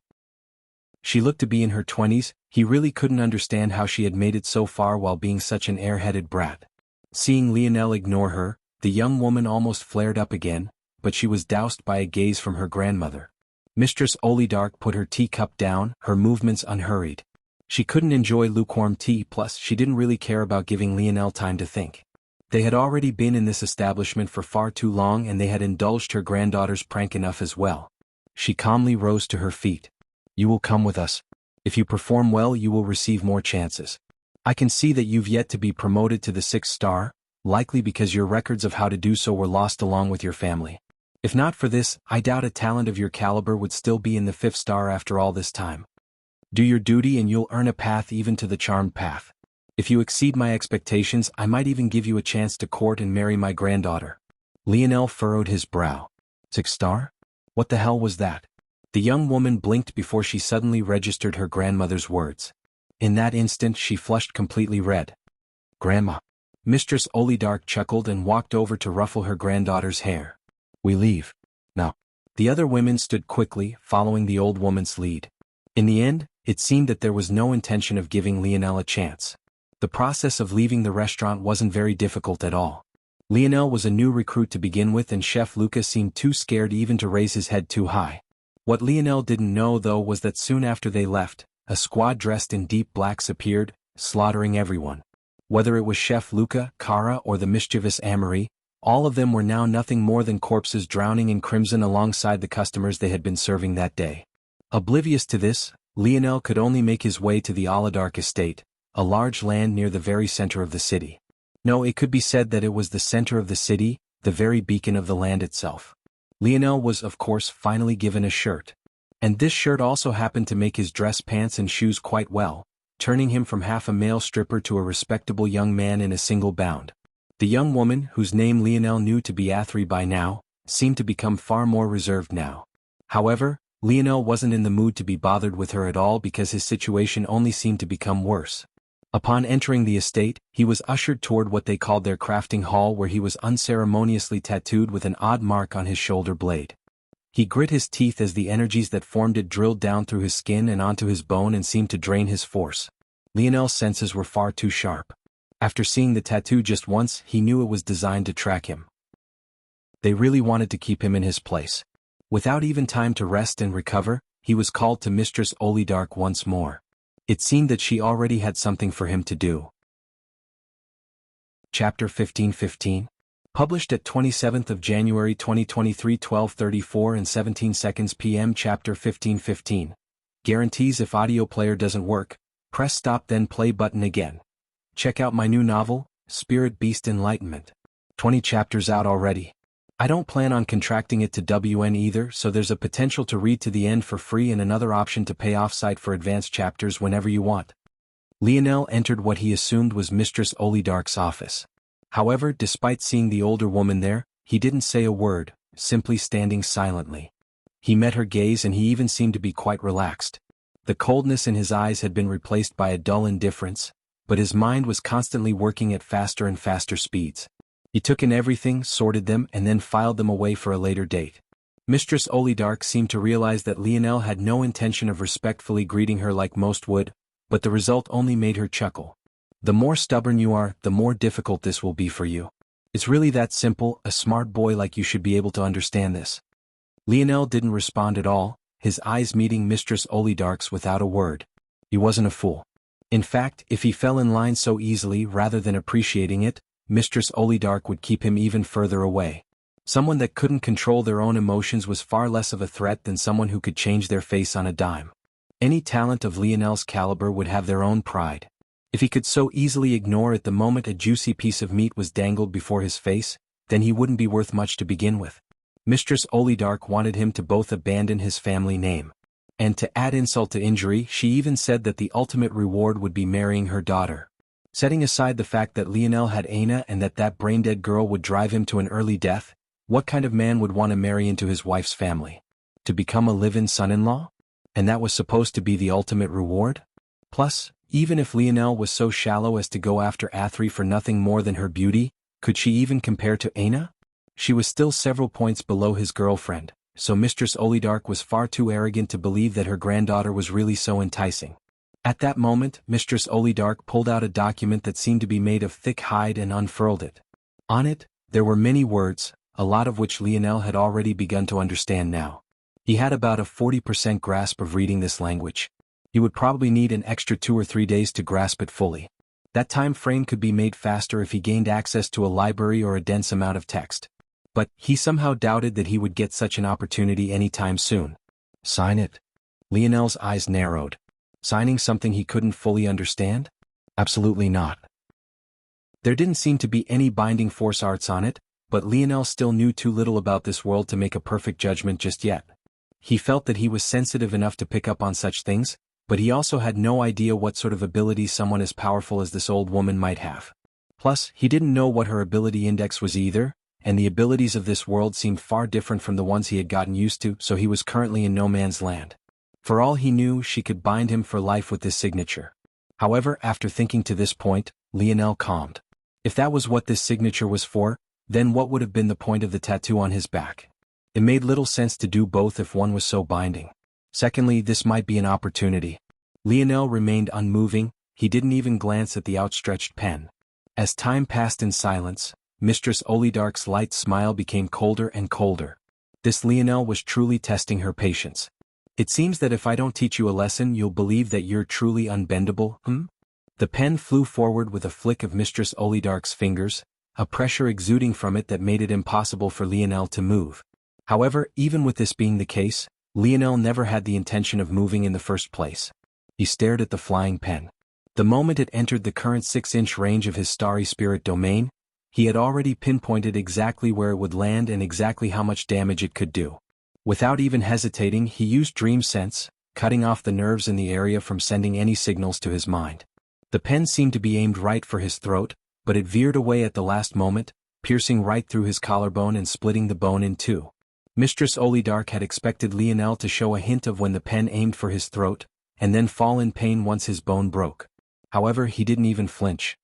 She looked to be in her 20s, he really couldn't understand how she had made it so far while being such an airheaded brat. Seeing Lionel ignore her, the young woman almost flared up again, but she was doused by a gaze from her grandmother. Mistress Olidark put her teacup down, her movements unhurried. She couldn't enjoy lukewarm tea, plus she didn't really care about giving Lionel time to think. They had already been in this establishment for far too long and they had indulged her granddaughter's prank enough as well. She calmly rose to her feet. You will come with us. If you perform well, you will receive more chances. I can see that you've yet to be promoted to the 6th star, likely because your records of how to do so were lost along with your family. If not for this, I doubt a talent of your caliber would still be in the 5th star after all this time. Do your duty and you'll earn a path even to the charmed path. If you exceed my expectations, I might even give you a chance to court and marry my granddaughter. Lionel furrowed his brow. 6th star? What the hell was that? The young woman blinked before she suddenly registered her grandmother's words. In that instant she flushed completely red. Grandma. Mistress Olidark chuckled and walked over to ruffle her granddaughter's hair. We leave. Now. The other women stood quickly, following the old woman's lead. In the end, it seemed that there was no intention of giving Lionel a chance. The process of leaving the restaurant wasn't very difficult at all. Lionel was a new recruit to begin with and Chef Luca seemed too scared even to raise his head too high. What Lionel didn't know though was that soon after they left, a squad dressed in deep blacks appeared, slaughtering everyone. Whether it was Chef Luca, Kara or the mischievous Amory, all of them were now nothing more than corpses drowning in crimson alongside the customers they had been serving that day. Oblivious to this, Lionel could only make his way to the Olidark estate, a large land near the very center of the city. No, it could be said that it was the center of the city, the very beacon of the land itself. Lionel was of course finally given a shirt. And this shirt also happened to make his dress pants and shoes quite well, turning him from half a male stripper to a respectable young man in a single bound. The young woman, whose name Lionel knew to be Athri by now, seemed to become far more reserved now. However, Lionel wasn't in the mood to be bothered with her at all because his situation only seemed to become worse. Upon entering the estate, he was ushered toward what they called their crafting hall where he was unceremoniously tattooed with an odd mark on his shoulder blade. He grit his teeth as the energies that formed it drilled down through his skin and onto his bone and seemed to drain his force. Lionel's senses were far too sharp. After seeing the tattoo just once, he knew it was designed to track him. They really wanted to keep him in his place. Without even time to rest and recover, he was called to Mistress Olidark once more. It seemed that she already had something for him to do. Chapter 15:15. Published at 27th of January 2023 12:34 and 17 seconds p.m. Chapter 15:15. Guarantees if audio player doesn't work, press stop then play button again. Check out my new novel, Spirit Beast Enlightenment. 20 chapters out already. I don't plan on contracting it to WN either, so there's a potential to read to the end for free and another option to pay off-site for advanced chapters whenever you want. Lionel entered what he assumed was Mistress Olidark's office. However, despite seeing the older woman there, he didn't say a word, simply standing silently. He met her gaze and he even seemed to be quite relaxed. The coldness in his eyes had been replaced by a dull indifference, but his mind was constantly working at faster and faster speeds. He took in everything, sorted them, and then filed them away for a later date. Mistress Olidark seemed to realize that Lionel had no intention of respectfully greeting her like most would, but the result only made her chuckle. The more stubborn you are, the more difficult this will be for you. It's really that simple, a smart boy like you should be able to understand this. Lionel didn't respond at all, his eyes meeting Mistress Olidark's without a word. He wasn't a fool. In fact, if he fell in line so easily rather than appreciating it, Mistress Olidark would keep him even further away. Someone that couldn't control their own emotions was far less of a threat than someone who could change their face on a dime. Any talent of Lionel's caliber would have their own pride. If he could so easily ignore it the moment a juicy piece of meat was dangled before his face, then he wouldn't be worth much to begin with. Mistress Olidark wanted him to both abandon his family name. And to add insult to injury, she even said that the ultimate reward would be marrying her daughter. Setting aside the fact that Lionel had Aina and that brain-dead girl would drive him to an early death, what kind of man would want to marry into his wife's family? To become a live-in son-in-law? And that was supposed to be the ultimate reward? Plus, even if Lionel was so shallow as to go after Athri for nothing more than her beauty, could she even compare to Aina? She was still several points below his girlfriend, so Mistress Olidark was far too arrogant to believe that her granddaughter was really so enticing. At that moment, Mistress Olidark pulled out a document that seemed to be made of thick hide and unfurled it. On it, there were many words, a lot of which Lionel had already begun to understand now. He had about a 40% grasp of reading this language. He would probably need an extra 2 or 3 days to grasp it fully. That time frame could be made faster if he gained access to a library or a dense amount of text. But he somehow doubted that he would get such an opportunity anytime soon. Sign it? Lionel's eyes narrowed. Signing something he couldn't fully understand? Absolutely not. There didn't seem to be any binding force arts on it, but Lionel still knew too little about this world to make a perfect judgment just yet. He felt that he was sensitive enough to pick up on such things, but he also had no idea what sort of abilities someone as powerful as this old woman might have. Plus, he didn't know what her ability index was either, and the abilities of this world seemed far different from the ones he had gotten used to, so he was currently in no man's land. For all he knew, she could bind him for life with this signature. However, after thinking to this point, Lionel calmed. If that was what this signature was for, then what would have been the point of the tattoo on his back? It made little sense to do both if one was so binding. Secondly, this might be an opportunity. Lionel remained unmoving, he didn't even glance at the outstretched pen. As time passed in silence, Mistress Olidark's light smile became colder and colder. This Lionel was truly testing her patience. It seems that if I don't teach you a lesson you'll believe that you're truly unbendable, The pen flew forward with a flick of Mistress Olidark's fingers, a pressure exuding from it that made it impossible for Lionel to move. However, even with this being the case, Lionel never had the intention of moving in the first place. He stared at the flying pen. The moment it entered the current 6-inch range of his starry spirit domain, he had already pinpointed exactly where it would land and exactly how much damage it could do. Without even hesitating, he used dream sense, cutting off the nerves in the area from sending any signals to his mind. The pen seemed to be aimed right for his throat, but it veered away at the last moment, piercing right through his collarbone and splitting the bone in two. Mistress Olidark had expected Lionel to show a hint of when the pen aimed for his throat, and then fall in pain once his bone broke. However, he didn't even flinch.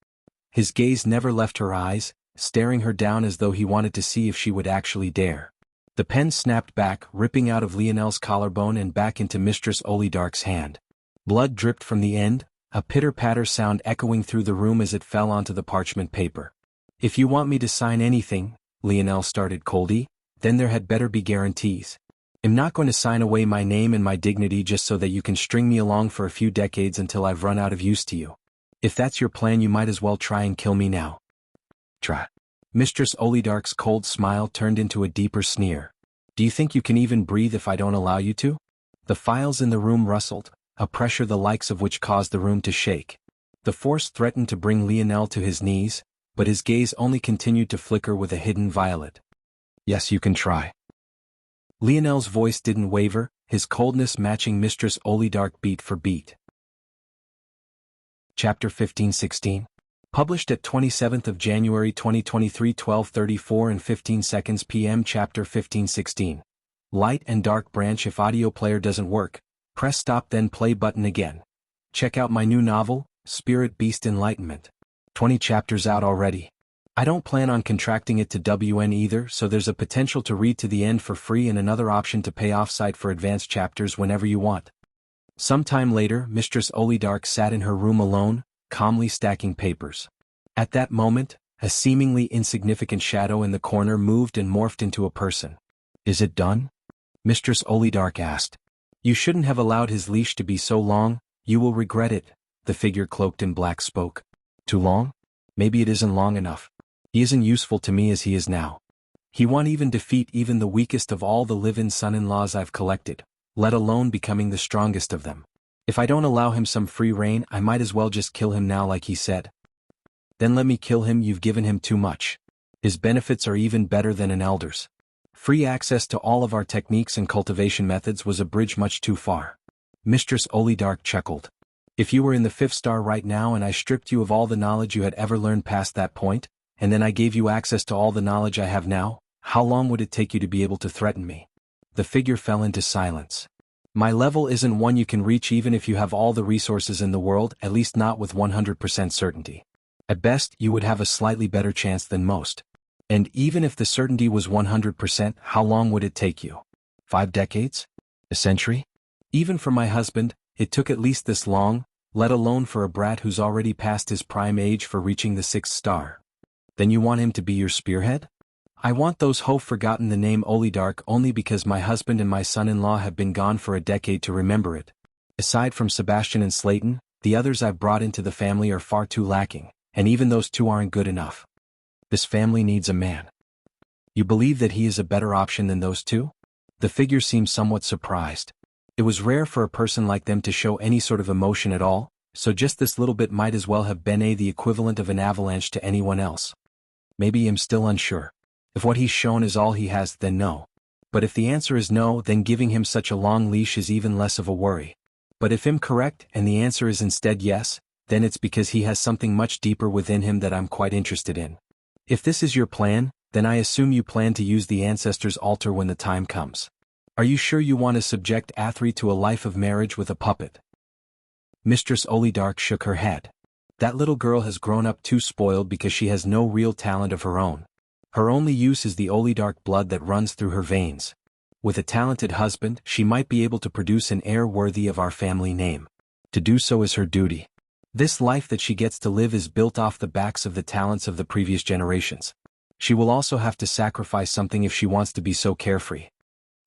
His gaze never left her eyes, staring her down as though he wanted to see if she would actually dare. The pen snapped back, ripping out of Lionel's collarbone and back into Mistress Olidark's hand. Blood dripped from the end, a pitter-patter sound echoing through the room as it fell onto the parchment paper. If you want me to sign anything, Lionel started coldly, then there had better be guarantees. I'm not going to sign away my name and my dignity just so that you can string me along for a few decades until I've run out of use to you. If that's your plan, you might as well try and kill me now. Try. Mistress Olidark's cold smile turned into a deeper sneer. Do you think you can even breathe if I don't allow you to? The files in the room rustled, a pressure the likes of which caused the room to shake. The force threatened to bring Lionel to his knees, but his gaze only continued to flicker with a hidden violet. Yes, you can try. Lionel's voice didn't waver, his coldness matching Mistress Olidark beat for beat. Chapter 1516. Published at 27th of January 2023, 12:34 and 15 seconds p.m. Chapter 1516. Light and dark branch. If audio player doesn't work, press stop then play button again. Check out my new novel, Spirit Beast Enlightenment. 20 chapters out already. I don't plan on contracting it to WN either, so there's a potential to read to the end for free and another option to pay off-site for advanced chapters whenever you want. Sometime later, Mistress Olidark sat in her room alone, calmly stacking papers. At that moment, a seemingly insignificant shadow in the corner moved and morphed into a person. Is it done? Mistress Olidark asked. You shouldn't have allowed his leash to be so long, you will regret it, the figure cloaked in black spoke. Too long? Maybe it isn't long enough. He isn't useful to me as he is now. He won't even defeat even the weakest of all the live-in son-in-laws I've collected, let alone becoming the strongest of them. If I don't allow him some free rein, I might as well just kill him now like he said. Then let me kill him, you've given him too much. His benefits are even better than an elder's. Free access to all of our techniques and cultivation methods was a bridge much too far. Mistress Olidark chuckled. If you were in the 5th star right now and I stripped you of all the knowledge you had ever learned past that point, and then I gave you access to all the knowledge I have now, how long would it take you to be able to threaten me? The figure fell into silence. My level isn't one you can reach even if you have all the resources in the world, at least not with 100% certainty. At best, you would have a slightly better chance than most. And even if the certainty was 100%, how long would it take you? 5 decades? A century? Even for my husband, it took at least this long, let alone for a brat who's already past his prime age for reaching the 6th star. Then you want him to be your spearhead? I want those who've forgotten the name Olidark only because my husband and my son-in-law have been gone for a decade to remember it. Aside from Sebastian and Slayton, the others I've brought into the family are far too lacking, and even those 2 aren't good enough. This family needs a man. You believe that he is a better option than those 2? The figure seemed somewhat surprised. It was rare for a person like them to show any sort of emotion at all, so just this little bit might as well have been the equivalent of an avalanche to anyone else. Maybe I'm still unsure. If what he's shown is all he has, then no. But if the answer is no, then giving him such a long leash is even less of a worry. But if I'm correct and the answer is instead yes, then it's because he has something much deeper within him that I'm quite interested in. If this is your plan, then I assume you plan to use the ancestors' altar when the time comes. Are you sure you want to subject Athri to a life of marriage with a puppet? Mistress Olidark shook her head. That little girl has grown up too spoiled because she has no real talent of her own. Her only use is the Olidark blood that runs through her veins. With a talented husband, she might be able to produce an heir worthy of our family name. To do so is her duty. This life that she gets to live is built off the backs of the talents of the previous generations. She will also have to sacrifice something if she wants to be so carefree.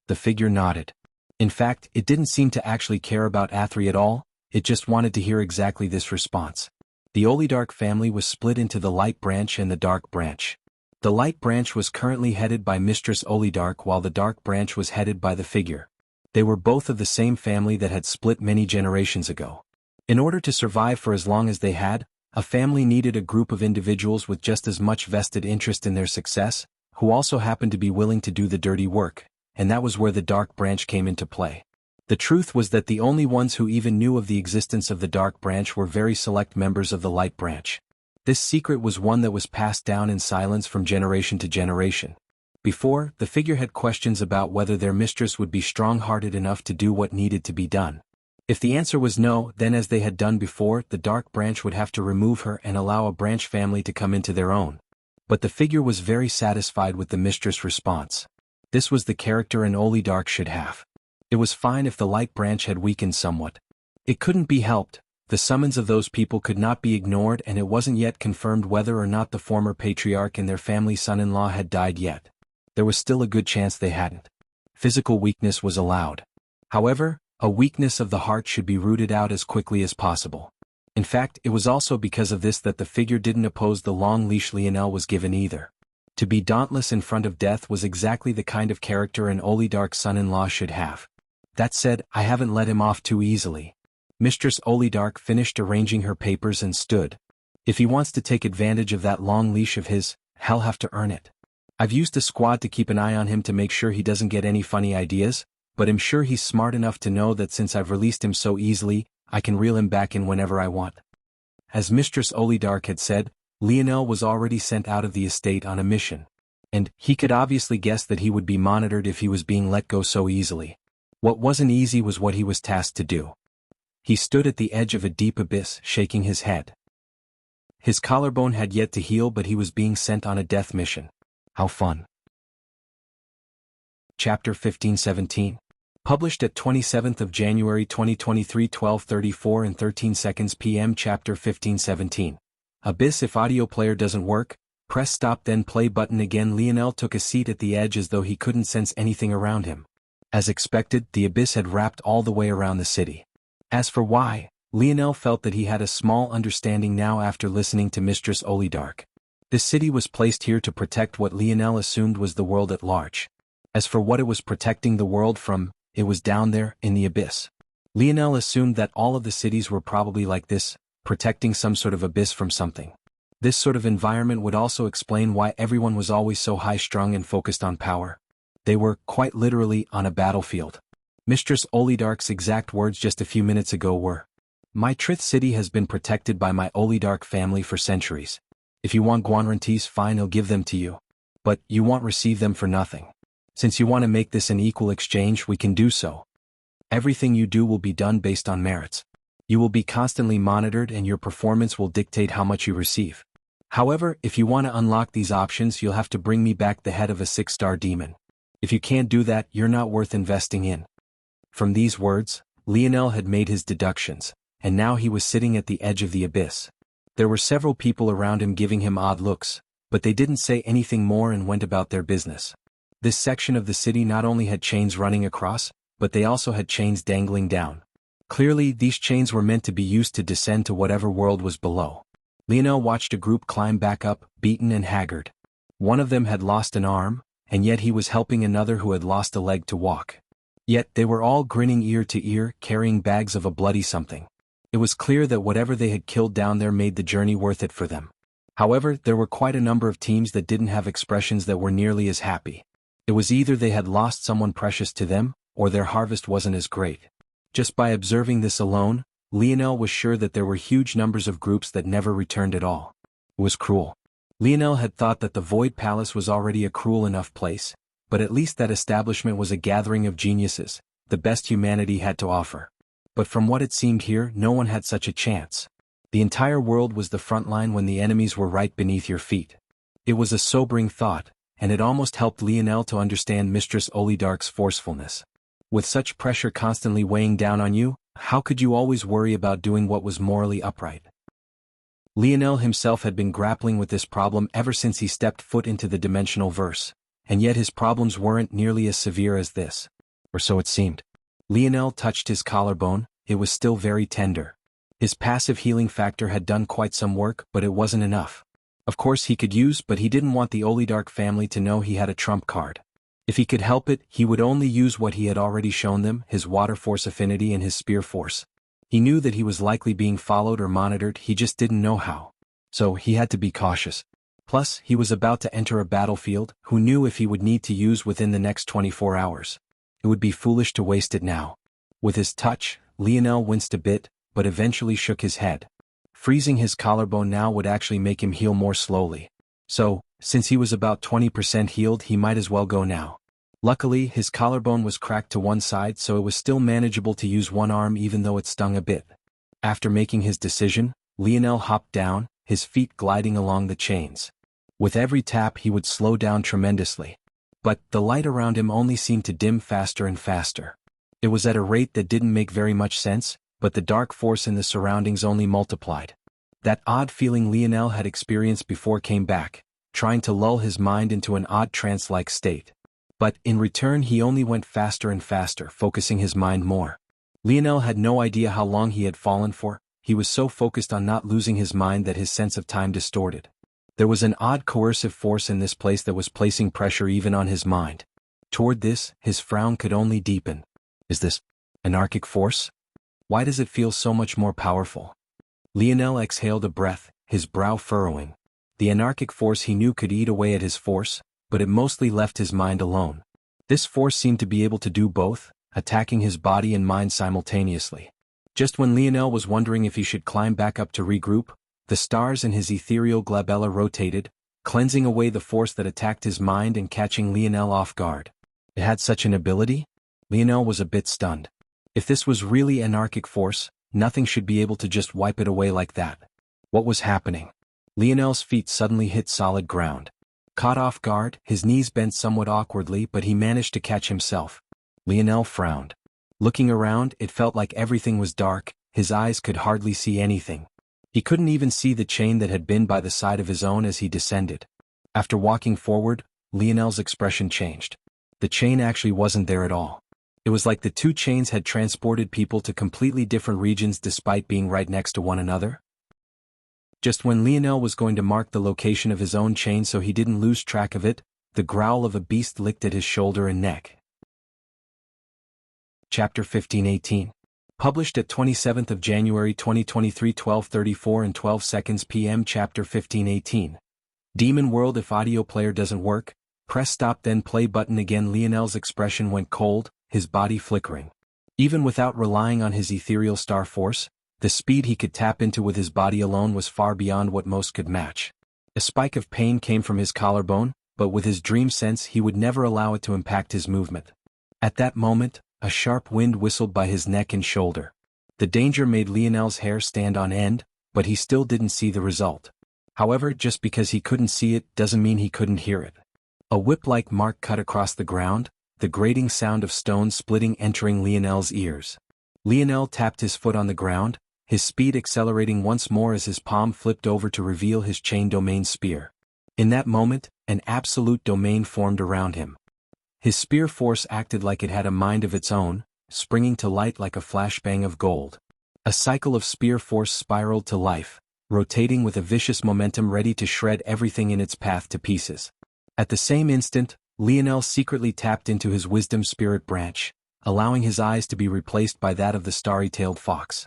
The figure nodded. In fact, it didn't seem to actually care about Athri at all, it just wanted to hear exactly this response. The Olidark family was split into the light branch and the dark branch. The light branch was currently headed by Mistress Olidark while the dark branch was headed by the figure. They were both of the same family that had split many generations ago. In order to survive for as long as they had, a family needed a group of individuals with just as much vested interest in their success, who also happened to be willing to do the dirty work, and that was where the dark branch came into play. The truth was that the only ones who even knew of the existence of the dark branch were very select members of the light branch. This secret was one that was passed down in silence from generation to generation. Before, the figure had questions about whether their mistress would be strong-hearted enough to do what needed to be done. If the answer was no, then as they had done before, the dark branch would have to remove her and allow a branch family to come into their own. But the figure was very satisfied with the mistress' response. This was the character an Olidark should have. It was fine if the light branch had weakened somewhat. It couldn't be helped. The summons of those people could not be ignored, and it wasn't yet confirmed whether or not the former patriarch and their family son-in-law had died yet. There was still a good chance they hadn't. Physical weakness was allowed. However, a weakness of the heart should be rooted out as quickly as possible. In fact, it was also because of this that the figure didn't oppose the long leash Lionel was given either. To be dauntless in front of death was exactly the kind of character an Olidark son-in-law should have. That said, I haven't let him off too easily. Mistress Olidark finished arranging her papers and stood. If he wants to take advantage of that long leash of his, he'll have to earn it. I've used a squad to keep an eye on him to make sure he doesn't get any funny ideas, but I'm sure he's smart enough to know that since I've released him so easily, I can reel him back in whenever I want. As Mistress Olidark had said, Lionel was already sent out of the estate on a mission. And he could obviously guess that he would be monitored if he was being let go so easily. What wasn't easy was what he was tasked to do. He stood at the edge of a deep abyss, shaking his head. His collarbone had yet to heal, but he was being sent on a death mission. How fun. Chapter 1517. Published at 27th of January 2023, 12:34 and 13 seconds p.m. Chapter 1517. Abyss. If audio player doesn't work, press stop then play button again. Lionel took a seat at the edge as though he couldn't sense anything around him. As expected, the abyss had wrapped all the way around the city. As for why, Lionel felt that he had a small understanding now after listening to Mistress Olidark. This city was placed here to protect what Lionel assumed was the world at large. As for what it was protecting the world from, it was down there, in the abyss. Lionel assumed that all of the cities were probably like this, protecting some sort of abyss from something. This sort of environment would also explain why everyone was always so high-strung and focused on power. They were, quite literally, on a battlefield. Mistress Olidark's exact words just a few minutes ago were, "My Trith city has been protected by my Olidark family for centuries. If you want guarantees, fine, I'll give them to you. But you won't receive them for nothing. Since you want to make this an equal exchange, we can do so. Everything you do will be done based on merits. You will be constantly monitored and your performance will dictate how much you receive. However, if you want to unlock these options, you'll have to bring me back the head of a 6-star demon. If you can't do that, you're not worth investing in." From these words, Lionel had made his deductions, and now he was sitting at the edge of the abyss. There were several people around him giving him odd looks, but they didn't say anything more and went about their business. This section of the city not only had chains running across, but they also had chains dangling down. Clearly, these chains were meant to be used to descend to whatever world was below. Lionel watched a group climb back up, beaten and haggard. One of them had lost an arm, and yet he was helping another who had lost a leg to walk. Yet they were all grinning ear to ear, carrying bags of a bloody something. It was clear that whatever they had killed down there made the journey worth it for them. However, there were quite a number of teams that didn't have expressions that were nearly as happy. It was either they had lost someone precious to them, or their harvest wasn't as great. Just by observing this alone, Lionel was sure that there were huge numbers of groups that never returned at all. It was cruel. Lionel had thought that the Void Palace was already a cruel enough place, but at least that establishment was a gathering of geniuses, the best humanity had to offer. But from what it seemed here, no one had such a chance. The entire world was the front line when the enemies were right beneath your feet. It was a sobering thought, and it almost helped Lionel to understand Mistress Olidark's forcefulness. With such pressure constantly weighing down on you, how could you always worry about doing what was morally upright? Lionel himself had been grappling with this problem ever since he stepped foot into the dimensional verse, and yet his problems weren't nearly as severe as this. Or so it seemed. Lionel touched his collarbone, it was still very tender. His passive healing factor had done quite some work, but it wasn't enough. Of course he could use, but he didn't want the Olidark family to know he had a trump card. If he could help it, he would only use what he had already shown them, his water force affinity and his spear force. He knew that he was likely being followed or monitored, he just didn't know how. So he had to be cautious. Plus, he was about to enter a battlefield, who knew if he would need to use within the next 24 hours. It would be foolish to waste it now. With his touch, Lionel winced a bit, but eventually shook his head. Freezing his collarbone now would actually make him heal more slowly. So, since he was about 20% healed, he might as well go now. Luckily, his collarbone was cracked to one side, so it was still manageable to use one arm even though it stung a bit. After making his decision, Lionel hopped down, his feet gliding along the chains. With every tap he would slow down tremendously. But the light around him only seemed to dim faster and faster. It was at a rate that didn't make very much sense, but the dark force in the surroundings only multiplied. That odd feeling Lionel had experienced before came back, trying to lull his mind into an odd trance-like state. But in return he only went faster and faster, focusing his mind more. Lionel had no idea how long he had fallen for, he was so focused on not losing his mind that his sense of time distorted. There was an odd coercive force in this place that was placing pressure even on his mind. Toward this, his frown could only deepen. Is this anarchic force? Why does it feel so much more powerful? Lionel exhaled a breath, his brow furrowing. The anarchic force he knew could eat away at his force, but it mostly left his mind alone. This force seemed to be able to do both, attacking his body and mind simultaneously. Just when Lionel was wondering if he should climb back up to regroup, the stars in his ethereal glabella rotated, cleansing away the force that attacked his mind and catching Lionel off guard. It had such an ability? Lionel was a bit stunned. If this was really anarchic force, nothing should be able to just wipe it away like that. What was happening? Lionel's feet suddenly hit solid ground. Caught off guard, his knees bent somewhat awkwardly, but he managed to catch himself. Lionel frowned. Looking around, it felt like everything was dark, his eyes could hardly see anything. He couldn't even see the chain that had been by the side of his own as he descended. After walking forward, Lionel's expression changed. The chain actually wasn't there at all. It was like the two chains had transported people to completely different regions despite being right next to one another. Just when Lionel was going to mark the location of his own chain so he didn't lose track of it, the growl of a beast licked at his shoulder and neck. Chapter 15:18. Published at 27th of January 2023, 12:34 and 12 seconds p.m. Chapter 15:18. Demon World. If audio player doesn't work, press stop then play button again. Lionel's expression went cold, his body flickering. Even without relying on his ethereal star force, the speed he could tap into with his body alone was far beyond what most could match. A spike of pain came from his collarbone, but with his dream sense he would never allow it to impact his movement. At that moment, a sharp wind whistled by his neck and shoulder. The danger made Lionel's hair stand on end, but he still didn't see the result. However, just because he couldn't see it doesn't mean he couldn't hear it. A whip-like mark cut across the ground, the grating sound of stones splitting entering Lionel's ears. Lionel tapped his foot on the ground, his speed accelerating once more as his palm flipped over to reveal his chain domain spear. In that moment, an absolute domain formed around him. His spear force acted like it had a mind of its own, springing to light like a flashbang of gold. A cycle of spear force spiraled to life, rotating with a vicious momentum ready to shred everything in its path to pieces. At the same instant, Lionel secretly tapped into his wisdom spirit branch, allowing his eyes to be replaced by that of the starry-tailed fox.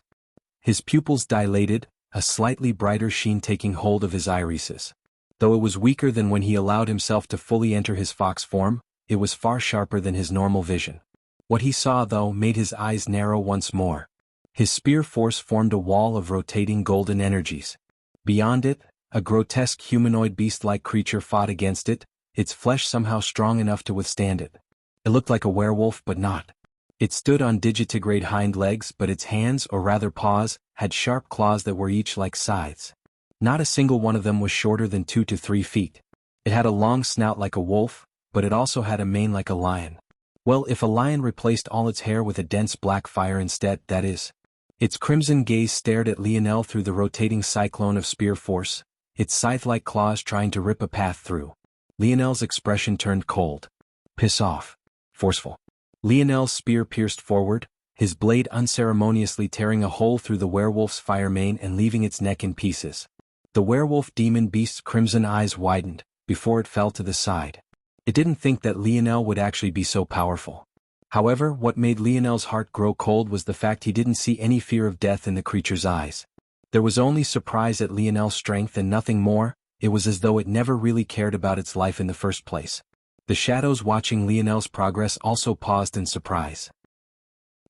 His pupils dilated, a slightly brighter sheen taking hold of his irises. Though it was weaker than when he allowed himself to fully enter his fox form, it was far sharper than his normal vision. What he saw, though, made his eyes narrow once more. His spear force formed a wall of rotating golden energies. Beyond it, a grotesque humanoid beast-like creature fought against it, its flesh somehow strong enough to withstand it. It looked like a werewolf but not. It stood on digitigrade hind legs, but its hands, or rather paws, had sharp claws that were each like scythes. Not a single one of them was shorter than 2 to 3 feet. It had a long snout like a wolf, but it also had a mane like a lion. Well, if a lion replaced all its hair with a dense black fire instead, that is. Its crimson gaze stared at Lionel through the rotating cyclone of spear force, its scythe-like claws trying to rip a path through. Lionel's expression turned cold. Piss off. Forceful. Lionel's spear pierced forward, his blade unceremoniously tearing a hole through the werewolf's fire mane and leaving its neck in pieces. The werewolf demon beast's crimson eyes widened, before it fell to the side. It didn't think that Lionel would actually be so powerful. However, what made Lionel's heart grow cold was the fact he didn't see any fear of death in the creature's eyes. There was only surprise at Lionel's strength and nothing more. It was as though it never really cared about its life in the first place. The shadows watching Lionel's progress also paused in surprise.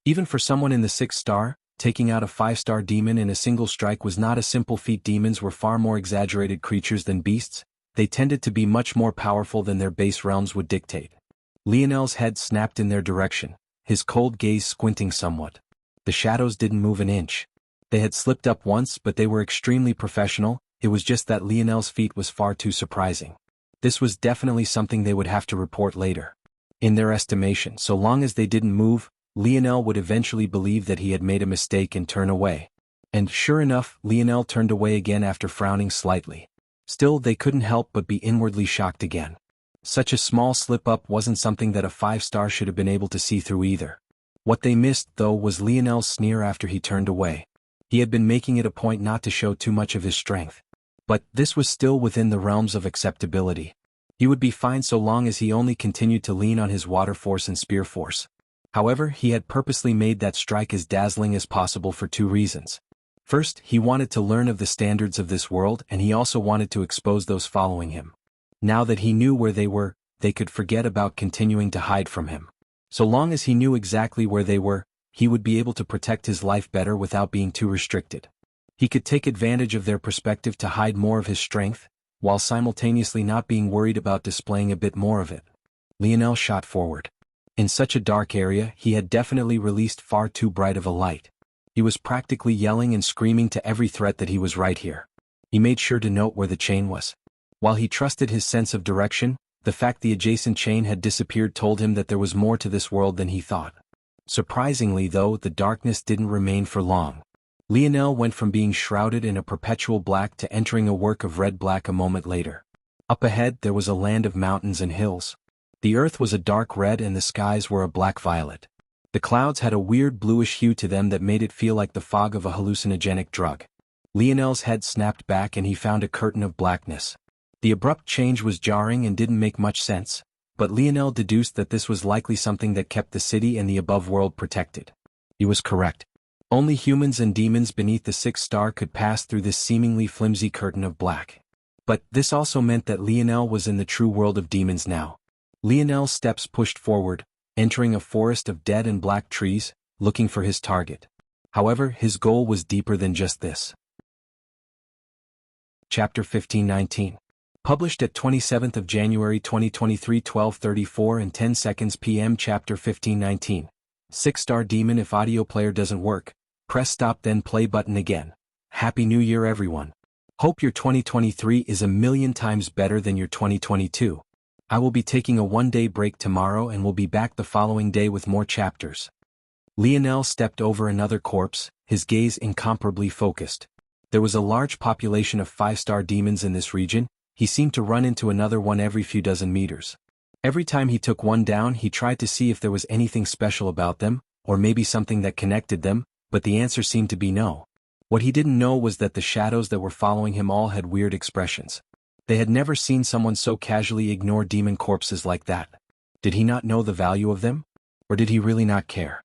Even for someone in the 6th star, taking out a 5-star demon in a single strike was not a simple feat. Demons were far more exaggerated creatures than beasts. They tended to be much more powerful than their base realms would dictate. Lionel's head snapped in their direction, his cold gaze squinting somewhat. The shadows didn't move an inch. They had slipped up once, but they were extremely professional. It was just that Lionel's feat was far too surprising. This was definitely something they would have to report later. In their estimation, so long as they didn't move, Lionel would eventually believe that he had made a mistake and turn away. And sure enough, Lionel turned away again after frowning slightly. Still, they couldn't help but be inwardly shocked again. Such a small slip-up wasn't something that a 5-star should have been able to see through either. What they missed, though, was Lionel's sneer after he turned away. He had been making it a point not to show too much of his strength. But this was still within the realms of acceptability. He would be fine so long as he only continued to lean on his water force and spear force. However, he had purposely made that strike as dazzling as possible for 2 reasons. First, he wanted to learn of the standards of this world, and he also wanted to expose those following him. Now that he knew where they were, they could forget about continuing to hide from him. So long as he knew exactly where they were, he would be able to protect his life better without being too restricted. He could take advantage of their perspective to hide more of his strength, while simultaneously not being worried about displaying a bit more of it. Lionel shot forward. In such a dark area, he had definitely released far too bright of a light. He was practically yelling and screaming to every threat that he was right here. He made sure to note where the chain was. While he trusted his sense of direction, the fact the adjacent chain had disappeared told him that there was more to this world than he thought. Surprisingly, though, the darkness didn't remain for long. Lionel went from being shrouded in a perpetual black to entering a work of red-black a moment later. Up ahead there was a land of mountains and hills. The earth was a dark red and the skies were a black-violet. The clouds had a weird bluish hue to them that made it feel like the fog of a hallucinogenic drug. Lionel's head snapped back and he found a curtain of blackness. The abrupt change was jarring and didn't make much sense, but Lionel deduced that this was likely something that kept the city and the above world protected. He was correct. Only humans and demons beneath the sixth star could pass through this seemingly flimsy curtain of black. But this also meant that Lionel was in the true world of demons now. Lionel's steps pushed forward, entering a forest of dead and black trees, looking for his target. However, his goal was deeper than just this. Chapter 1519. Published at 27th of January 2023, 12:34 and 10 seconds p.m. Chapter 1519. 6-star demon. If audio player doesn't work, press stop then play button again. Happy New Year everyone. Hope your 2023 is a million times better than your 2022. I will be taking a one-day break tomorrow and will be back the following day with more chapters. Lionel stepped over another corpse, his gaze incomparably focused. There was a large population of 5-star demons in this region. He seemed to run into another one every few dozen meters. Every time he took one down, he tried to see if there was anything special about them, or maybe something that connected them, but the answer seemed to be no. What he didn't know was that the shadows that were following him all had weird expressions. They had never seen someone so casually ignore demon corpses like that. Did he not know the value of them? Or did he really not care?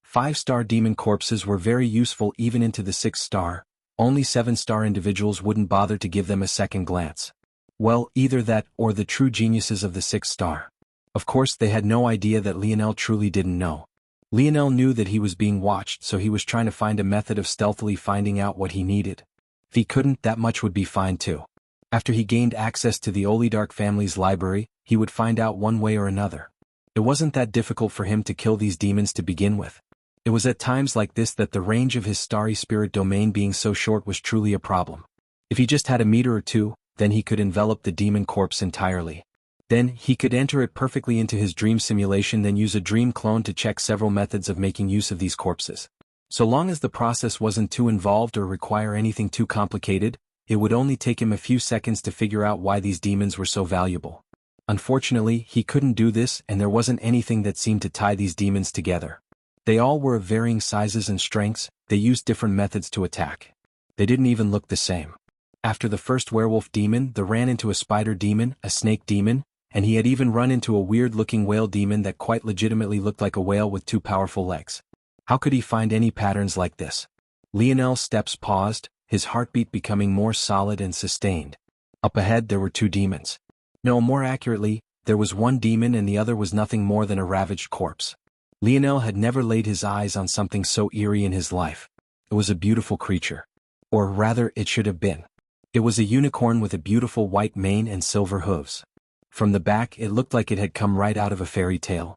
5-star demon corpses were very useful even into the 6th star. Only 7-star individuals wouldn't bother to give them a second glance. Well, either that or the true geniuses of the 6th star. Of course, they had no idea that Lionel truly didn't know. Lionel knew that he was being watched, so he was trying to find a method of stealthily finding out what he needed. If he couldn't, that much would be fine too. After he gained access to the Olidark family's library, he would find out one way or another. It wasn't that difficult for him to kill these demons to begin with. It was at times like this that the range of his starry spirit domain being so short was truly a problem. If he just had a meter or two, then he could envelop the demon corpse entirely. Then, he could enter it perfectly into his dream simulation, then use a dream clone to check several methods of making use of these corpses. So long as the process wasn't too involved or require anything too complicated, it would only take him a few seconds to figure out why these demons were so valuable. Unfortunately, he couldn't do this, and there wasn't anything that seemed to tie these demons together. They all were of varying sizes and strengths. They used different methods to attack. They didn't even look the same. After the first werewolf demon, they ran into a spider demon, a snake demon, and he had even run into a weird-looking whale demon that quite legitimately looked like a whale with 2 powerful legs. How could he find any patterns like this? Lionel's steps paused, his heartbeat becoming more solid and sustained. Up ahead there were 2 demons. No, more accurately, there was one demon and the other was nothing more than a ravaged corpse. Lionel had never laid his eyes on something so eerie in his life. It was a beautiful creature. Or rather, it should have been. It was a unicorn with a beautiful white mane and silver hooves. From the back, it looked like it had come right out of a fairy tale.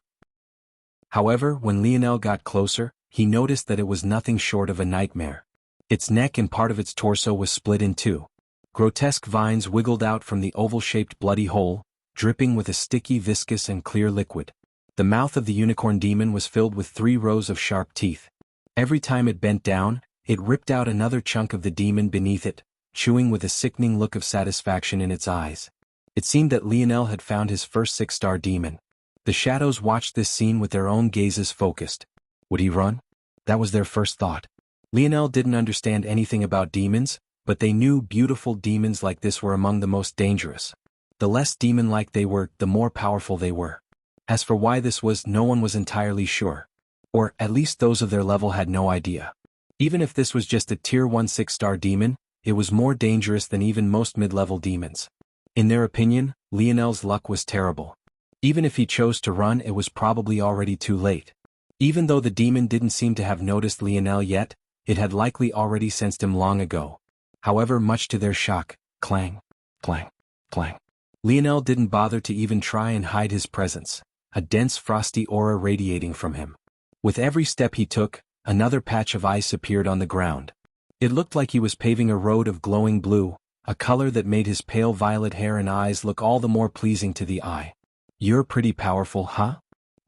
However, when Lionel got closer, he noticed that it was nothing short of a nightmare. Its neck and part of its torso was split in 2. Grotesque vines wiggled out from the oval-shaped bloody hole, dripping with a sticky, viscous and clear liquid. The mouth of the unicorn demon was filled with 3 rows of sharp teeth. Every time it bent down, it ripped out another chunk of the demon beneath it, chewing with a sickening look of satisfaction in its eyes. It seemed that Lionel had found his first 6-star demon. The shadows watched this scene with their own gazes focused. Would he run? That was their first thought. Lionel didn't understand anything about demons, but they knew beautiful demons like this were among the most dangerous. The less demon-like they were, the more powerful they were. As for why this was, no one was entirely sure. Or, at least those of their level had no idea. Even if this was just a Tier 1 6-star demon, it was more dangerous than even most mid-level demons. In their opinion, Lionel's luck was terrible. Even if he chose to run, it was probably already too late. Even though the demon didn't seem to have noticed Lionel yet, it had likely already sensed him long ago. However, much to their shock, clang, clang, clang. Lionel didn't bother to even try and hide his presence, a dense frosty aura radiating from him. With every step he took, another patch of ice appeared on the ground. It looked like he was paving a road of glowing blue, a color that made his pale violet hair and eyes look all the more pleasing to the eye. You're pretty powerful, huh?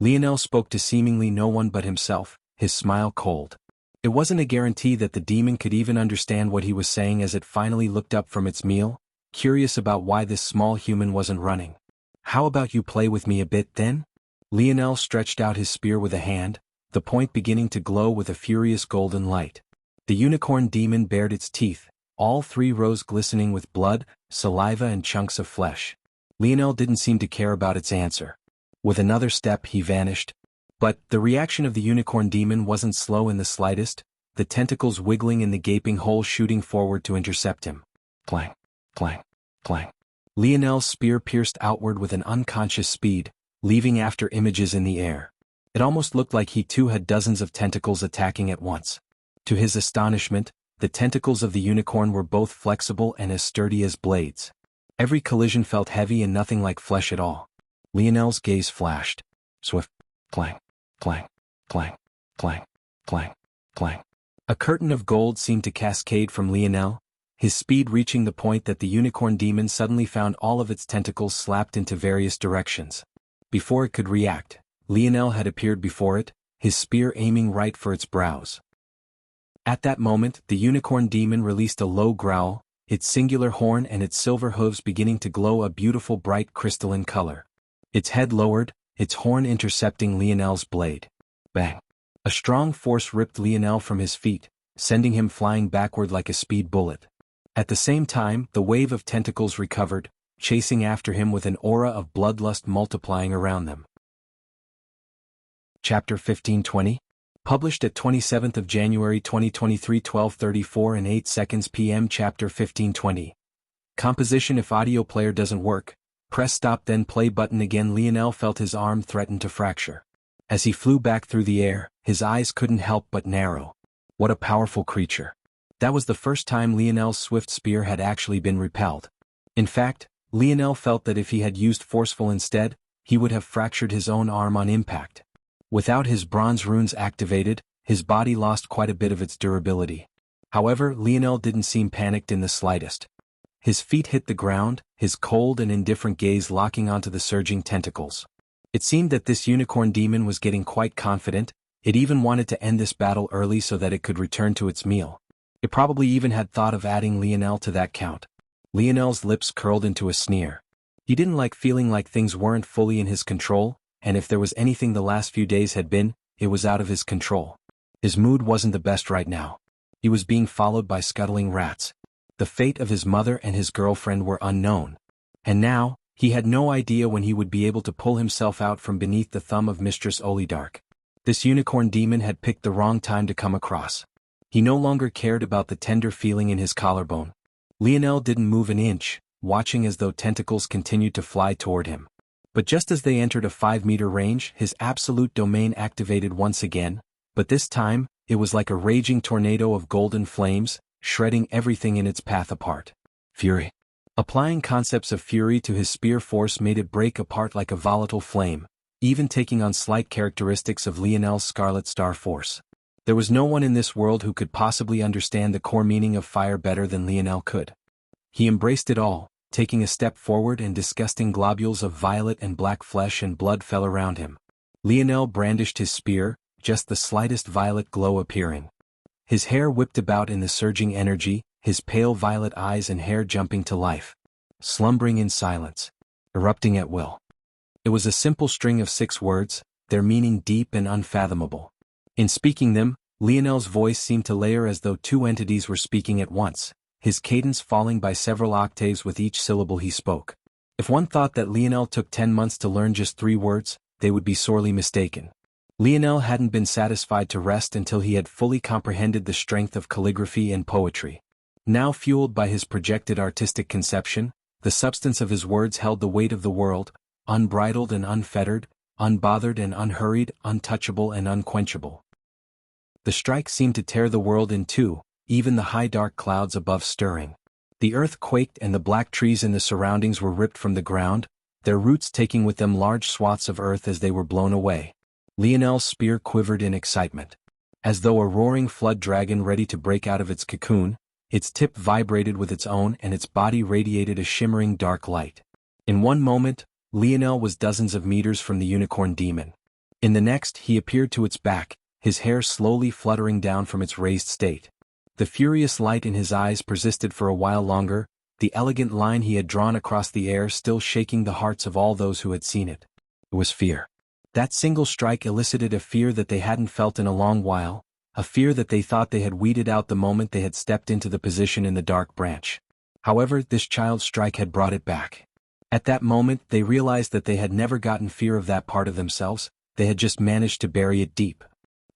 Lionel spoke to seemingly no one but himself, his smile cold. It wasn't a guarantee that the demon could even understand what he was saying as it finally looked up from its meal, curious about why this small human wasn't running. How about you play with me a bit then? Lionel stretched out his spear with a hand, the point beginning to glow with a furious golden light. The unicorn demon bared its teeth, All three rose glistening with blood, saliva and chunks of flesh. Lionel didn't seem to care about its answer. With another step he vanished. But the reaction of the unicorn demon wasn't slow in the slightest, the tentacles wiggling in the gaping hole shooting forward to intercept him. Clang, clang, clang. Lionel's spear pierced outward with an unconscious speed, leaving after images in the air. It almost looked like he too had dozens of tentacles attacking at once. To his astonishment, the tentacles of the unicorn were both flexible and as sturdy as blades. Every collision felt heavy and nothing like flesh at all. Lionel's gaze flashed. Swift. Clang. Clang. Clang. Clang. Clang. Clang. A curtain of gold seemed to cascade from Lionel, his speed reaching the point that the unicorn demon suddenly found all of its tentacles slapped into various directions. Before it could react, Lionel had appeared before it, his spear aiming right for its brows. At that moment, the unicorn demon released a low growl, its singular horn and its silver hooves beginning to glow a beautiful bright crystalline color. Its head lowered, its horn intercepting Lionel's blade. Bang! A strong force ripped Lionel from his feet, sending him flying backward like a speed bullet. At the same time, the wave of tentacles recovered, chasing after him with an aura of bloodlust multiplying around them. Chapter 1520? Published at 27th of January 2023 12:34 and 8 seconds p.m. Chapter 1520. Composition. If audio player doesn't work, press stop then play button again. Lionel felt his arm threaten to fracture. As he flew back through the air, his eyes couldn't help but narrow. What a powerful creature. That was the first time Lionel's swift spear had actually been repelled. In fact, Lionel felt that if he had used forceful instead, he would have fractured his own arm on impact. Without his bronze runes activated, his body lost quite a bit of its durability. However, Lionel didn't seem panicked in the slightest. His feet hit the ground, his cold and indifferent gaze locking onto the surging tentacles. It seemed that this unicorn demon was getting quite confident, it even wanted to end this battle early so that it could return to its meal. It probably even had thought of adding Lionel to that count. Lionel's lips curled into a sneer. He didn't like feeling like things weren't fully in his control, and if there was anything the last few days had been, it was out of his control. His mood wasn't the best right now. He was being followed by scuttling rats. The fate of his mother and his girlfriend were unknown. And now, he had no idea when he would be able to pull himself out from beneath the thumb of Mistress Olidark. This unicorn demon had picked the wrong time to come across. He no longer cared about the tender feeling in his collarbone. Lionel didn't move an inch, watching as though tentacles continued to fly toward him. But just as they entered a 5-meter range, his absolute domain activated once again, but this time, it was like a raging tornado of golden flames, shredding everything in its path apart. Fury. Applying concepts of fury to his spear force made it break apart like a volatile flame, even taking on slight characteristics of Lionel's Scarlet Star force. There was no one in this world who could possibly understand the core meaning of fire better than Lionel could. He embraced it all, taking a step forward and disgusting globules of violet and black flesh and blood fell around him. Lionel brandished his spear, just the slightest violet glow appearing. His hair whipped about in the surging energy, his pale violet eyes and hair jumping to life. Slumbering in silence. Erupting at will. It was a simple string of 6 words, their meaning deep and unfathomable. In speaking them, Lionel's voice seemed to layer as though 2 entities were speaking at once, his cadence falling by several octaves with each syllable he spoke. If one thought that Lionel took 10 months to learn just 3 words, they would be sorely mistaken. Lionel hadn't been satisfied to rest until he had fully comprehended the strength of calligraphy and poetry. Now fueled by his projected artistic conception, the substance of his words held the weight of the world, unbridled and unfettered, unbothered and unhurried, untouchable and unquenchable. The strike seemed to tear the world in two, even the high dark clouds above stirring. The earth quaked and the black trees in the surroundings were ripped from the ground, their roots taking with them large swaths of earth as they were blown away. Lionel's spear quivered in excitement. As though a roaring flood dragon ready to break out of its cocoon, its tip vibrated with its own and its body radiated a shimmering dark light. In one moment, Lionel was dozens of meters from the unicorn demon. In the next, he appeared to its back, his hair slowly fluttering down from its raised state. The furious light in his eyes persisted for a while longer, the elegant line he had drawn across the air still shaking the hearts of all those who had seen it. It was fear. That single strike elicited a fear that they hadn't felt in a long while, a fear that they thought they had weeded out the moment they had stepped into the position in the dark branch. However, this child's strike had brought it back. At that moment, they realized that they had never gotten fear of that part of themselves, they had just managed to bury it deep.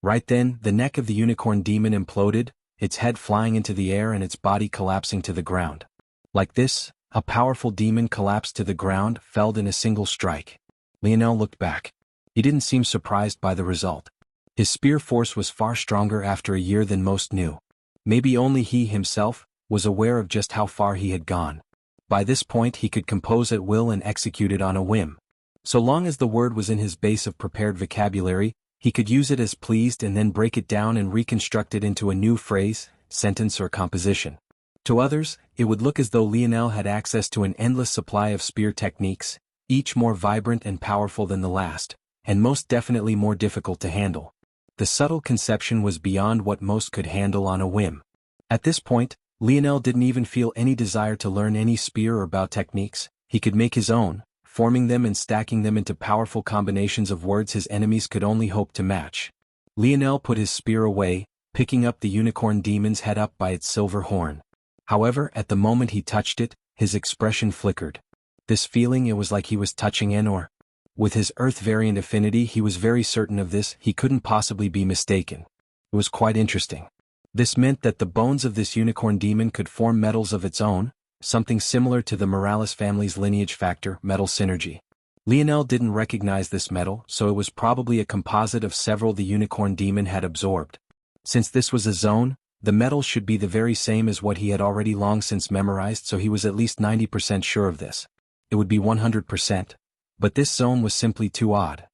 Right then, the neck of the unicorn demon imploded, its head flying into the air and its body collapsing to the ground. Like this, a powerful demon collapsed to the ground, felled in a single strike. Lionel looked back. He didn't seem surprised by the result. His spear force was far stronger after a year than most knew. Maybe only he himself was aware of just how far he had gone. By this point he could compose at will and execute it on a whim. So long as the word was in his base of prepared vocabulary, he could use it as pleased and then break it down and reconstruct it into a new phrase, sentence or composition. To others, it would look as though Lionel had access to an endless supply of spear techniques, each more vibrant and powerful than the last, and most definitely more difficult to handle. The subtle conception was beyond what most could handle on a whim. At this point, Lionel didn't even feel any desire to learn any spear or bow techniques. He could make his own, forming them and stacking them into powerful combinations of words his enemies could only hope to match. Lionel put his spear away, picking up the unicorn demon's head up by its silver horn. However, at the moment he touched it, his expression flickered. This feeling, it was like he was touching an ore. With his Earth-variant affinity, he was very certain of this, he couldn't possibly be mistaken. It was quite interesting. This meant that the bones of this unicorn demon could form metals of its own, something similar to the Morales family's lineage factor, metal synergy. Lionel didn't recognize this metal, so it was probably a composite of several the unicorn demon had absorbed. Since this was a zone, the metal should be the very same as what he had already long since memorized, so he was at least 90% sure of this. It would be 100%. But this zone was simply too odd.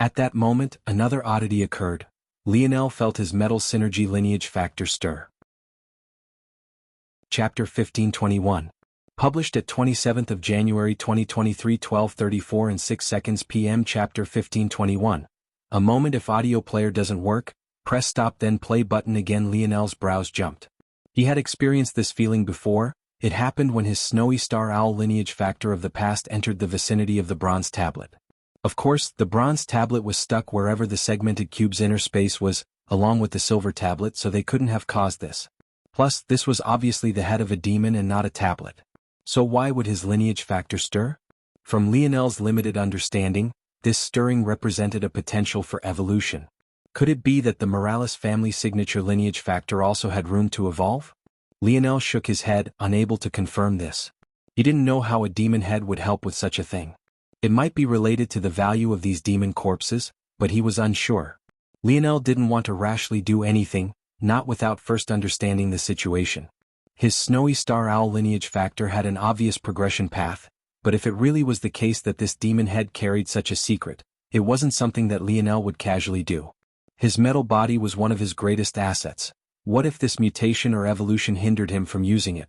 At that moment, another oddity occurred. Lionel felt his metal synergy lineage factor stir. Chapter 1521. Published at 27th of January 2023, 12:34 and 6 seconds p.m. Chapter 1521. A moment. If audio player doesn't work, press stop then play button again. Lionel's brows jumped. He had experienced this feeling before. It happened when his snowy star owl lineage factor of the past entered the vicinity of the bronze tablet. Of course, the bronze tablet was stuck wherever the segmented cube's inner space was, along with the silver tablet, so they couldn't have caused this. Plus, this was obviously the head of a demon and not a tablet. So why would his lineage factor stir? From Lionel's limited understanding, this stirring represented a potential for evolution. Could it be that the Morales family signature lineage factor also had room to evolve? Lionel shook his head, unable to confirm this. He didn't know how a demon head would help with such a thing. It might be related to the value of these demon corpses, but he was unsure. Lionel didn't want to rashly do anything, not without first understanding the situation. His snowy star owl lineage factor had an obvious progression path, but if it really was the case that this demon head carried such a secret, it wasn't something that Lionel would casually do. His metal body was one of his greatest assets. What if this mutation or evolution hindered him from using it?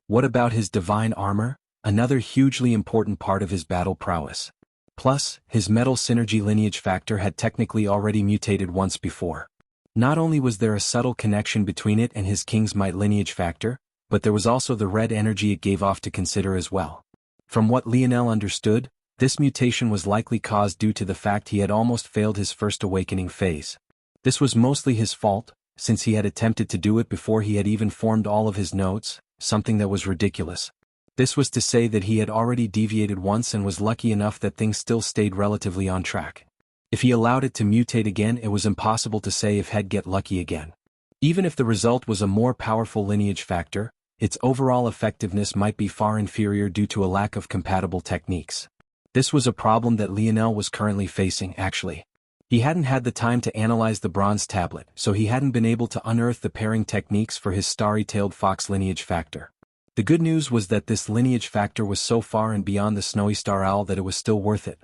What about his divine armor? Another hugely important part of his battle prowess. Plus, his metal synergy lineage factor had technically already mutated once before. Not only was there a subtle connection between it and his King's Might lineage factor, but there was also the red energy it gave off to consider as well. From what Lionel understood, this mutation was likely caused due to the fact he had almost failed his first awakening phase. This was mostly his fault, since he had attempted to do it before he had even formed all of his notes, something that was ridiculous. This was to say that he had already deviated once and was lucky enough that things still stayed relatively on track. If he allowed it to mutate again, it was impossible to say if he'd get lucky again. Even if the result was a more powerful lineage factor, its overall effectiveness might be far inferior due to a lack of compatible techniques. This was a problem that Lionel was currently facing, actually. He hadn't had the time to analyze the bronze tablet, so he hadn't been able to unearth the pairing techniques for his starry-tailed fox lineage factor. The good news was that this lineage factor was so far and beyond the snowy star owl that it was still worth it.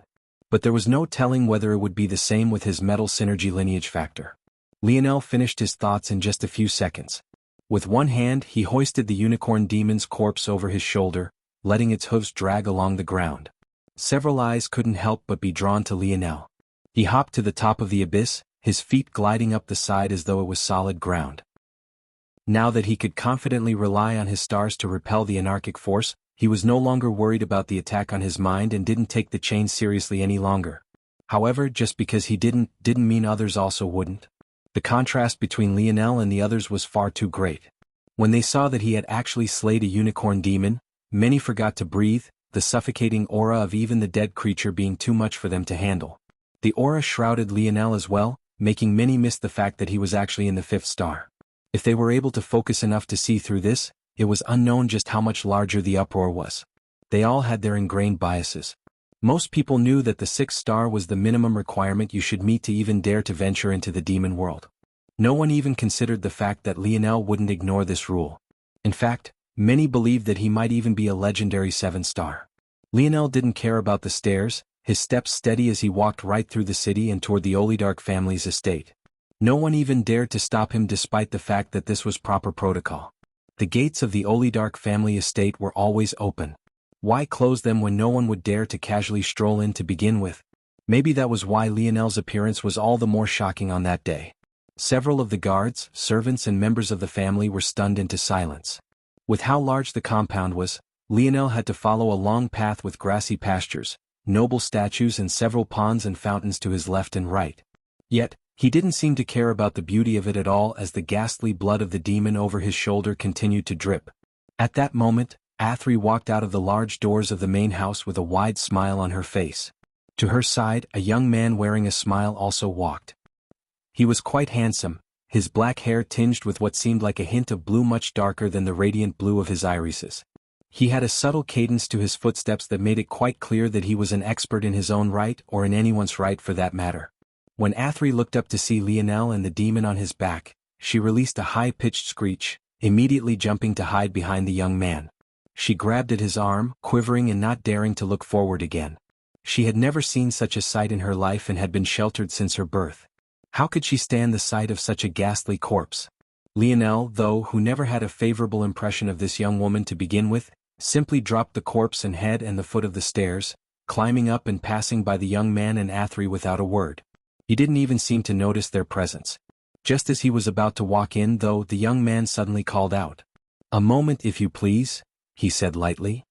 But there was no telling whether it would be the same with his metal synergy lineage factor. Lionel finished his thoughts in just a few seconds. With one hand he hoisted the unicorn demon's corpse over his shoulder, letting its hooves drag along the ground. Several eyes couldn't help but be drawn to Lionel. He hopped to the top of the abyss, his feet gliding up the side as though it was solid ground. Now that he could confidently rely on his stars to repel the anarchic force, he was no longer worried about the attack on his mind and didn't take the chain seriously any longer. However, just because he didn't mean others also wouldn't. The contrast between Lionel and the others was far too great. When they saw that he had actually slayed a unicorn demon, many forgot to breathe, the suffocating aura of even the dead creature being too much for them to handle. The aura shrouded Lionel as well, making many miss the fact that he was actually in the 5th star. If they were able to focus enough to see through this, it was unknown just how much larger the uproar was. They all had their ingrained biases. Most people knew that the 6th star was the minimum requirement you should meet to even dare to venture into the demon world. No one even considered the fact that Lionel wouldn't ignore this rule. In fact, many believed that he might even be a legendary 7th star. Lionel didn't care about the stairs, his steps steady as he walked right through the city and toward the Olidark family's estate. No one even dared to stop him despite the fact that this was proper protocol. The gates of the Olidark family estate were always open. Why close them when no one would dare to casually stroll in to begin with? Maybe that was why Lionel's appearance was all the more shocking on that day. Several of the guards, servants and members of the family were stunned into silence. With how large the compound was, Lionel had to follow a long path with grassy pastures, noble statues and several ponds and fountains to his left and right. Yet, he didn't seem to care about the beauty of it at all as the ghastly blood of the demon over his shoulder continued to drip. At that moment, Athri walked out of the large doors of the main house with a wide smile on her face. To her side, a young man wearing a smile also walked. He was quite handsome, his black hair tinged with what seemed like a hint of blue much darker than the radiant blue of his irises. He had a subtle cadence to his footsteps that made it quite clear that he was an expert in his own right or in anyone's right for that matter. When Athri looked up to see Lionel and the demon on his back, she released a high-pitched screech, immediately jumping to hide behind the young man. She grabbed at his arm, quivering and not daring to look forward again. She had never seen such a sight in her life and had been sheltered since her birth. How could she stand the sight of such a ghastly corpse? Lionel, though, who never had a favorable impression of this young woman to begin with, simply dropped the corpse and head and the foot of the stairs, climbing up and passing by the young man and Athri without a word. He didn't even seem to notice their presence. Just as he was about to walk in, though, the young man suddenly called out. "A moment, if you please," he said lightly.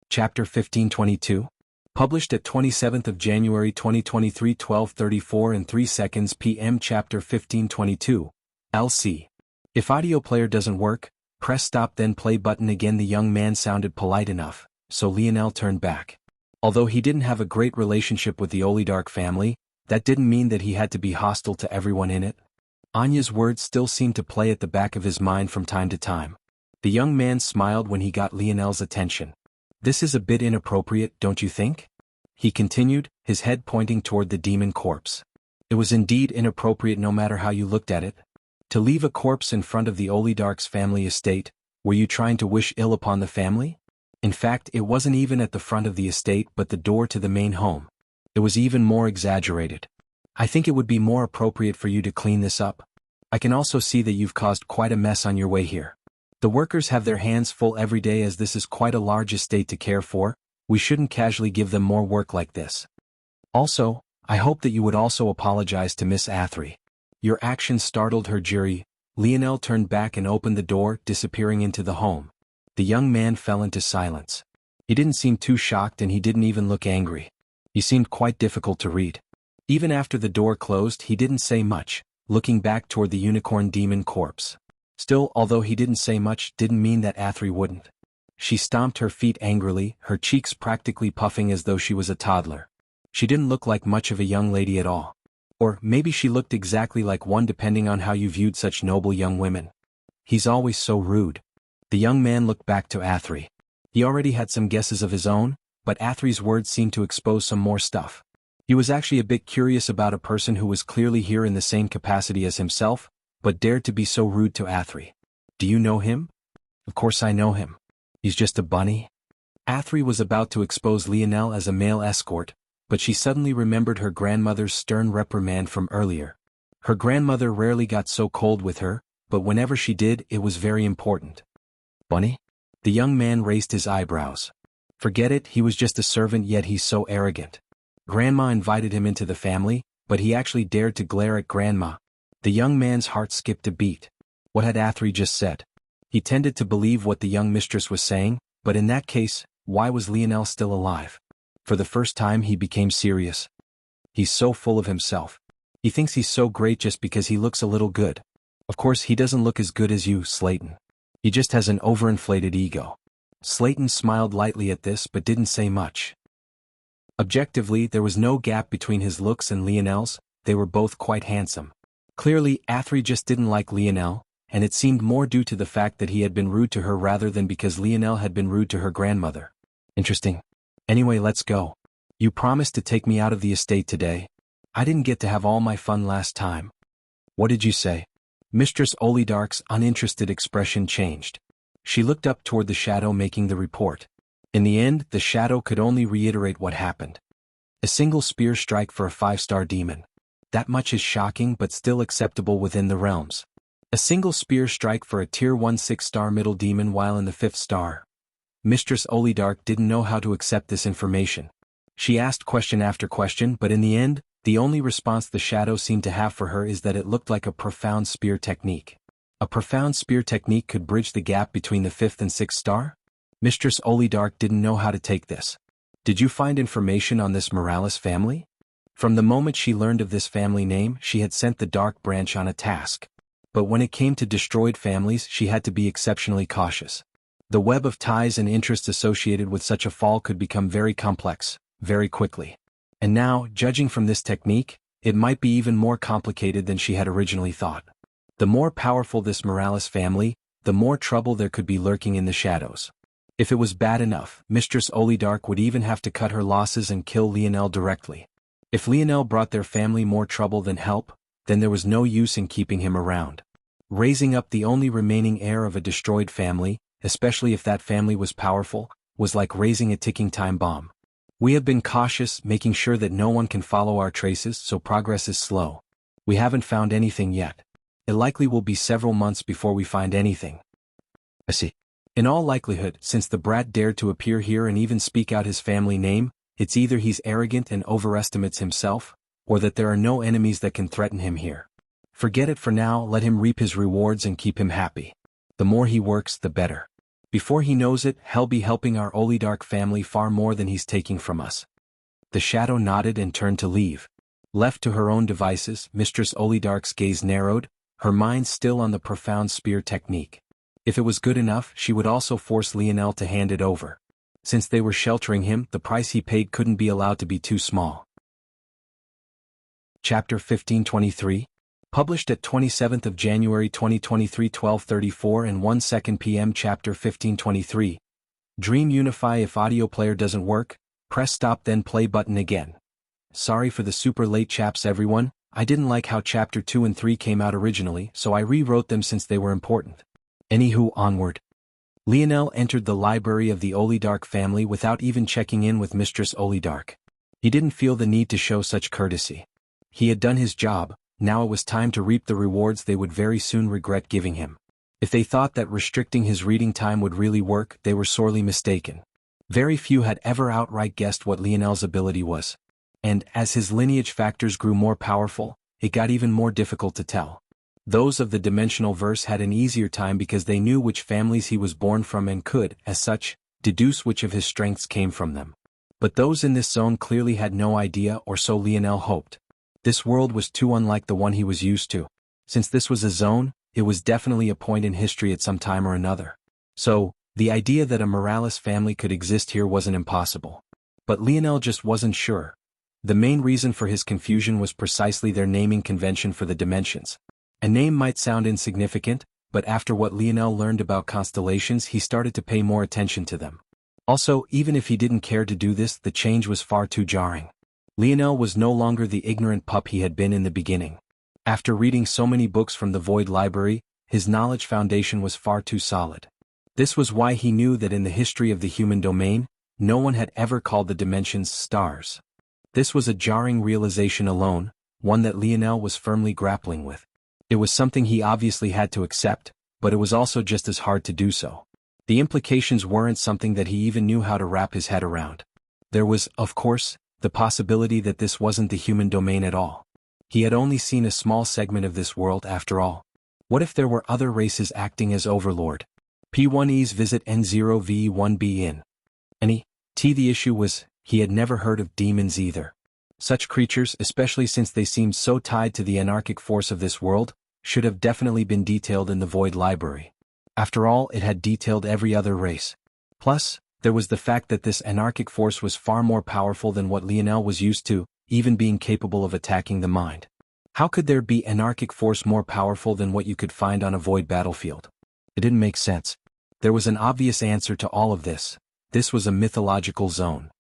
Chapter 1522. Published at 27th of January 2023, 12:34 and 3 seconds p.m. Chapter 1522. LC. If audio player doesn't work, press stop then play button again. The young man sounded polite enough, so Lionel turned back. Although he didn't have a great relationship with the Olidark family, that didn't mean that he had to be hostile to everyone in it. Anya's words still seemed to play at the back of his mind from time to time. The young man smiled when he got Lionel's attention. "This is a bit inappropriate, don't you think?" he continued, his head pointing toward the demon corpse. It was indeed inappropriate no matter how you looked at it. To leave a corpse in front of the Olidark's family estate, were you trying to wish ill upon the family? In fact, it wasn't even at the front of the estate but the door to the main home. It was even more exaggerated. "I think it would be more appropriate for you to clean this up. I can also see that you've caused quite a mess on your way here. The workers have their hands full every day as this is quite a large estate to care for. We shouldn't casually give them more work like this. Also, I hope that you would also apologize to Miss Athri. Your actions startled her jury." Lionel turned back and opened the door, disappearing into the home. The young man fell into silence. He didn't seem too shocked and he didn't even look angry. He seemed quite difficult to read. Even after the door closed, he didn't say much, looking back toward the unicorn demon corpse. Still, although he didn't say much, didn't mean that Athri wouldn't. She stomped her feet angrily, her cheeks practically puffing as though she was a toddler. She didn't look like much of a young lady at all. Or maybe she looked exactly like one depending on how you viewed such noble young women. "He's always so rude." The young man looked back to Athri. He already had some guesses of his own, but Athri's words seemed to expose some more stuff. He was actually a bit curious about a person who was clearly here in the same capacity as himself, but dared to be so rude to Athri. "Do you know him?" "Of course I know him. He's just a bunny." Athri was about to expose Lionel as a male escort, but she suddenly remembered her grandmother's stern reprimand from earlier. Her grandmother rarely got so cold with her, but whenever she did, it was very important. "Bunny?" The young man raised his eyebrows. "Forget it, he was just a servant, yet he's so arrogant. Grandma invited him into the family, but he actually dared to glare at Grandma." The young man's heart skipped a beat. What had Athri just said? He tended to believe what the young mistress was saying, but in that case, why was Lionel still alive? For the first time he became serious. "He's so full of himself. He thinks he's so great just because he looks a little good. Of course he doesn't look as good as you, Slayton. He just has an overinflated ego. Slayton smiled lightly at this but didn't say much. Objectively, there was no gap between his looks and Lionel's. They were both quite handsome. Clearly, Athry just didn't like Lionel, and it seemed more due to the fact that he had been rude to her rather than because Lionel had been rude to her grandmother. Interesting. Anyway, let's go. You promised to take me out of the estate today. I didn't get to have all my fun last time. What did you say? Mistress Olidark's uninterested expression changed. She looked up toward the shadow making the report. In the end, the shadow could only reiterate what happened. A single spear strike for a 5-star demon. That much is shocking but still acceptable within the realms. A single spear strike for a tier 1 6-star middle demon while in the 5th star. Mistress Olidark didn't know how to accept this information. She asked question after question, but in the end, the only response the shadow seemed to have for her is that it looked like a profound spear technique. A profound spear technique could bridge the gap between the 5th and 6th star? Mistress Olidark didn't know how to take this. Did you find information on this Morales family? From the moment she learned of this family name, she had sent the Dark Branch on a task. But when it came to destroyed families, she had to be exceptionally cautious. The web of ties and interests associated with such a fall could become very complex, very quickly. And now, judging from this technique, it might be even more complicated than she had originally thought. The more powerful this Morales family, the more trouble there could be lurking in the shadows. If it was bad enough, Mistress Olidark would even have to cut her losses and kill Lionel directly. If Lionel brought their family more trouble than help, then there was no use in keeping him around. Raising up the only remaining heir of a destroyed family, especially if that family was powerful, was like raising a ticking time bomb. We have been cautious, making sure that no one can follow our traces, so progress is slow. We haven't found anything yet. It likely will be several months before we find anything. I see. In all likelihood, since the brat dared to appear here and even speak out his family name, it's either he's arrogant and overestimates himself, or that there are no enemies that can threaten him here. Forget it for now, let him reap his rewards and keep him happy. The more he works, the better. Before he knows it, he'll be helping our Olidark family far more than he's taking from us. The shadow nodded and turned to leave. Left to her own devices, Mistress Olidark's gaze narrowed, her mind still on the profound spear technique. If it was good enough, she would also force Lionel to hand it over. Since they were sheltering him, the price he paid couldn't be allowed to be too small. Chapter 1523. Published at 27th of January 2023 12:34 and 1 second p.m. Chapter 1523. Dream Unify. If audio player doesn't work, press stop then play button again. Sorry for the super late chaps everyone, I didn't like how Chapter 2 and 3 came out originally, so I rewrote them since they were important. Anywho, onward. Lionel entered the library of the Olidark family without even checking in with Mistress Olidark. He didn't feel the need to show such courtesy. He had done his job, now it was time to reap the rewards they would very soon regret giving him. If they thought that restricting his reading time would really work, they were sorely mistaken. Very few had ever outright guessed what Lionel's ability was. And, as his lineage factors grew more powerful, it got even more difficult to tell. Those of the dimensional verse had an easier time because they knew which families he was born from and could, as such, deduce which of his strengths came from them. But those in this zone clearly had no idea, or so Lionel hoped. This world was too unlike the one he was used to. Since this was a zone, it was definitely a point in history at some time or another. So, the idea that a Morales family could exist here wasn't impossible. But Lionel just wasn't sure. The main reason for his confusion was precisely their naming convention for the dimensions. A name might sound insignificant, but after what Lionel learned about constellations he started to pay more attention to them. Also, even if he didn't care to do this, the change was far too jarring. Lionel was no longer the ignorant pup he had been in the beginning. After reading so many books from the Void Library, his knowledge foundation was far too solid. This was why he knew that in the history of the human domain, no one had ever called the dimensions stars. This was a jarring realization alone, one that Lionel was firmly grappling with. It was something he obviously had to accept, but it was also just as hard to do so. The implications weren't something that he even knew how to wrap his head around. There was, of course, the possibility that this wasn't the human domain at all. He had only seen a small segment of this world after all. What if there were other races acting as overlord? P1E's visit N0V1B in. The issue was, he had never heard of demons either. Such creatures, especially since they seemed so tied to the anarchic force of this world, should have definitely been detailed in the Void Library. After all, it had detailed every other race. Plus, there was the fact that this anarchic force was far more powerful than what Lionel was used to, even being capable of attacking the mind. How could there be anarchic force more powerful than what you could find on a void battlefield? It didn't make sense. There was an obvious answer to all of this. This was a mythological zone.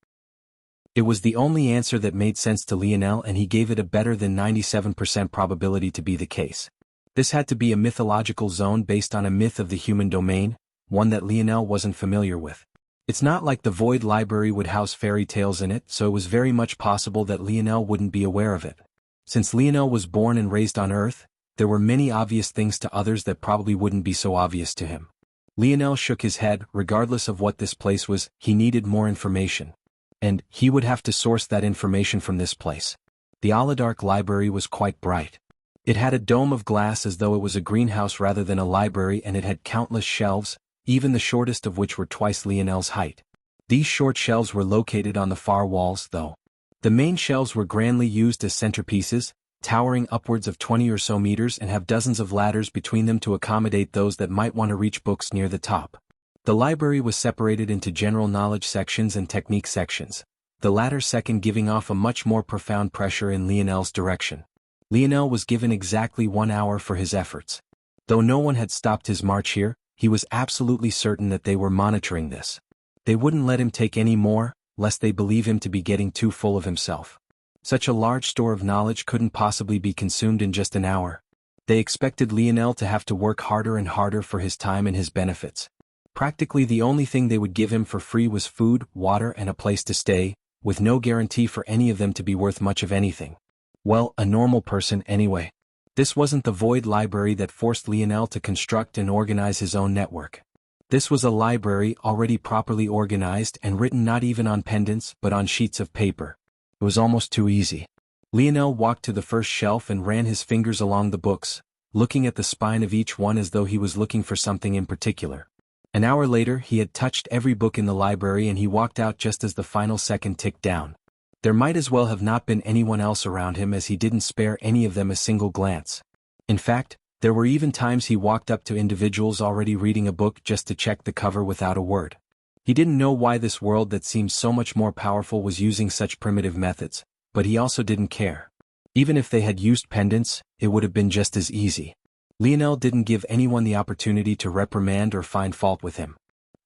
It was the only answer that made sense to Lionel, and he gave it a better than 97% probability to be the case. This had to be a mythological zone based on a myth of the human domain, one that Lionel wasn't familiar with. It's not like the Void Library would house fairy tales in it, so it was very much possible that Lionel wouldn't be aware of it. Since Lionel was born and raised on Earth, there were many obvious things to others that probably wouldn't be so obvious to him. Lionel shook his head. Regardless of what this place was, he needed more information. And he would have to source that information from this place. The Audiobook library was quite bright. It had a dome of glass as though it was a greenhouse rather than a library, and it had countless shelves, even the shortest of which were twice Lionel's height. These short shelves were located on the far walls, though. The main shelves were grandly used as centerpieces, towering upwards of 20 or so meters, and have dozens of ladders between them to accommodate those that might want to reach books near the top. The library was separated into general knowledge sections and technique sections, the latter second giving off a much more profound pressure in Lionel's direction. Lionel was given exactly 1 hour for his efforts. Though no one had stopped his march here, he was absolutely certain that they were monitoring this. They wouldn't let him take any more, lest they believe him to be getting too full of himself. Such a large store of knowledge couldn't possibly be consumed in just an hour. They expected Lionel to have to work harder and harder for his time and his benefits. Practically the only thing they would give him for free was food, water, and a place to stay, with no guarantee for any of them to be worth much of anything. Well, a normal person anyway. This wasn't the Void Library that forced Lionel to construct and organize his own network. This was a library already properly organized and written not even on pendants but on sheets of paper. It was almost too easy. Lionel walked to the first shelf and ran his fingers along the books, looking at the spine of each one as though he was looking for something in particular. An hour later he had touched every book in the library, and he walked out just as the final second ticked down. There might as well have not been anyone else around him, as he didn't spare any of them a single glance. In fact, there were even times he walked up to individuals already reading a book just to check the cover without a word. He didn't know why this world that seemed so much more powerful was using such primitive methods, but he also didn't care. Even if they had used pendants, it would have been just as easy. Lionel didn't give anyone the opportunity to reprimand or find fault with him.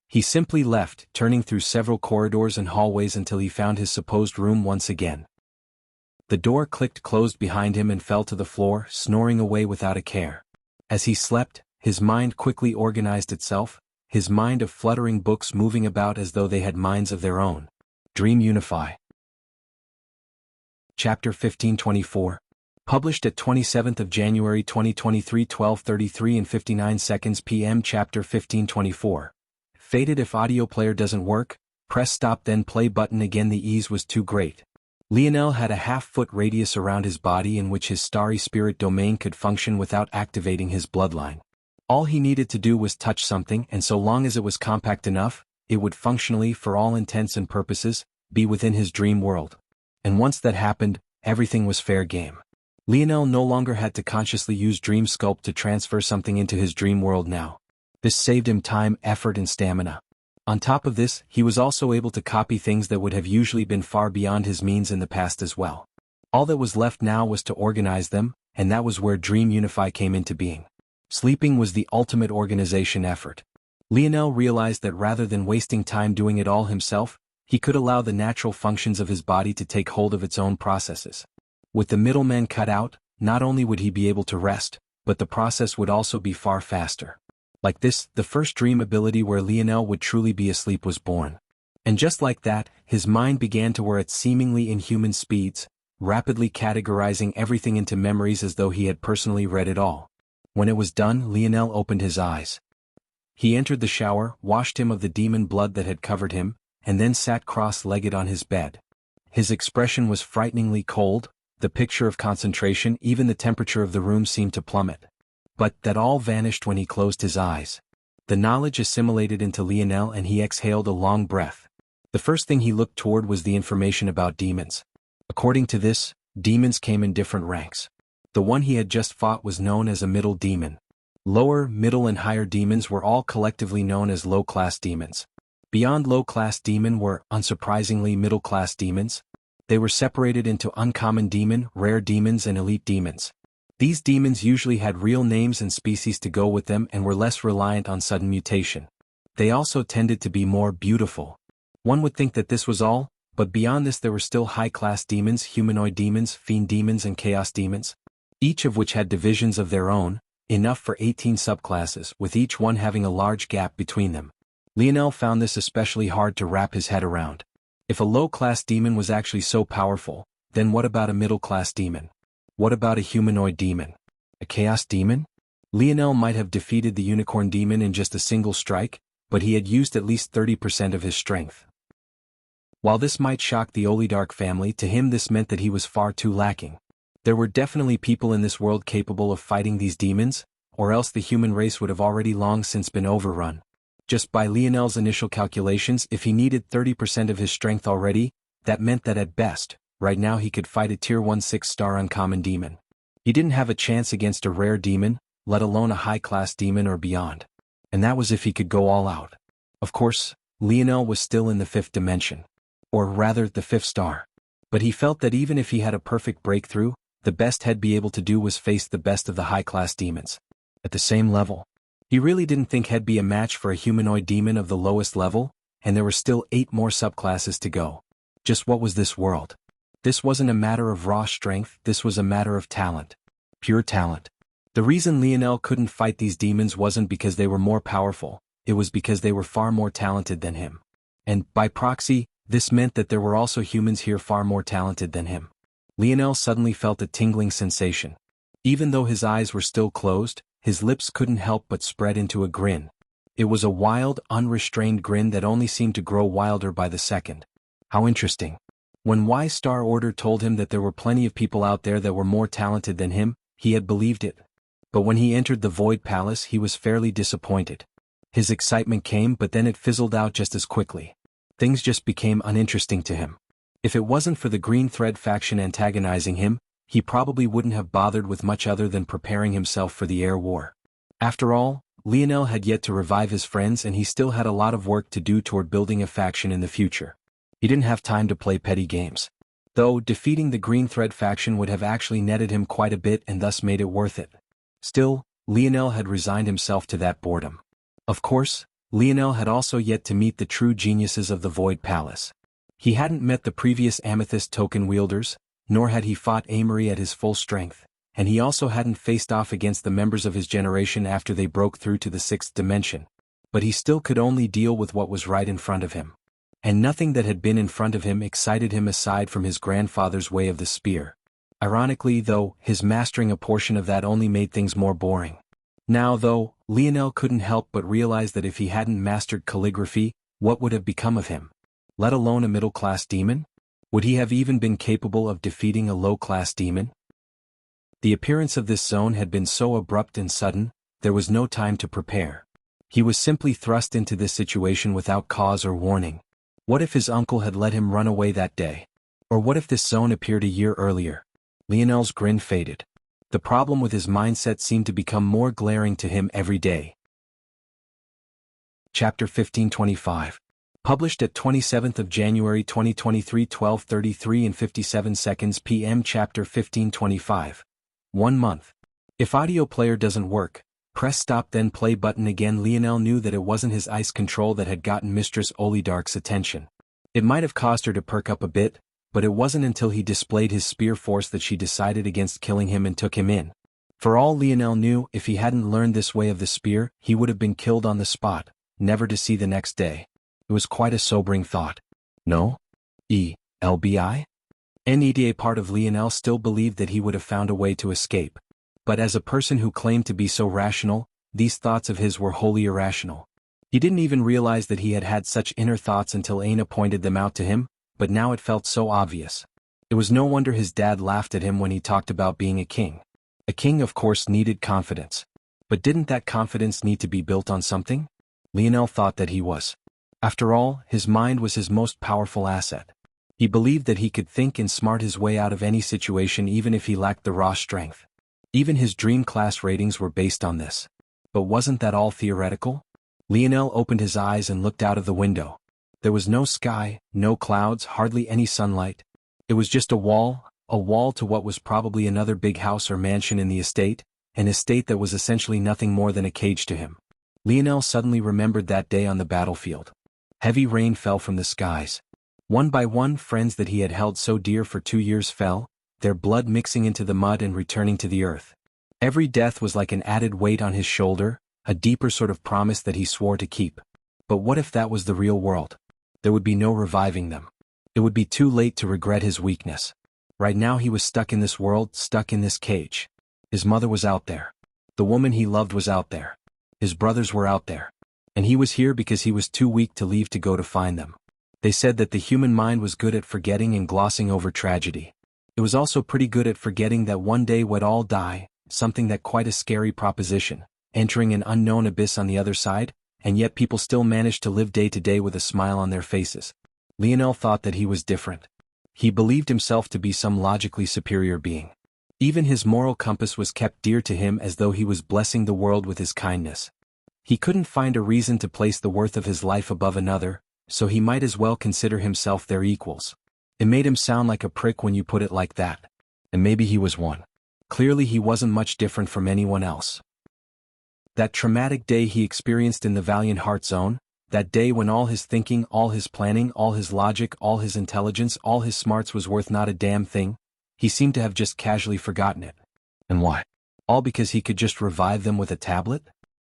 He simply left, turning through several corridors and hallways until he found his supposed room once again. The door clicked closed behind him and fell to the floor, snoring away without a care. As he slept, his mind quickly organized itself, his mind of fluttering books moving about as though they had minds of their own. Dream Unify. Chapter 1524. Published at 27th of January 2023, 12:33 and 59 seconds p.m. Chapter 1524. Fated: if audio player doesn't work, press stop then play button again. The ease was too great. Lionel had a half-foot radius around his body in which his starry spirit domain could function without activating his bloodline. All he needed to do was touch something, and so long as it was compact enough, it would functionally, for all intents and purposes, be within his dream world. And once that happened, everything was fair game. Lionel no longer had to consciously use Dream Sculpt to transfer something into his dream world now. This saved him time, effort, and stamina. On top of this, he was also able to copy things that would have usually been far beyond his means in the past as well. All that was left now was to organize them, and that was where Dream Unify came into being. Sleeping was the ultimate organization effort. Lionel realized that rather than wasting time doing it all himself, he could allow the natural functions of his body to take hold of its own processes. With the middleman cut out, not only would he be able to rest, but the process would also be far faster. Like this, the first dream ability where Lionel would truly be asleep was born. And just like that, his mind began to whir at seemingly inhuman speeds, rapidly categorizing everything into memories as though he had personally read it all. When it was done, Lionel opened his eyes. He entered the shower, washed him of the demon blood that had covered him, and then sat cross-legged on his bed. His expression was frighteningly cold, the picture of concentration, even the temperature of the room seemed to plummet. But that all vanished when he closed his eyes. The knowledge assimilated into Lionel and he exhaled a long breath. The first thing he looked toward was the information about demons. According to this, demons came in different ranks. The one he had just fought was known as a middle demon. Lower, middle and higher demons were all collectively known as low-class demons. Beyond low-class demon were, unsurprisingly, middle-class demons. They were separated into uncommon demon, rare demons and elite demons. These demons usually had real names and species to go with them and were less reliant on sudden mutation. They also tended to be more beautiful. One would think that this was all, but beyond this there were still high-class demons, humanoid demons, fiend demons and chaos demons, each of which had divisions of their own, enough for 18 subclasses, with each one having a large gap between them. Lionel found this especially hard to wrap his head around. If a low-class demon was actually so powerful, then what about a middle-class demon? What about a humanoid demon? A chaos demon? Lionel might have defeated the unicorn demon in just a single strike, but he had used at least 30% of his strength. While this might shock the Olidarch family, to him this meant that he was far too lacking. There were definitely people in this world capable of fighting these demons, or else the human race would have already long since been overrun. Just by Lionel's initial calculations, if he needed 30% of his strength already, that meant that at best, right now he could fight a tier 1 6-star uncommon demon. He didn't have a chance against a rare demon, let alone a high-class demon or beyond. And that was if he could go all out. Of course, Lionel was still in the 5th dimension. Or rather, the 5th star. But he felt that even if he had a perfect breakthrough, the best he'd be able to do was face the best of the high-class demons. At the same level. He really didn't think he'd be a match for a humanoid demon of the lowest level, and there were still 8 more subclasses to go. Just what was this world? This wasn't a matter of raw strength, this was a matter of talent. Pure talent. The reason Lionel couldn't fight these demons wasn't because they were more powerful, it was because they were far more talented than him. And, by proxy, this meant that there were also humans here far more talented than him. Lionel suddenly felt a tingling sensation. Even though his eyes were still closed, his lips couldn't help but spread into a grin. It was a wild, unrestrained grin that only seemed to grow wilder by the second. How interesting. When Y-Star Order told him that there were plenty of people out there that were more talented than him, he had believed it. But when he entered the Void Palace, he was fairly disappointed. His excitement came, but then it fizzled out just as quickly. Things just became uninteresting to him. If it wasn't for the Green Thread faction antagonizing him, he probably wouldn't have bothered with much other than preparing himself for the air war. After all, Lionel had yet to revive his friends and he still had a lot of work to do toward building a faction in the future. He didn't have time to play petty games. Though defeating the Green Thread faction would have actually netted him quite a bit and thus made it worth it. Still, Lionel had resigned himself to that boredom. Of course, Lionel had also yet to meet the true geniuses of the Void Palace. He hadn't met the previous Amethyst token wielders, nor had he fought Amory at his full strength, and he also hadn't faced off against the members of his generation after they broke through to the 6th dimension. But he still could only deal with what was right in front of him. And nothing that had been in front of him excited him aside from his grandfather's way of the spear. Ironically, though, his mastering a portion of that only made things more boring. Now, though, Lionel couldn't help but realize that if he hadn't mastered calligraphy, what would have become of him? Let alone a middle-class demon? Would he have even been capable of defeating a low-class demon? The appearance of this zone had been so abrupt and sudden, there was no time to prepare. He was simply thrust into this situation without cause or warning. What if his uncle had let him run away that day? Or what if this zone appeared a year earlier? Lionel's grin faded. The problem with his mindset seemed to become more glaring to him every day. Chapter 1525. Published at 27th of January 2023, 12:33 and 57 seconds p.m. Chapter 1525. 1 month. If audio player doesn't work, press stop then play button again. Lionel knew that it wasn't his ice control that had gotten Mistress Olidarch's attention. It might have caused her to perk up a bit, but it wasn't until he displayed his spear force that she decided against killing him and took him in. For all Lionel knew, if he hadn't learned this way of the spear, he would have been killed on the spot, never to see the next day. It was quite a sobering thought. No? LBI? NEDA part of Lionel still believed that he would have found a way to escape. But as a person who claimed to be so rational, these thoughts of his were wholly irrational. He didn't even realize that he had had such inner thoughts until Aina pointed them out to him, but now it felt so obvious. It was no wonder his dad laughed at him when he talked about being a king. A king, of course, needed confidence. But didn't that confidence need to be built on something? Lionel thought that he was. After all, his mind was his most powerful asset. He believed that he could think and smart his way out of any situation even if he lacked the raw strength. Even his dream class ratings were based on this. But wasn't that all theoretical? Lionel opened his eyes and looked out of the window. There was no sky, no clouds, hardly any sunlight. It was just a wall to what was probably another big house or mansion in the estate, an estate that was essentially nothing more than a cage to him. Lionel suddenly remembered that day on the battlefield. Heavy rain fell from the skies. One by one, friends that he had held so dear for 2 years fell, their blood mixing into the mud and returning to the earth. Every death was like an added weight on his shoulder, a deeper sort of promise that he swore to keep. But what if that was the real world? There would be no reviving them. It would be too late to regret his weakness. Right now he was stuck in this world, stuck in this cage. His mother was out there. The woman he loved was out there. His brothers were out there. And he was here because he was too weak to leave to go to find them. They said that the human mind was good at forgetting and glossing over tragedy. It was also pretty good at forgetting that one day we'd all die, something that quite a scary proposition, entering an unknown abyss on the other side, and yet people still managed to live day to day with a smile on their faces. Lionel thought that he was different. He believed himself to be some logically superior being. Even his moral compass was kept dear to him as though he was blessing the world with his kindness. He couldn't find a reason to place the worth of his life above another, so he might as well consider himself their equals. It made him sound like a prick when you put it like that. And maybe he was one. Clearly he wasn't much different from anyone else. That traumatic day he experienced in the Valiant Heart Zone, that day when all his thinking, all his planning, all his logic, all his intelligence, all his smarts was worth not a damn thing, he seemed to have just casually forgotten it. And why? All because he could just revive them with a tablet?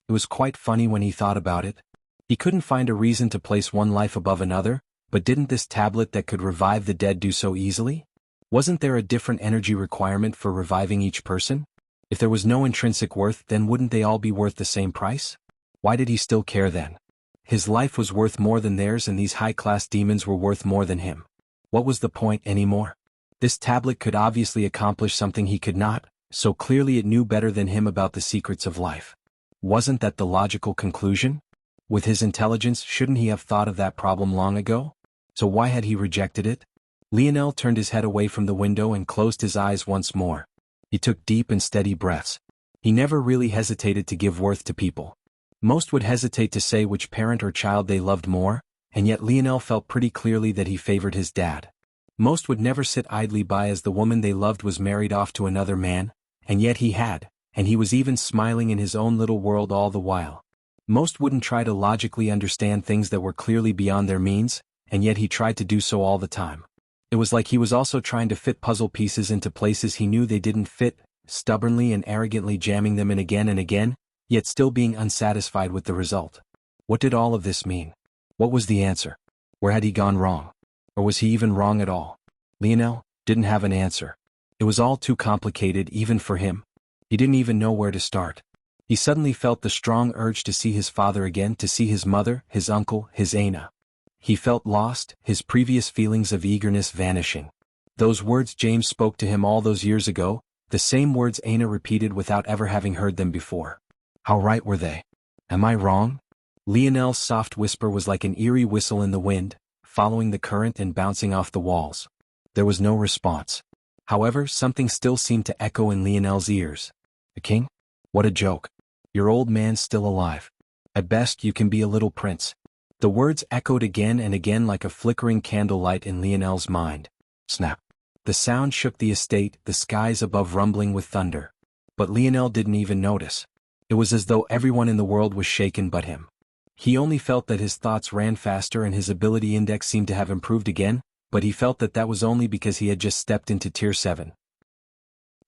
It was quite funny when he thought about it. He couldn't find a reason to place one life above another, but didn't this tablet that could revive the dead do so easily? Wasn't there a different energy requirement for reviving each person? If there was no intrinsic worth, then wouldn't they all be worth the same price? Why did he still care then? His life was worth more than theirs and these high-class demons were worth more than him. What was the point anymore? This tablet could obviously accomplish something he could not, so clearly it knew better than him about the secrets of life. Wasn't that the logical conclusion? With his intelligence, shouldn't he have thought of that problem long ago? So why had he rejected it? Lionel turned his head away from the window and closed his eyes once more. He took deep and steady breaths. He never really hesitated to give worth to people. Most would hesitate to say which parent or child they loved more, and yet Lionel felt pretty clearly that he favored his dad. Most would never sit idly by as the woman they loved was married off to another man, and yet he had, and he was even smiling in his own little world all the while. Most wouldn't try to logically understand things that were clearly beyond their means, and yet he tried to do so all the time. It was like he was also trying to fit puzzle pieces into places he knew they didn't fit, stubbornly and arrogantly jamming them in again and again, yet still being unsatisfied with the result. What did all of this mean? What was the answer? Where had he gone wrong? Or was he even wrong at all? Lionel didn't have an answer. It was all too complicated even for him. He didn't even know where to start. He suddenly felt the strong urge to see his father again, to see his mother, his uncle, his Aina. He felt lost, his previous feelings of eagerness vanishing. Those words James spoke to him all those years ago, the same words Aina repeated without ever having heard them before. How right were they? Am I wrong? Lionel's soft whisper was like an eerie whistle in the wind, following the current and bouncing off the walls. There was no response. However, something still seemed to echo in Lionel's ears. The king? What a joke. Your old man's still alive. At best you can be a little prince. The words echoed again and again like a flickering candlelight in Lionel's mind. Snap. The sound shook the estate, the skies above rumbling with thunder. But Lionel didn't even notice. It was as though everyone in the world was shaken but him. He only felt that his thoughts ran faster and his ability index seemed to have improved again, but he felt that that was only because he had just stepped into Tier 7.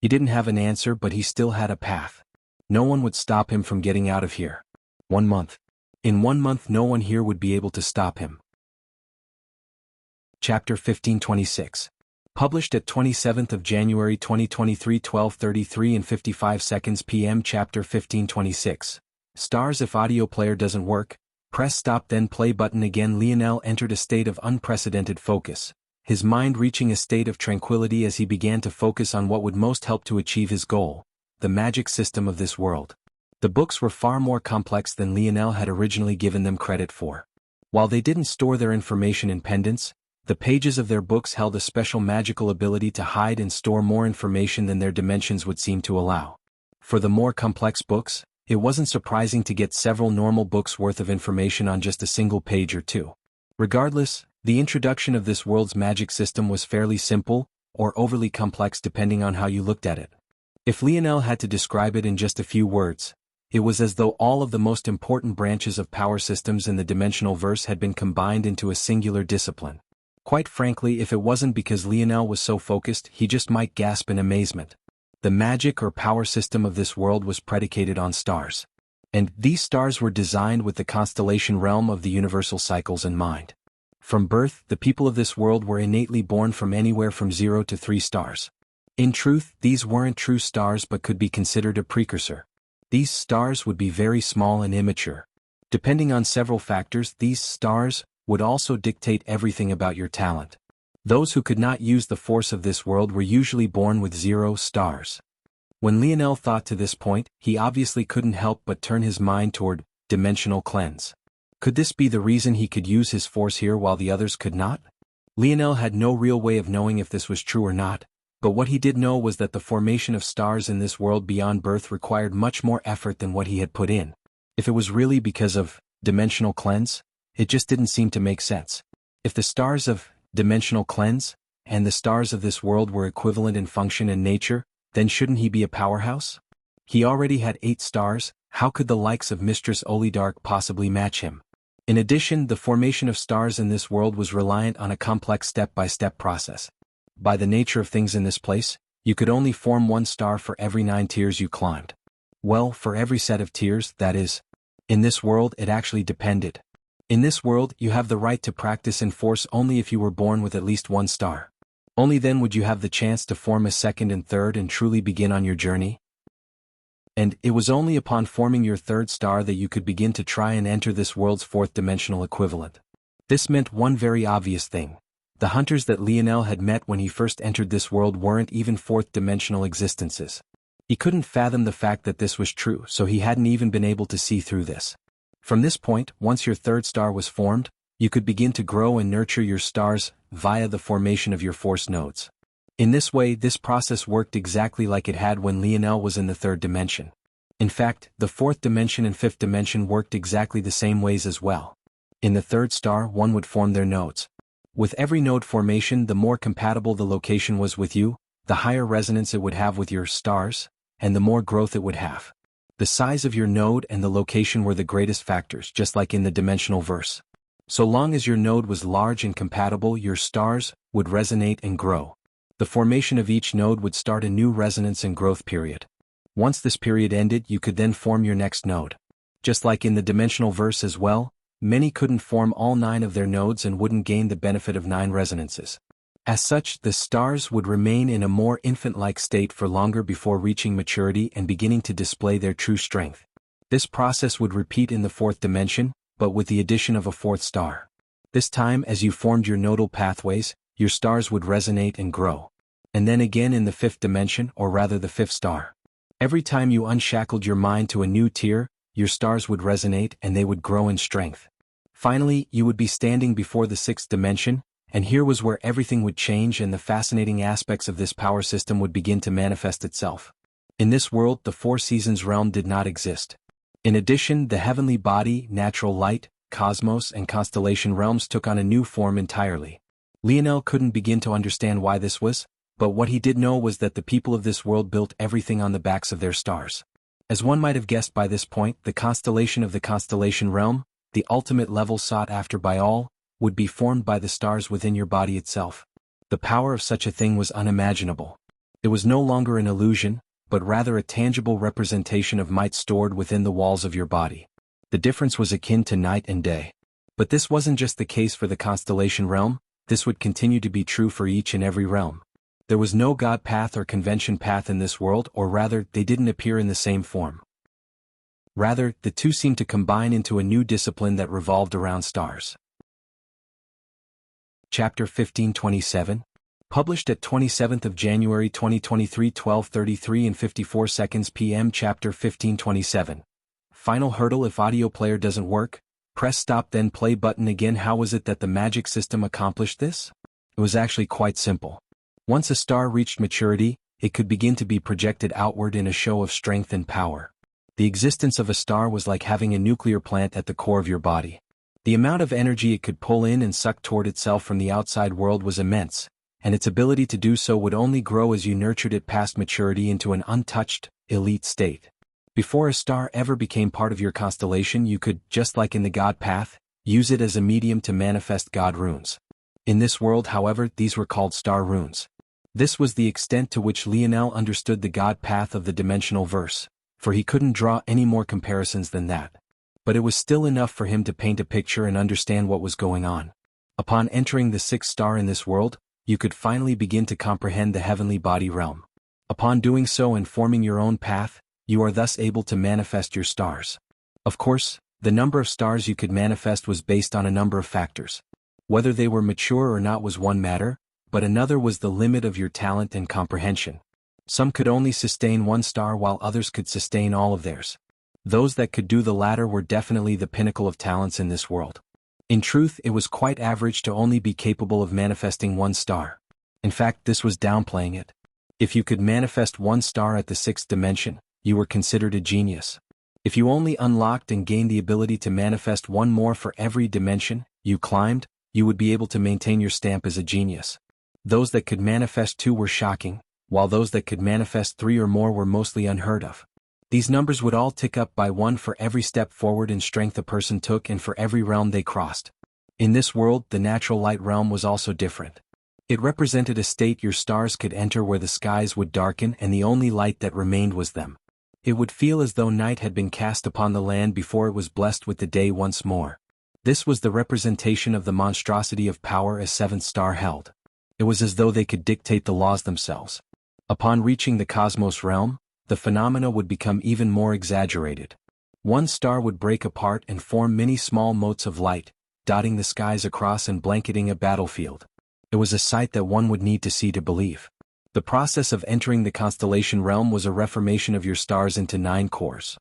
He didn't have an answer, but he still had a path. No one would stop him from getting out of here. 1 month. In 1 month no one here would be able to stop him. Chapter 1526. Published at 27th of January 2023 12:33 and 55 seconds p.m. Chapter 1526. Stars. If audio player doesn't work, press stop then play button again. Lionel entered a state of unprecedented focus, his mind reaching a state of tranquility as he began to focus on what would most help to achieve his goal, the magic system of this world. The books were far more complex than Lionel had originally given them credit for. While they didn't store their information in pendants, The pages of their books held a special magical ability to hide and store more information than their dimensions would seem to allow. For the more complex books, it wasn't surprising to get several normal books worth of information on just a single page or two. Regardless, the introduction of this world's magic system was fairly simple, or overly complex depending on how you looked at it. If Lionel had to describe it in just a few words, it was as though all of the most important branches of power systems in the dimensional verse had been combined into a singular discipline. Quite frankly, if it wasn't because Lionel was so focused, he just might gasp in amazement. The magic or power system of this world was predicated on stars. And these stars were designed with the constellation realm of the universal cycles in mind. From birth, the people of this world were innately born from anywhere from 0 to 3 stars. In truth, these weren't true stars but could be considered a precursor. These stars would be very small and immature. Depending on several factors, these stars would also dictate everything about your talent. Those who could not use the force of this world were usually born with 0 stars. When Lionel thought to this point, he obviously couldn't help but turn his mind toward dimensional cleanse. Could this be the reason he could use his force here while the others could not? Lionel had no real way of knowing if this was true or not, but what he did know was that the formation of stars in this world beyond birth required much more effort than what he had put in. If it was really because of dimensional cleanse, it just didn't seem to make sense. If the stars of dimensional cleanse and the stars of this world were equivalent in function and nature, then shouldn't he be a powerhouse? He already had 8 stars, how could the likes of Mistress Olidark possibly match him? In addition, the formation of stars in this world was reliant on a complex step-by-step process. By the nature of things in this place, you could only form 1 star for every 9 tiers you climbed. Well, for every set of tiers, that is. In this world, it actually depended. In this world, you have the right to practice in force only if you were born with at least 1 star. Only then would you have the chance to form a 2nd and 3rd and truly begin on your journey. And it was only upon forming your 3rd star that you could begin to try and enter this world's 4th dimensional equivalent. This meant one very obvious thing. The hunters that Lionel had met when he first entered this world weren't even 4th dimensional existences. He couldn't fathom the fact that this was true, so he hadn't even been able to see through this. From this point, once your 3rd star was formed, you could begin to grow and nurture your stars via the formation of your force nodes. In this way, this process worked exactly like it had when Lionel was in the 3rd dimension. In fact, the 4th dimension and 5th dimension worked exactly the same ways as well. In the 3rd star, one would form their nodes. With every node formation, the more compatible the location was with you, the higher resonance it would have with your stars, and the more growth it would have. The size of your node and the location were the greatest factors, just like in the dimensional verse. So long as your node was large and compatible, your stars would resonate and grow. The formation of each node would start a new resonance and growth period. Once this period ended, you could then form your next node. Just like in the dimensional verse as well, many couldn't form all 9 of their nodes and wouldn't gain the benefit of 9 resonances. As such, the stars would remain in a more infant-like state for longer before reaching maturity and beginning to display their true strength. This process would repeat in the 4th dimension, but with the addition of a 4th star. This time, as you formed your nodal pathways, your stars would resonate and grow. And then again in the 5th dimension, or rather the 5th star. Every time you unshackled your mind to a new tier, your stars would resonate and they would grow in strength. Finally, you would be standing before the 6th dimension, and here was where everything would change and the fascinating aspects of this power system would begin to manifest itself. In this world, the 4 seasons realm did not exist. In addition, the heavenly body, natural light, cosmos, and constellation realms took on a new form entirely. Lionel couldn't begin to understand why this was, but what he did know was that the people of this world built everything on the backs of their stars. As one might have guessed by this point, the constellation of the constellation realm, the ultimate level sought after by all, would be formed by the stars within your body itself. The power of such a thing was unimaginable. It was no longer an illusion, but rather a tangible representation of might stored within the walls of your body. The difference was akin to night and day. But this wasn't just the case for the constellation realm, this would continue to be true for each and every realm. There was no God path or convention path in this world, or rather, they didn't appear in the same form. Rather, the two seemed to combine into a new discipline that revolved around stars. Chapter 1527, published at 27th of January 2023, 12:33 and 54 seconds p.m. Chapter 1527. Final hurdle: if audio player doesn't work, Press stop then play button again. How was it that the magic system accomplished this? It was actually quite simple. Once a star reached maturity, it could begin to be projected outward in a show of strength and power. The existence of a star was like having a nuclear plant at the core of your body. The amount of energy it could pull in and suck toward itself from the outside world was immense, and its ability to do so would only grow as you nurtured it past maturity into an untouched, elite state. Before a star ever became part of your constellation, you could, just like in the God path, use it as a medium to manifest God runes. In this world, however, these were called star runes. This was the extent to which Lionel understood the God path of the dimensional verse, for he couldn't draw any more comparisons than that. But it was still enough for him to paint a picture and understand what was going on. Upon entering the sixth star in this world, you could finally begin to comprehend the heavenly body realm. Upon doing so and forming your own path, you are thus able to manifest your stars. Of course, the number of stars you could manifest was based on a number of factors. Whether they were mature or not was one matter, but another was the limit of your talent and comprehension. Some could only sustain one star while others could sustain all of theirs. Those that could do the latter were definitely the pinnacle of talents in this world. In truth, it was quite average to only be capable of manifesting one star. In fact, this was downplaying it. If you could manifest one star at the sixth dimension, you were considered a genius. If you only unlocked and gained the ability to manifest one more for every dimension you climbed, you would be able to maintain your stamp as a genius. Those that could manifest two were shocking, while those that could manifest three or more were mostly unheard of. These numbers would all tick up by one for every step forward in strength a person took and for every realm they crossed. In this world, the natural light realm was also different. It represented a state your stars could enter where the skies would darken and the only light that remained was them. It would feel as though night had been cast upon the land before it was blessed with the day once more. This was the representation of the monstrosity of power a seventh star held. It was as though they could dictate the laws themselves. Upon reaching the cosmos realm, the phenomena would become even more exaggerated. One star would break apart and form many small motes of light, dotting the skies across and blanketing a battlefield. It was a sight that one would need to see to believe. The process of entering the constellation realm was a reformation of your stars into 9 cores.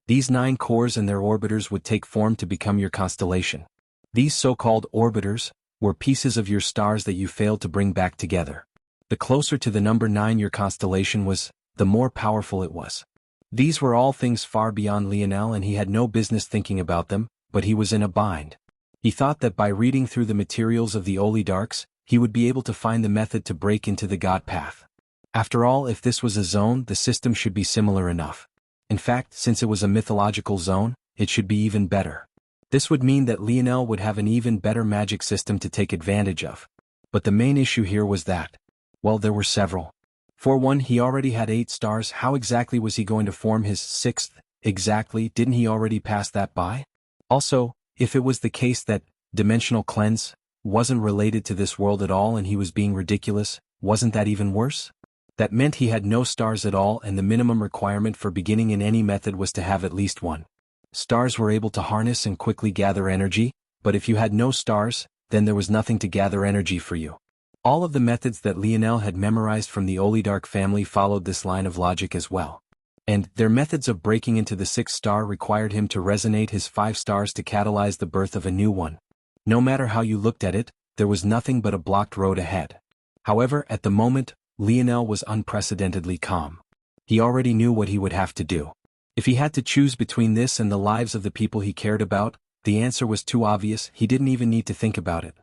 These 9 cores and their orbiters would take form to become your constellation. These so-called orbiters were pieces of your stars that you failed to bring back together. The closer to the number 9 your constellation was, the more powerful it was. These were all things far beyond Lionel, and he had no business thinking about them, but he was in a bind. He thought that by reading through the materials of the oligarchs, he would be able to find the method to break into the God path. After all, if this was a zone, the system should be similar enough. In fact, since it was a mythological zone, it should be even better. This would mean that Lionel would have an even better magic system to take advantage of. But the main issue here was that, well, there were several. For one, he already had 8 stars. How exactly was he going to form his 6th? Exactly, didn't he already pass that by? Also, if it was the case that dimensional cleanse wasn't related to this world at all and he was being ridiculous, wasn't that even worse? That meant he had no stars at all, and the minimum requirement for beginning in any method was to have at least 1. Stars were able to harness and quickly gather energy, but if you had no stars, then there was nothing to gather energy for you. All of the methods that Lionel had memorized from the oligarch family followed this line of logic as well. And their methods of breaking into the 6th star required him to resonate his 5 stars to catalyze the birth of a new one. No matter how you looked at it, there was nothing but a blocked road ahead. However, at the moment, Lionel was unprecedentedly calm. He already knew what he would have to do. If he had to choose between this and the lives of the people he cared about, the answer was too obvious. He didn't even need to think about it.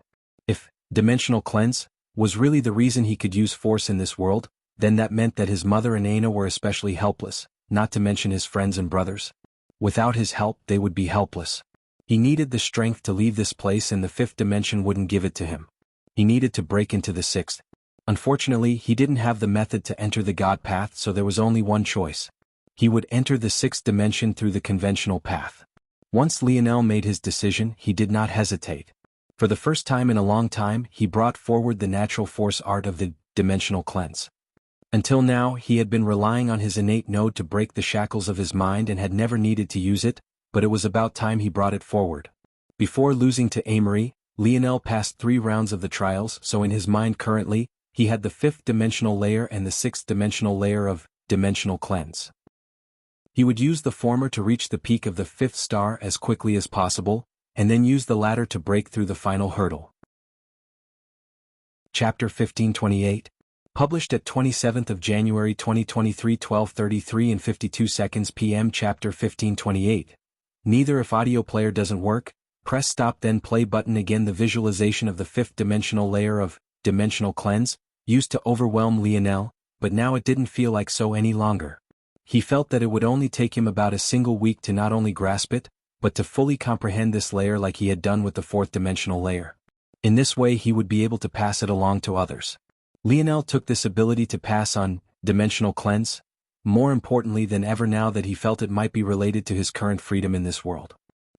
If dimensional cleanse was really the reason he could use force in this world, then that meant that his mother and Aina were especially helpless, not to mention his friends and brothers. Without his help, they would be helpless. He needed the strength to leave this place, and the 5th dimension wouldn't give it to him. He needed to break into the 6th. Unfortunately, he didn't have the method to enter the God path, so there was only one choice. He would enter the 6th dimension through the conventional path. Once Lionel made his decision, he did not hesitate. For the first time in a long time, he brought forward the natural force art of the dimensional cleanse. Until now, he had been relying on his innate node to break the shackles of his mind and had never needed to use it, but it was about time he brought it forward. Before losing to Amory, Lionel passed 3 rounds of the trials, so in his mind currently, he had the 5th dimensional layer and the 6th dimensional layer of dimensional cleanse. He would use the former to reach the peak of the fifth star as quickly as possible, and then use the latter to break through the final hurdle. Chapter 1528. Published at 27th of January 2023, 12:33 and 52 seconds p.m. Chapter 1528. Neither. If audio player doesn't work, press stop then play button again. The visualization of the fifth dimensional layer of dimensional cleanse used to overwhelm Lionel, but now it didn't feel like so any longer. He felt that it would only take him about a single week to not only grasp it, but to fully comprehend this layer like he had done with the fourth dimensional layer. In this way he would be able to pass it along to others. Lionel took this ability to pass on dimensional cleanse more importantly than ever now that he felt it might be related to his current freedom in this world.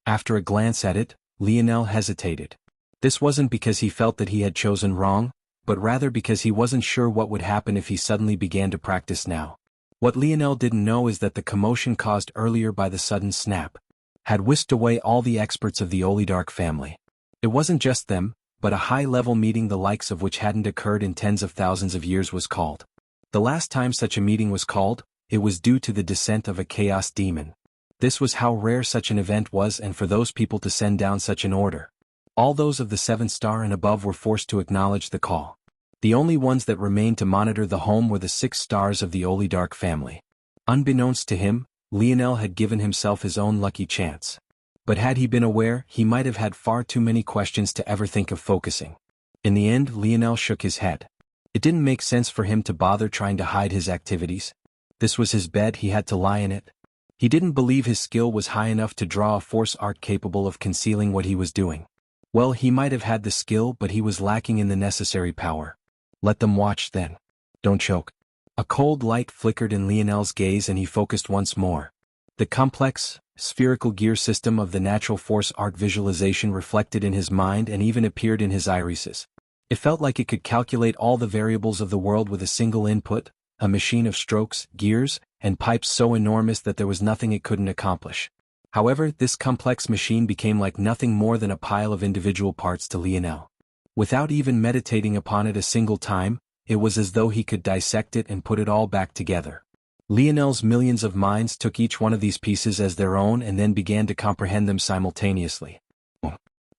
After a glance at it, Lionel hesitated. This wasn't because he felt that he had chosen wrong, but rather because he wasn't sure what would happen if he suddenly began to practice now. What Lionel didn't know is that the commotion caused earlier by the sudden snap had whisked away all the experts of the Olidark family. It wasn't just them, but a high-level meeting the likes of which hadn't occurred in tens of thousands of years was called. The last time such a meeting was called, it was due to the descent of a chaos demon. This was how rare such an event was, and for those people to send down such an order. All those of the 7th star and above were forced to acknowledge the call. The only ones that remained to monitor the home were the 6 stars of the Olidark family. Unbeknownst to him, Lionel had given himself his own lucky chance. But had he been aware, he might have had far too many questions to ever think of focusing. In the end, Lionel shook his head. It didn't make sense for him to bother trying to hide his activities. This was his bed, he had to lie in it. He didn't believe his skill was high enough to draw a force art capable of concealing what he was doing. Well, he might have had the skill, but he was lacking in the necessary power. Let them watch then. Don't choke. A cold light flickered in Lionel's gaze and he focused once more. The complex, spherical gear system of the natural force art visualization reflected in his mind and even appeared in his irises. It felt like it could calculate all the variables of the world with a single input, a machine of strokes, gears, and pipes so enormous that there was nothing it couldn't accomplish. However, this complex machine became like nothing more than a pile of individual parts to Lionel. Without even meditating upon it a single time, it was as though he could dissect it and put it all back together. Lionel's millions of minds took each one of these pieces as their own and then began to comprehend them simultaneously.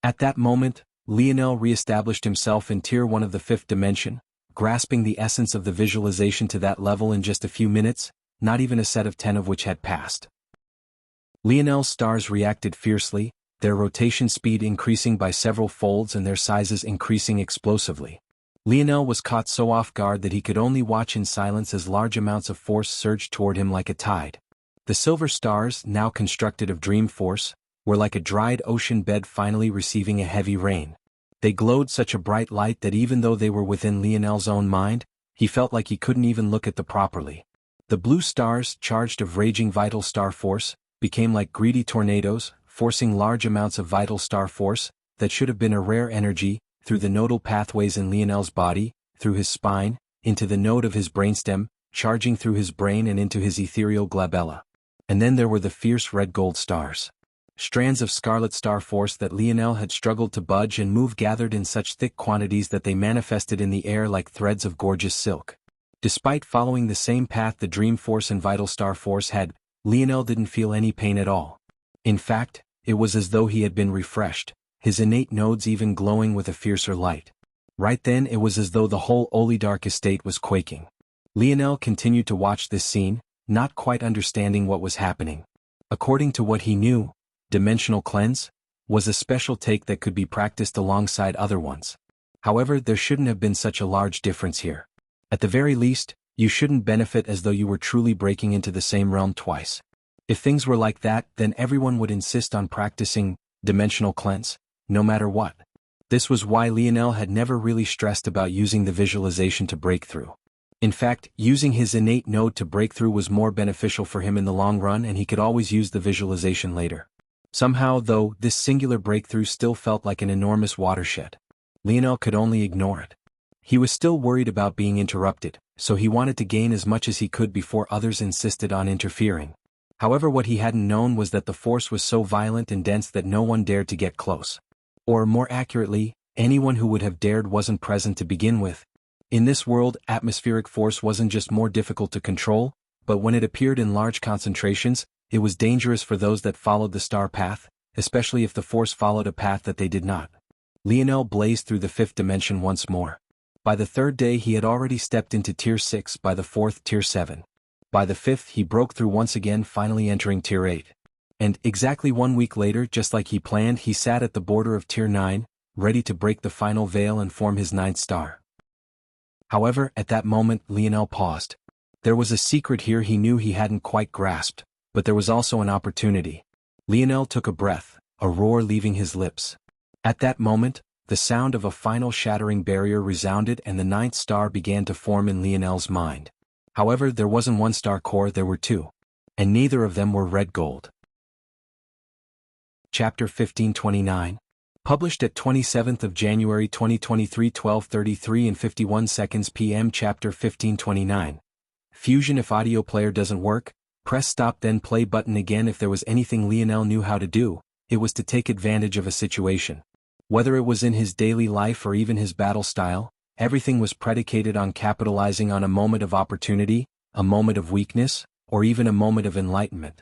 At that moment, Lionel re-established himself in Tier 1 of the 5th dimension, grasping the essence of the visualization to that level in just a few minutes, not even a set of 10 of which had passed. Lionel's stars reacted fiercely, their rotation speed increasing by several folds and their sizes increasing explosively. Lionel was caught so off guard that he could only watch in silence as large amounts of force surged toward him like a tide. The silver stars, now constructed of dream force, were like a dried ocean bed finally receiving a heavy rain. They glowed such a bright light that even though they were within Lionel's own mind, he felt like he couldn't even look at them properly. The blue stars, charged of raging vital star force, became like greedy tornadoes, forcing large amounts of vital star force, that should have been a rare energy, through the nodal pathways in Lionel's body, through his spine, into the node of his brainstem, charging through his brain and into his ethereal glabella. And then there were the fierce red-gold stars. Strands of scarlet star force that Lionel had struggled to budge and move gathered in such thick quantities that they manifested in the air like threads of gorgeous silk. Despite following the same path the dream force and vital star force had, Lionel didn't feel any pain at all. In fact, it was as though he had been refreshed, his innate nodes even glowing with a fiercer light. Right then it was as though the whole Olidark estate was quaking. Lionel continued to watch this scene, not quite understanding what was happening. According to what he knew, dimensional cleanse was a special take that could be practiced alongside other ones. However, there shouldn't have been such a large difference here. At the very least, you shouldn't benefit as though you were truly breaking into the same realm twice. If things were like that, then everyone would insist on practicing dimensional cleanse, no matter what. This was why Lionel had never really stressed about using the visualization to break through. In fact, using his innate node to break through was more beneficial for him in the long run, and he could always use the visualization later. Somehow, though, this singular breakthrough still felt like an enormous watershed. Lionel could only ignore it. He was still worried about being interrupted, so he wanted to gain as much as he could before others insisted on interfering. However, what he hadn't known was that the force was so violent and dense that no one dared to get close. Or more accurately, anyone who would have dared wasn't present to begin with. In this world, atmospheric force wasn't just more difficult to control, but when it appeared in large concentrations, it was dangerous for those that followed the star path, especially if the force followed a path that they did not. Lionel blazed through the fifth dimension once more. By the third day he had already stepped into Tier 6, by the fourth Tier 7. By the fifth he broke through once again, finally entering Tier 8. And, exactly 1 week later, just like he planned, he sat at the border of Tier 9, ready to break the final veil and form his ninth star. However, at that moment, Lionel paused. There was a secret here he knew he hadn't quite grasped, but there was also an opportunity. Lionel took a breath, a roar leaving his lips. At that moment, the sound of a final shattering barrier resounded and the ninth star began to form in Lionel's mind. However, there wasn't one star core, there were two. And neither of them were red gold. Chapter 1529. Published at 27th of January 2023, 12:33 and 51 seconds p.m. Chapter 1529. Fusion. If audio player doesn't work, press stop then play button again. If there was anything Lionel knew how to do, it was to take advantage of a situation. Whether it was in his daily life or even his battle style, everything was predicated on capitalizing on a moment of opportunity, a moment of weakness, or even a moment of enlightenment.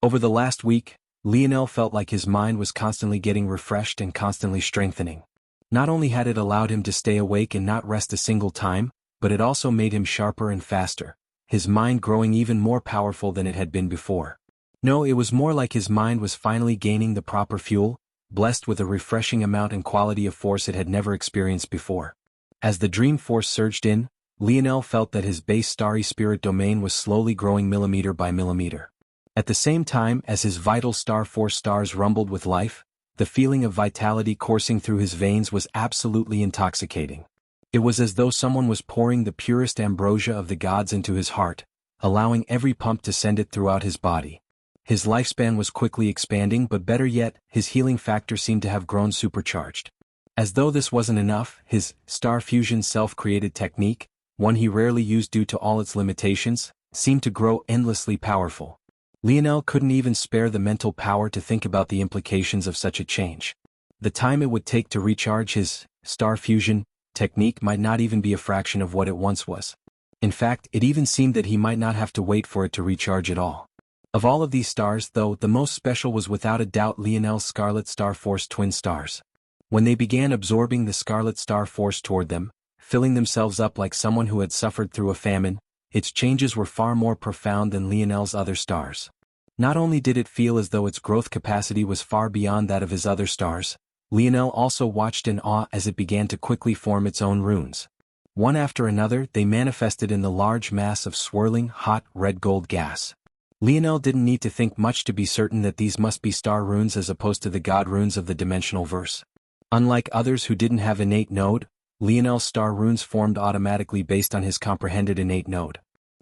Over the last week, Lionel felt like his mind was constantly getting refreshed and constantly strengthening. Not only had it allowed him to stay awake and not rest a single time, but it also made him sharper and faster, his mind growing even more powerful than it had been before. No, it was more like his mind was finally gaining the proper fuel, blessed with a refreshing amount and quality of force it had never experienced before. As the dream force surged in, Lionel felt that his base starry spirit domain was slowly growing millimeter by millimeter. At the same time as his vital star force stars rumbled with life, the feeling of vitality coursing through his veins was absolutely intoxicating. It was as though someone was pouring the purest ambrosia of the gods into his heart, allowing every pump to send it throughout his body. His lifespan was quickly expanding, but better yet, his healing factor seemed to have grown supercharged. As though this wasn't enough, his star fusion self-created technique, one he rarely used due to all its limitations, seemed to grow endlessly powerful. Lionel couldn't even spare the mental power to think about the implications of such a change. The time it would take to recharge his star fusion technique might not even be a fraction of what it once was. In fact, it even seemed that he might not have to wait for it to recharge at all. Of all of these stars, though, the most special was without a doubt Lionel's Scarlet Star Force twin stars. When they began absorbing the Scarlet Star Force toward them, filling themselves up like someone who had suffered through a famine, its changes were far more profound than Lionel's other stars. Not only did it feel as though its growth capacity was far beyond that of his other stars, Lionel also watched in awe as it began to quickly form its own runes. One after another, they manifested in the large mass of swirling, hot, red gold gas. Lionel didn't need to think much to be certain that these must be star runes as opposed to the god runes of the dimensional verse. Unlike others who didn't have innate node, Lionel's star runes formed automatically based on his comprehended innate node.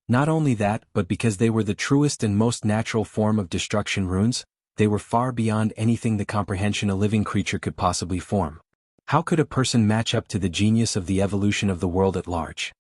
Not only that, but because they were the truest and most natural form of destruction runes, they were far beyond anything the comprehension a living creature could possibly form. How could a person match up to the genius of the evolution of the world at large?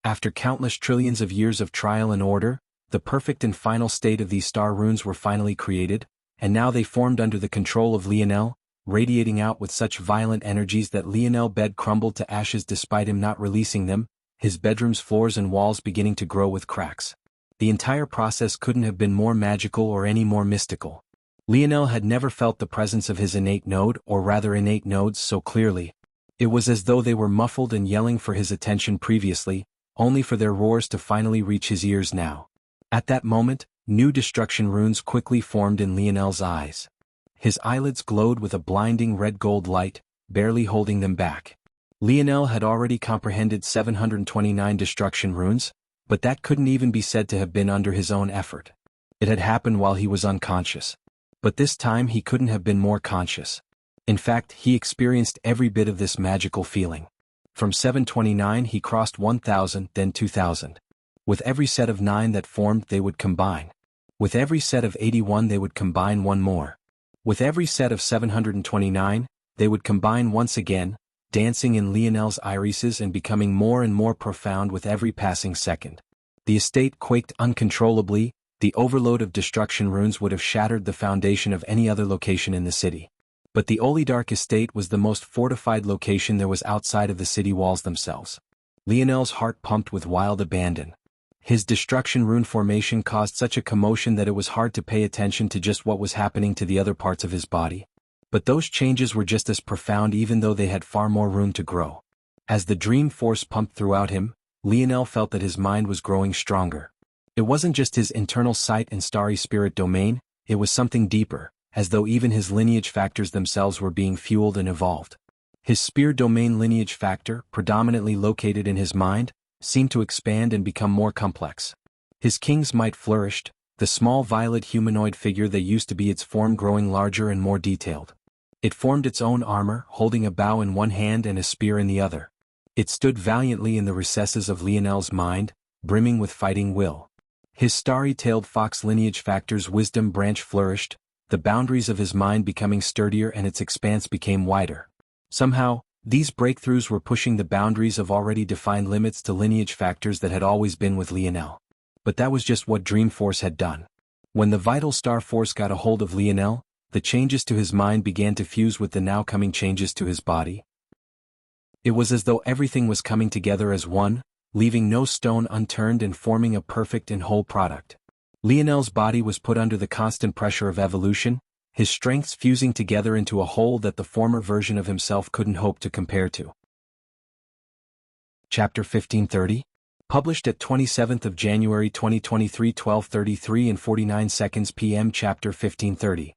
After countless trillions of years of trial and order, the perfect and final state of these star runes were finally created, and now they formed under the control of Lionel, radiating out with such violent energies that Lionel's bed crumbled to ashes despite him not releasing them, his bedroom's floors and walls beginning to grow with cracks. The entire process couldn't have been more magical or any more mystical. Lionel had never felt the presence of his innate node, or rather innate nodes, so clearly. It was as though they were muffled and yelling for his attention previously, only for their roars to finally reach his ears now. At that moment, new destruction runes quickly formed in Lionel's eyes. His eyelids glowed with a blinding red gold light, barely holding them back. Lionel had already comprehended 729 destruction runes, but that couldn't even be said to have been under his own effort. It had happened while he was unconscious. But this time he couldn't have been more conscious. In fact, he experienced every bit of this magical feeling. From 729 he crossed 1000, then 2000. With every set of 9 that formed they would combine. With every set of 81 they would combine one more. With every set of 729, they would combine once again, dancing in Lionel's irises and becoming more and more profound with every passing second. The estate quaked uncontrollably. The overload of destruction runes would have shattered the foundation of any other location in the city. But the Olidark estate was the most fortified location there was outside of the city walls themselves. Lionel's heart pumped with wild abandon. His destruction rune formation caused such a commotion that it was hard to pay attention to just what was happening to the other parts of his body. But those changes were just as profound even though they had far more room to grow. As the dream force pumped throughout him, Lionel felt that his mind was growing stronger. It wasn't just his internal sight and starry spirit domain, it was something deeper, as though even his lineage factors themselves were being fueled and evolved. His spear domain lineage factor, predominantly located in his mind, seemed to expand and become more complex. His king's might flourished, the small violet humanoid figure that used to be its form growing larger and more detailed. It formed its own armor, holding a bow in one hand and a spear in the other. It stood valiantly in the recesses of Lionel's mind, brimming with fighting will. His starry-tailed fox lineage factor's wisdom branch flourished, the boundaries of his mind becoming sturdier and its expanse became wider. Somehow, these breakthroughs were pushing the boundaries of already defined limits to lineage factors that had always been with Lionel. But that was just what Dream Force had done. When the Vital Star Force got a hold of Lionel, the changes to his mind began to fuse with the now coming changes to his body. It was as though everything was coming together as one, leaving no stone unturned and forming a perfect and whole product. Lionel's body was put under the constant pressure of evolution, his strengths fusing together into a whole that the former version of himself couldn't hope to compare to. Chapter 1530? Published at 27th of January 2023, 12:33 and 49 seconds p.m. Chapter 1530.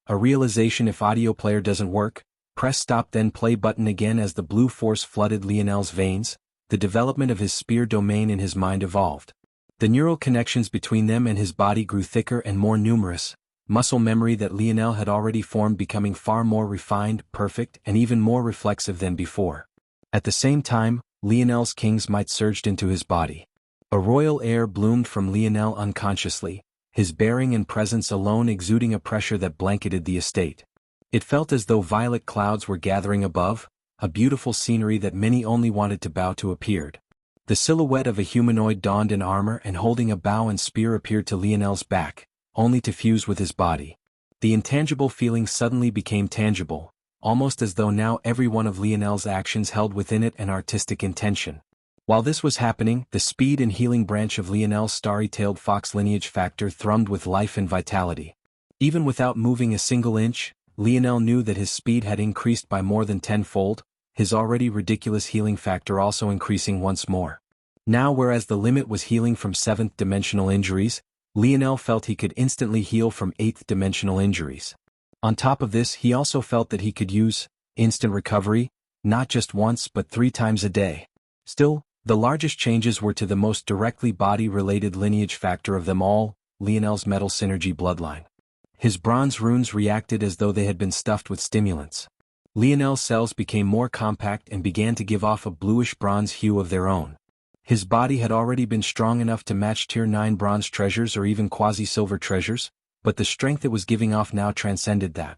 A realization: if audio player doesn't work, press stop then play button again. As the blue force flooded Lionel's veins, the development of his spear domain in his mind evolved. The neural connections between them and his body grew thicker and more numerous, muscle memory that Lionel had already formed becoming far more refined, perfect, and even more reflexive than before. At the same time, Lionel's king's might surged into his body. A royal air bloomed from Lionel unconsciously, his bearing and presence alone exuding a pressure that blanketed the estate. It felt as though violet clouds were gathering above, a beautiful scenery that many only wanted to bow to appeared. The silhouette of a humanoid donned in armor and holding a bow and spear appeared to Lionel's back, only to fuse with his body. The intangible feeling suddenly became tangible, almost as though now every one of Lionel's actions held within it an artistic intention. While this was happening, the speed and healing branch of Lionel's starry-tailed fox lineage factor thrummed with life and vitality. Even without moving a single inch, Lionel knew that his speed had increased by more than tenfold, his already ridiculous healing factor also increasing once more. Now, whereas the limit was healing from 7th-dimensional injuries, Lionel felt he could instantly heal from 8th-dimensional injuries. On top of this, he also felt that he could use instant recovery, not just once but 3 times a day. Still, the largest changes were to the most directly body-related lineage factor of them all, Lionel's metal synergy bloodline. His bronze runes reacted as though they had been stuffed with stimulants. Lionel's cells became more compact and began to give off a bluish-bronze hue of their own. His body had already been strong enough to match Tier 9 bronze treasures or even quasi-silver treasures, but the strength it was giving off now transcended that.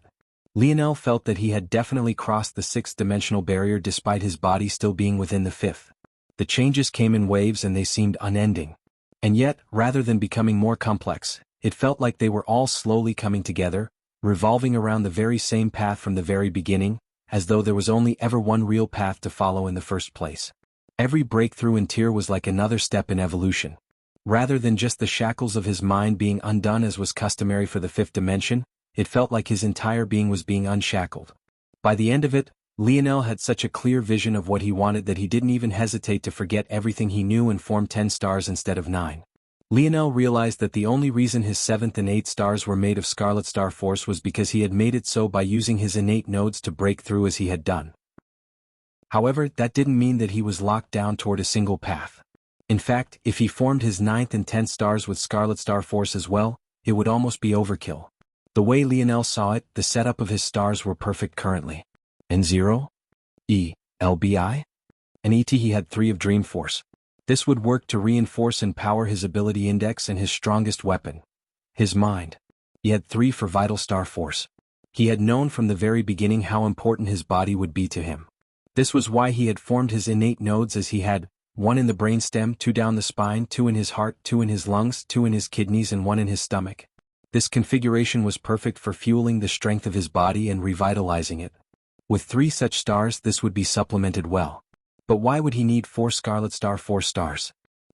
Lionel felt that he had definitely crossed the 6th-dimensional barrier despite his body still being within the 5th. The changes came in waves and they seemed unending. And yet, rather than becoming more complex, it felt like they were all slowly coming together, revolving around the very same path from the very beginning, as though there was only ever one real path to follow in the first place. Every breakthrough in tier was like another step in evolution. Rather than just the shackles of his mind being undone as was customary for the 5th dimension, it felt like his entire being was being unshackled. By the end of it, Lionel had such a clear vision of what he wanted that he didn't even hesitate to forget everything he knew and form 10 stars instead of 9. Lionel realized that the only reason his 7th and 8th stars were made of Scarlet Star Force was because he had made it so by using his innate nodes to break through as he had done. However, that didn't mean that he was locked down toward a single path. In fact, if he formed his 9th and 10th stars with Scarlet Star Force as well, it would almost be overkill. The way Lionel saw it, the setup of his stars were perfect currently. N0, E, LBI, and ET. He had 3 of Dream Force. This would work to reinforce and power his ability index and his strongest weapon, his mind. He had 3 for Vital Star Force. He had known from the very beginning how important his body would be to him. This was why he had formed his innate nodes as he had 1 in the brainstem, 2 down the spine, 2 in his heart, 2 in his lungs, 2 in his kidneys and 1 in his stomach. This configuration was perfect for fueling the strength of his body and revitalizing it. With 3 such stars this would be supplemented well. But why would he need 4 Scarlet Star Force stars?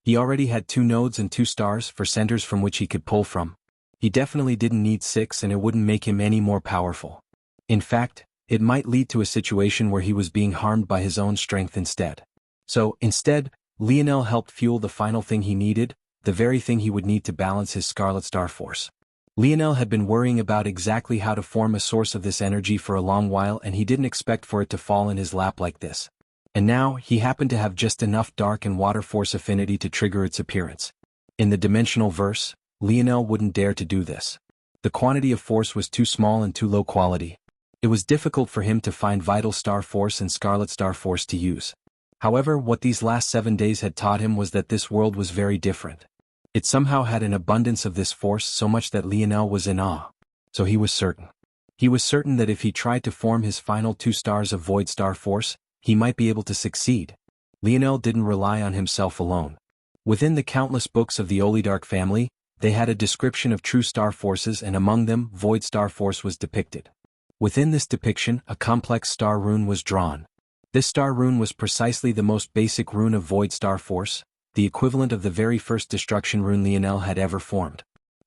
He already had 2 nodes and 2 stars for centers from which he could pull from. He definitely didn't need 6, and it wouldn't make him any more powerful. In fact, it might lead to a situation where he was being harmed by his own strength instead. So, instead, Lionel helped fuel the final thing he needed, the very thing he would need to balance his Scarlet Star Force. Lionel had been worrying about exactly how to form a source of this energy for a long while, and he didn't expect for it to fall in his lap like this. And now, he happened to have just enough dark and water force affinity to trigger its appearance. In the dimensional verse, Lionel wouldn't dare to do this. The quantity of force was too small and too low quality. It was difficult for him to find Vital Star Force and Scarlet Star Force to use. However, what these last 7 days had taught him was that this world was very different. It somehow had an abundance of this force, so much that Lionel was in awe. So he was certain. He was certain that if he tried to form his final 2 stars of Void Star Force, he might be able to succeed. Lionel didn't rely on himself alone. Within the countless books of the Olidark family, they had a description of true star forces, and among them Void Star Force was depicted. Within this depiction, a complex star rune was drawn. This star rune was precisely the most basic rune of Void Star Force, the equivalent of the very first destruction rune Lionel had ever formed.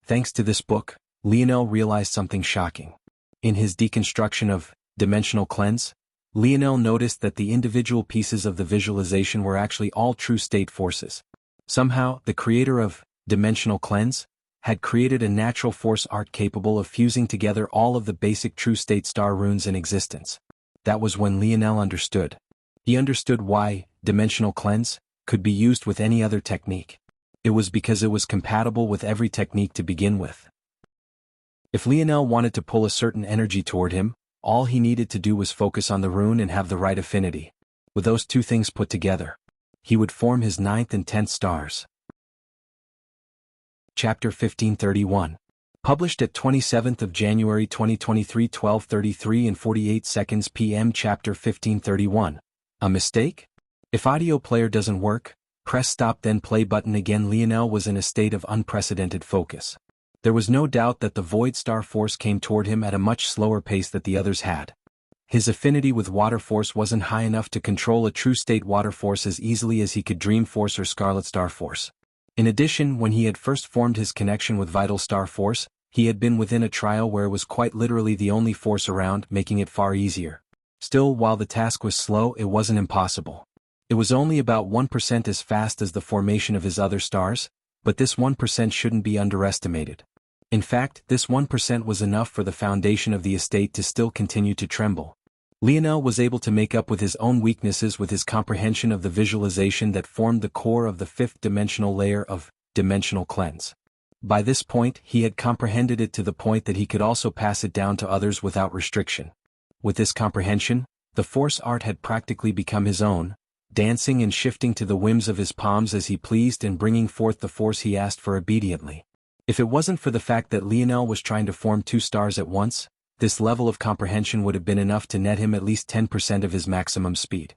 Thanks to this book, Lionel realized something shocking. In his deconstruction of Dimensional Cleanse, Lionel noticed that the individual pieces of the visualization were actually all true state forces. Somehow, the creator of Dimensional Cleanse had created a natural force art capable of fusing together all of the basic true state star runes in existence. That was when Lionel understood. He understood why Dimensional Cleanse could be used with any other technique. It was because it was compatible with every technique to begin with. If Lionel wanted to pull a certain energy toward him, all he needed to do was focus on the rune and have the right affinity. With those 2 things put together, he would form his 9th and 10th stars. Chapter 1531. Published at 27th of January 2023, 12:33 and 48 seconds p.m. Chapter 1531. A mistake? If audio player doesn't work, press stop then play button again. Lionel was in a state of unprecedented focus. There was no doubt that the Void Star Force came toward him at a much slower pace than the others had. His affinity with Water Force wasn't high enough to control a true state Water Force as easily as he could Dream Force or Scarlet Star Force. In addition, when he had first formed his connection with Vital Star Force, he had been within a trial where it was quite literally the only force around, making it far easier. Still, while the task was slow, it wasn't impossible. It was only about 1% as fast as the formation of his other stars, but this 1% shouldn't be underestimated. In fact, this 1% was enough for the foundation of the estate to still continue to tremble. Lionel was able to make up with his own weaknesses with his comprehension of the visualization that formed the core of the 5th dimensional layer of Dimensional Cleanse. By this point, he had comprehended it to the point that he could also pass it down to others without restriction. With this comprehension, the force art had practically become his own, dancing and shifting to the whims of his palms as he pleased and bringing forth the force he asked for obediently. If it wasn't for the fact that Lionel was trying to form 2 stars at once, this level of comprehension would have been enough to net him at least 10% of his maximum speed.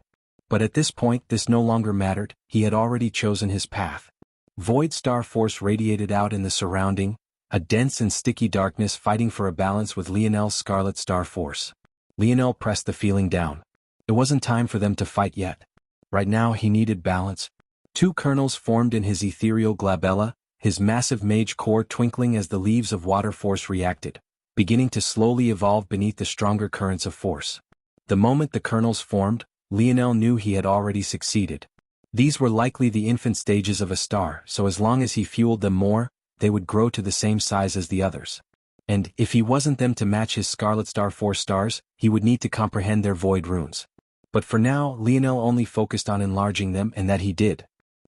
But at this point this no longer mattered, he had already chosen his path. Void Star Force radiated out in the surrounding, a dense and sticky darkness fighting for a balance with Lionel's Scarlet Star Force. Lionel pressed the feeling down. It wasn't time for them to fight yet. Right now he needed balance. 2 kernels formed in his ethereal glabella, his massive mage core twinkling as the leaves of Water Force reacted, beginning to slowly evolve beneath the stronger currents of force. The moment the kernels formed, Lionel knew he had already succeeded. These were likely the infant stages of a star, so as long as he fueled them more, they would grow to the same size as the others. And, if he wasn't them to match his Scarlet Star Force stars, he would need to comprehend their void runes. But for now, Lionel only focused on enlarging them, and that he did.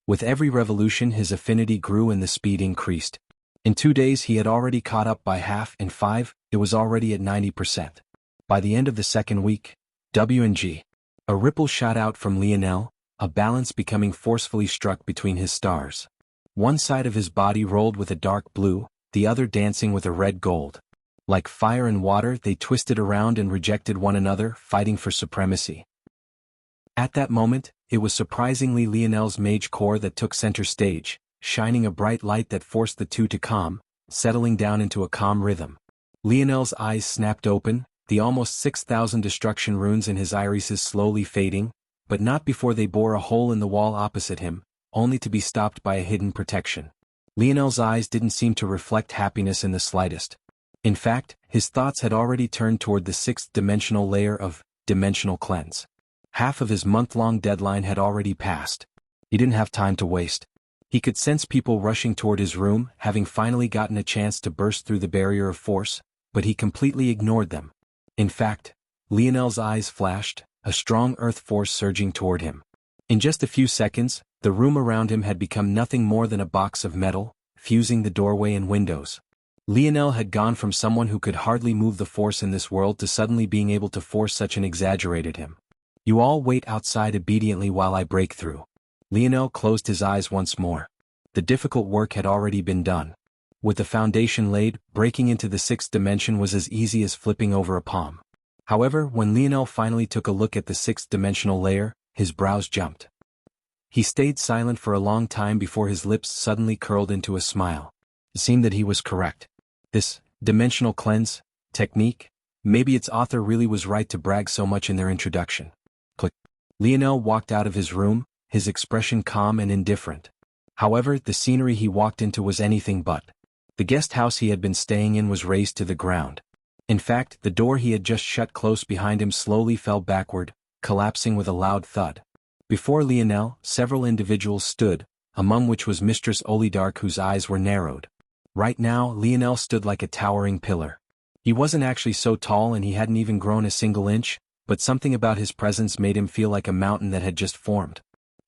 With every revolution his affinity grew and the speed increased. In 2 days he had already caught up by half, in 5, it was already at 90%. By the end of the 2nd week, W&G. A ripple shot out from Lionel, a balance becoming forcefully struck between his stars. One side of his body rolled with a dark blue, the other dancing with a red gold. Like fire and water they twisted around and rejected one another, fighting for supremacy. At that moment, it was surprisingly Lionel's mage core that took center stage, shining a bright light that forced the 2 to calm, settling down into a calm rhythm. Lionel's eyes snapped open, the almost 6,000 destruction runes in his irises slowly fading, but not before they bore a hole in the wall opposite him, only to be stopped by a hidden protection. Lionel's eyes didn't seem to reflect happiness in the slightest. In fact, his thoughts had already turned toward the sixth-dimensional layer of dimensional cleanse. Half of his month-long deadline had already passed. He didn't have time to waste. He could sense people rushing toward his room, having finally gotten a chance to burst through the barrier of force, but he completely ignored them. In fact, Lionel's eyes flashed, a strong earth force surging toward him. In just a few seconds, the room around him had become nothing more than a box of metal, fusing the doorway and windows. Lionel had gone from someone who could hardly move the force in this world to suddenly being able to force such an exaggerated him. You all wait outside obediently while I break through. Lionel closed his eyes once more. The difficult work had already been done. With the foundation laid, breaking into the sixth dimension was as easy as flipping over a palm. However, when Lionel finally took a look at the sixth-dimensional layer, his brows jumped. He stayed silent for a long time before his lips suddenly curled into a smile. It seemed that he was correct. This dimensional cleanse technique, maybe its author really was right to brag so much in their introduction. Click. Lionel walked out of his room, his expression calm and indifferent. However, the scenery he walked into was anything but. The guest house he had been staying in was razed to the ground. In fact, the door he had just shut close behind him slowly fell backward, collapsing with a loud thud. Before Lionel, several individuals stood, among which was Mistress Olidark, whose eyes were narrowed. Right now, Lionel stood like a towering pillar. He wasn't actually so tall and he hadn't even grown a single inch, but something about his presence made him feel like a mountain that had just formed.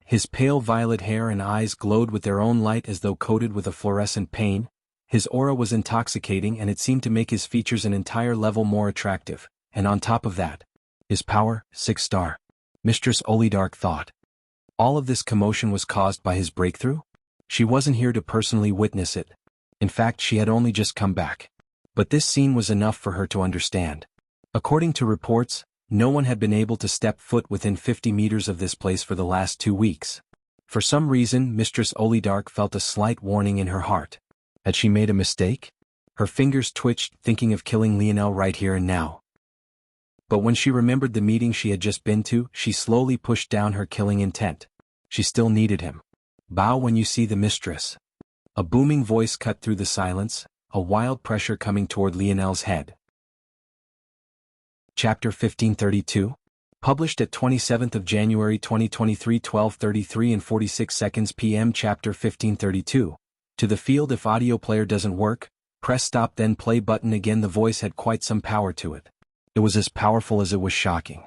His pale violet hair and eyes glowed with their own light as though coated with a fluorescent paint. His aura was intoxicating and it seemed to make his features an entire level more attractive, and on top of that, his power, 6-star. Mistress Olidark thought. All of this commotion was caused by his breakthrough? She wasn't here to personally witness it. In fact, she had only just come back. But this scene was enough for her to understand. According to reports, no one had been able to step foot within 50 meters of this place for the last 2 weeks. For some reason, Mistress Olidark felt a slight warning in her heart. Had she made a mistake? Her fingers twitched, thinking of killing Lionel right here and now. But when she remembered the meeting she had just been to, she slowly pushed down her killing intent. She still needed him. Bow when you see the mistress. A booming voice cut through the silence, a wild pressure coming toward Lionel's head. Chapter 1532. Published at 27th of January 2023, 12:33 and 46 seconds p.m. Chapter 1532. To the field. If audio player doesn't work, press stop then play button. Again, the voice had quite some power to it. It was as powerful as it was shocking.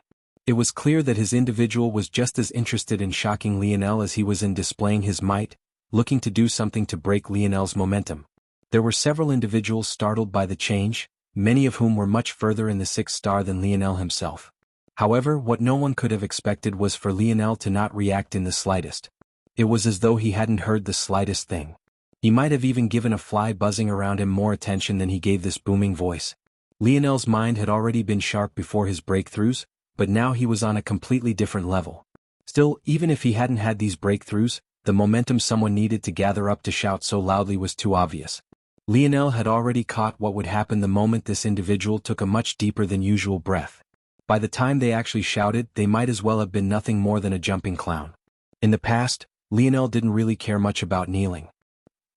It was clear that his individual was just as interested in shocking Lionel as he was in displaying his might, looking to do something to break Lionel's momentum. There were several individuals startled by the change, many of whom were much further in the 6-star than Lionel himself. However, what no one could have expected was for Lionel to not react in the slightest. It was as though he hadn't heard the slightest thing. He might have even given a fly buzzing around him more attention than he gave this booming voice. Lionel's mind had already been sharp before his breakthroughs, but now he was on a completely different level. Still, even if he hadn't had these breakthroughs, the momentum someone needed to gather up to shout so loudly was too obvious. Lionel had already caught what would happen the moment this individual took a much deeper than usual breath. By the time they actually shouted, they might as well have been nothing more than a jumping clown. In the past, Lionel didn't really care much about kneeling.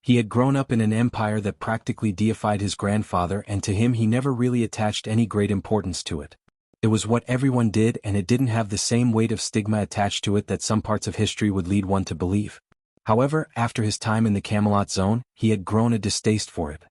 He had grown up in an empire that practically deified his grandfather, and to him he never really attached any great importance to it. It was what everyone did, and it didn't have the same weight of stigma attached to it that some parts of history would lead one to believe. However, after his time in the Camelot zone, he had grown a distaste for it.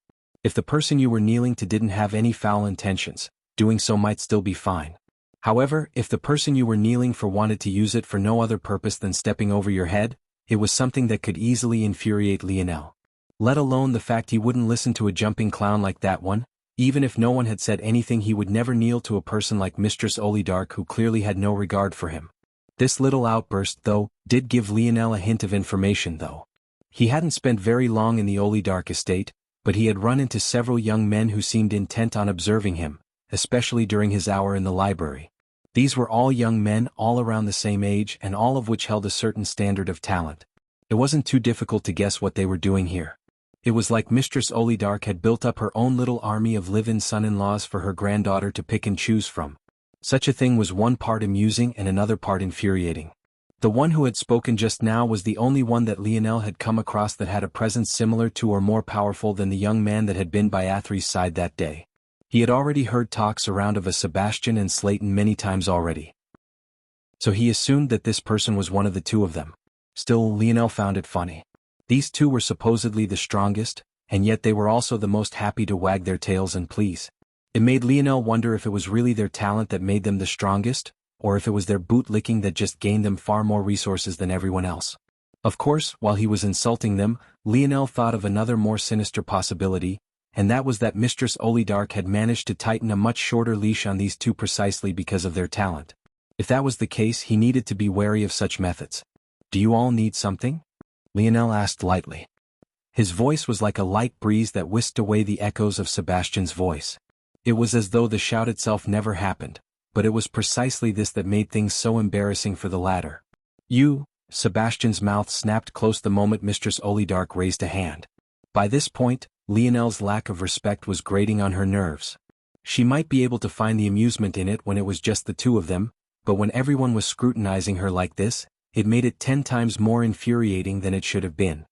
If the person you were kneeling to didn't have any foul intentions, doing so might still be fine. However, if the person you were kneeling for wanted to use it for no other purpose than stepping over your head, it was something that could easily infuriate Lionel. Let alone the fact he wouldn't listen to a jumping clown like that one. Even if no one had said anything, he would never kneel to a person like Mistress Olidark, who clearly had no regard for him. This little outburst, though, did give Lionel a hint of information, though. He hadn't spent very long in the Olidark estate, but he had run into several young men who seemed intent on observing him, especially during his hour in the library. These were all young men, all around the same age, and all of which held a certain standard of talent. It wasn't too difficult to guess what they were doing here. It was like Mistress Olidark had built up her own little army of live-in son-in-laws for her granddaughter to pick and choose from. Such a thing was one part amusing and another part infuriating. The one who had spoken just now was the only one that Lionel had come across that had a presence similar to or more powerful than the young man that had been by Athre's side that day. He had already heard talks around of a Sebastian and Slayton many times already. So he assumed that this person was one of the two of them. Still, Lionel found it funny. These two were supposedly the strongest, and yet they were also the most happy to wag their tails and please. It made Lionel wonder if it was really their talent that made them the strongest, or if it was their bootlicking that just gained them far more resources than everyone else. Of course, while he was insulting them, Lionel thought of another more sinister possibility, and that was that Mistress Olidark had managed to tighten a much shorter leash on these two precisely because of their talent. If that was the case, he needed to be wary of such methods. "Do you all need something?" Lionel asked lightly. His voice was like a light breeze that whisked away the echoes of Sebastian's voice. It was as though the shout itself never happened, but it was precisely this that made things so embarrassing for the latter. "You," Sebastian's mouth snapped close the moment Mistress Olidark raised a hand. By this point, Lionel's lack of respect was grating on her nerves. She might be able to find the amusement in it when it was just the two of them, but when everyone was scrutinizing her like this, it made it 10 times more infuriating than it should have been.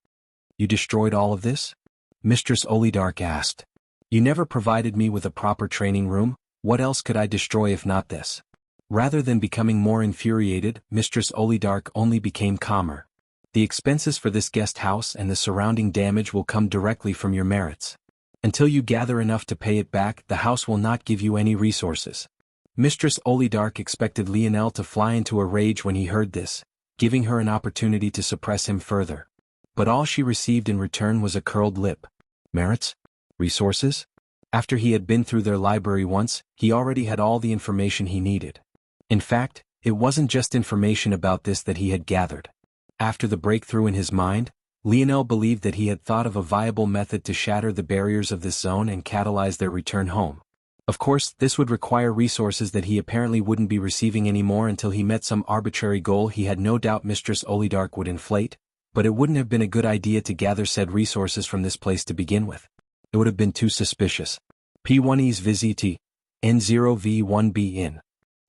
"You destroyed all of this?" Mistress Olidark asked. "You never provided me with a proper training room. What else could I destroy if not this?" Rather than becoming more infuriated, Mistress Olidark only became calmer. "The expenses for this guest house and the surrounding damage will come directly from your merits. Until you gather enough to pay it back, the house will not give you any resources." Mistress Olidark expected Lionel to fly into a rage when he heard this, giving her an opportunity to suppress him further. But all she received in return was a curled lip. Merits? Resources? After he had been through their library once, he already had all the information he needed. In fact, it wasn't just information about this that he had gathered. After the breakthrough in his mind, Lionel believed that he had thought of a viable method to shatter the barriers of this zone and catalyze their return home. Of course, this would require resources that he apparently wouldn't be receiving anymore until he met some arbitrary goal he had no doubt Mistress Olidark would inflate, but it wouldn't have been a good idea to gather said resources from this place to begin with. It would have been too suspicious. P1E's visiti, N0V1B in.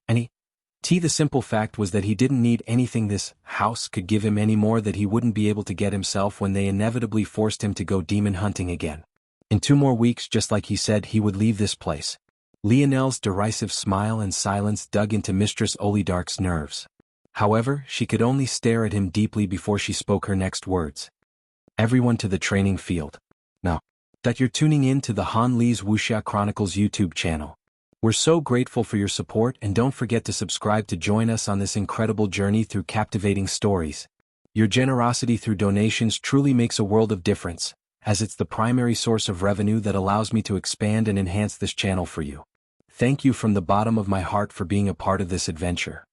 The simple fact was that he didn't need anything this house could give him any more that he wouldn't be able to get himself when they inevitably forced him to go demon hunting again. In 2 more weeks, just like he said, he would leave this place. Lionel's derisive smile and silence dug into Mistress Olidark's nerves. However, she could only stare at him deeply before she spoke her next words. "Everyone to the training field. Now that you're tuning in to the Han Lee's Wuxia Chronicles YouTube channel. We're so grateful for your support, and don't forget to subscribe to join us on this incredible journey through captivating stories. Your generosity through donations truly makes a world of difference, as it's the primary source of revenue that allows me to expand and enhance this channel for you. Thank you from the bottom of my heart for being a part of this adventure."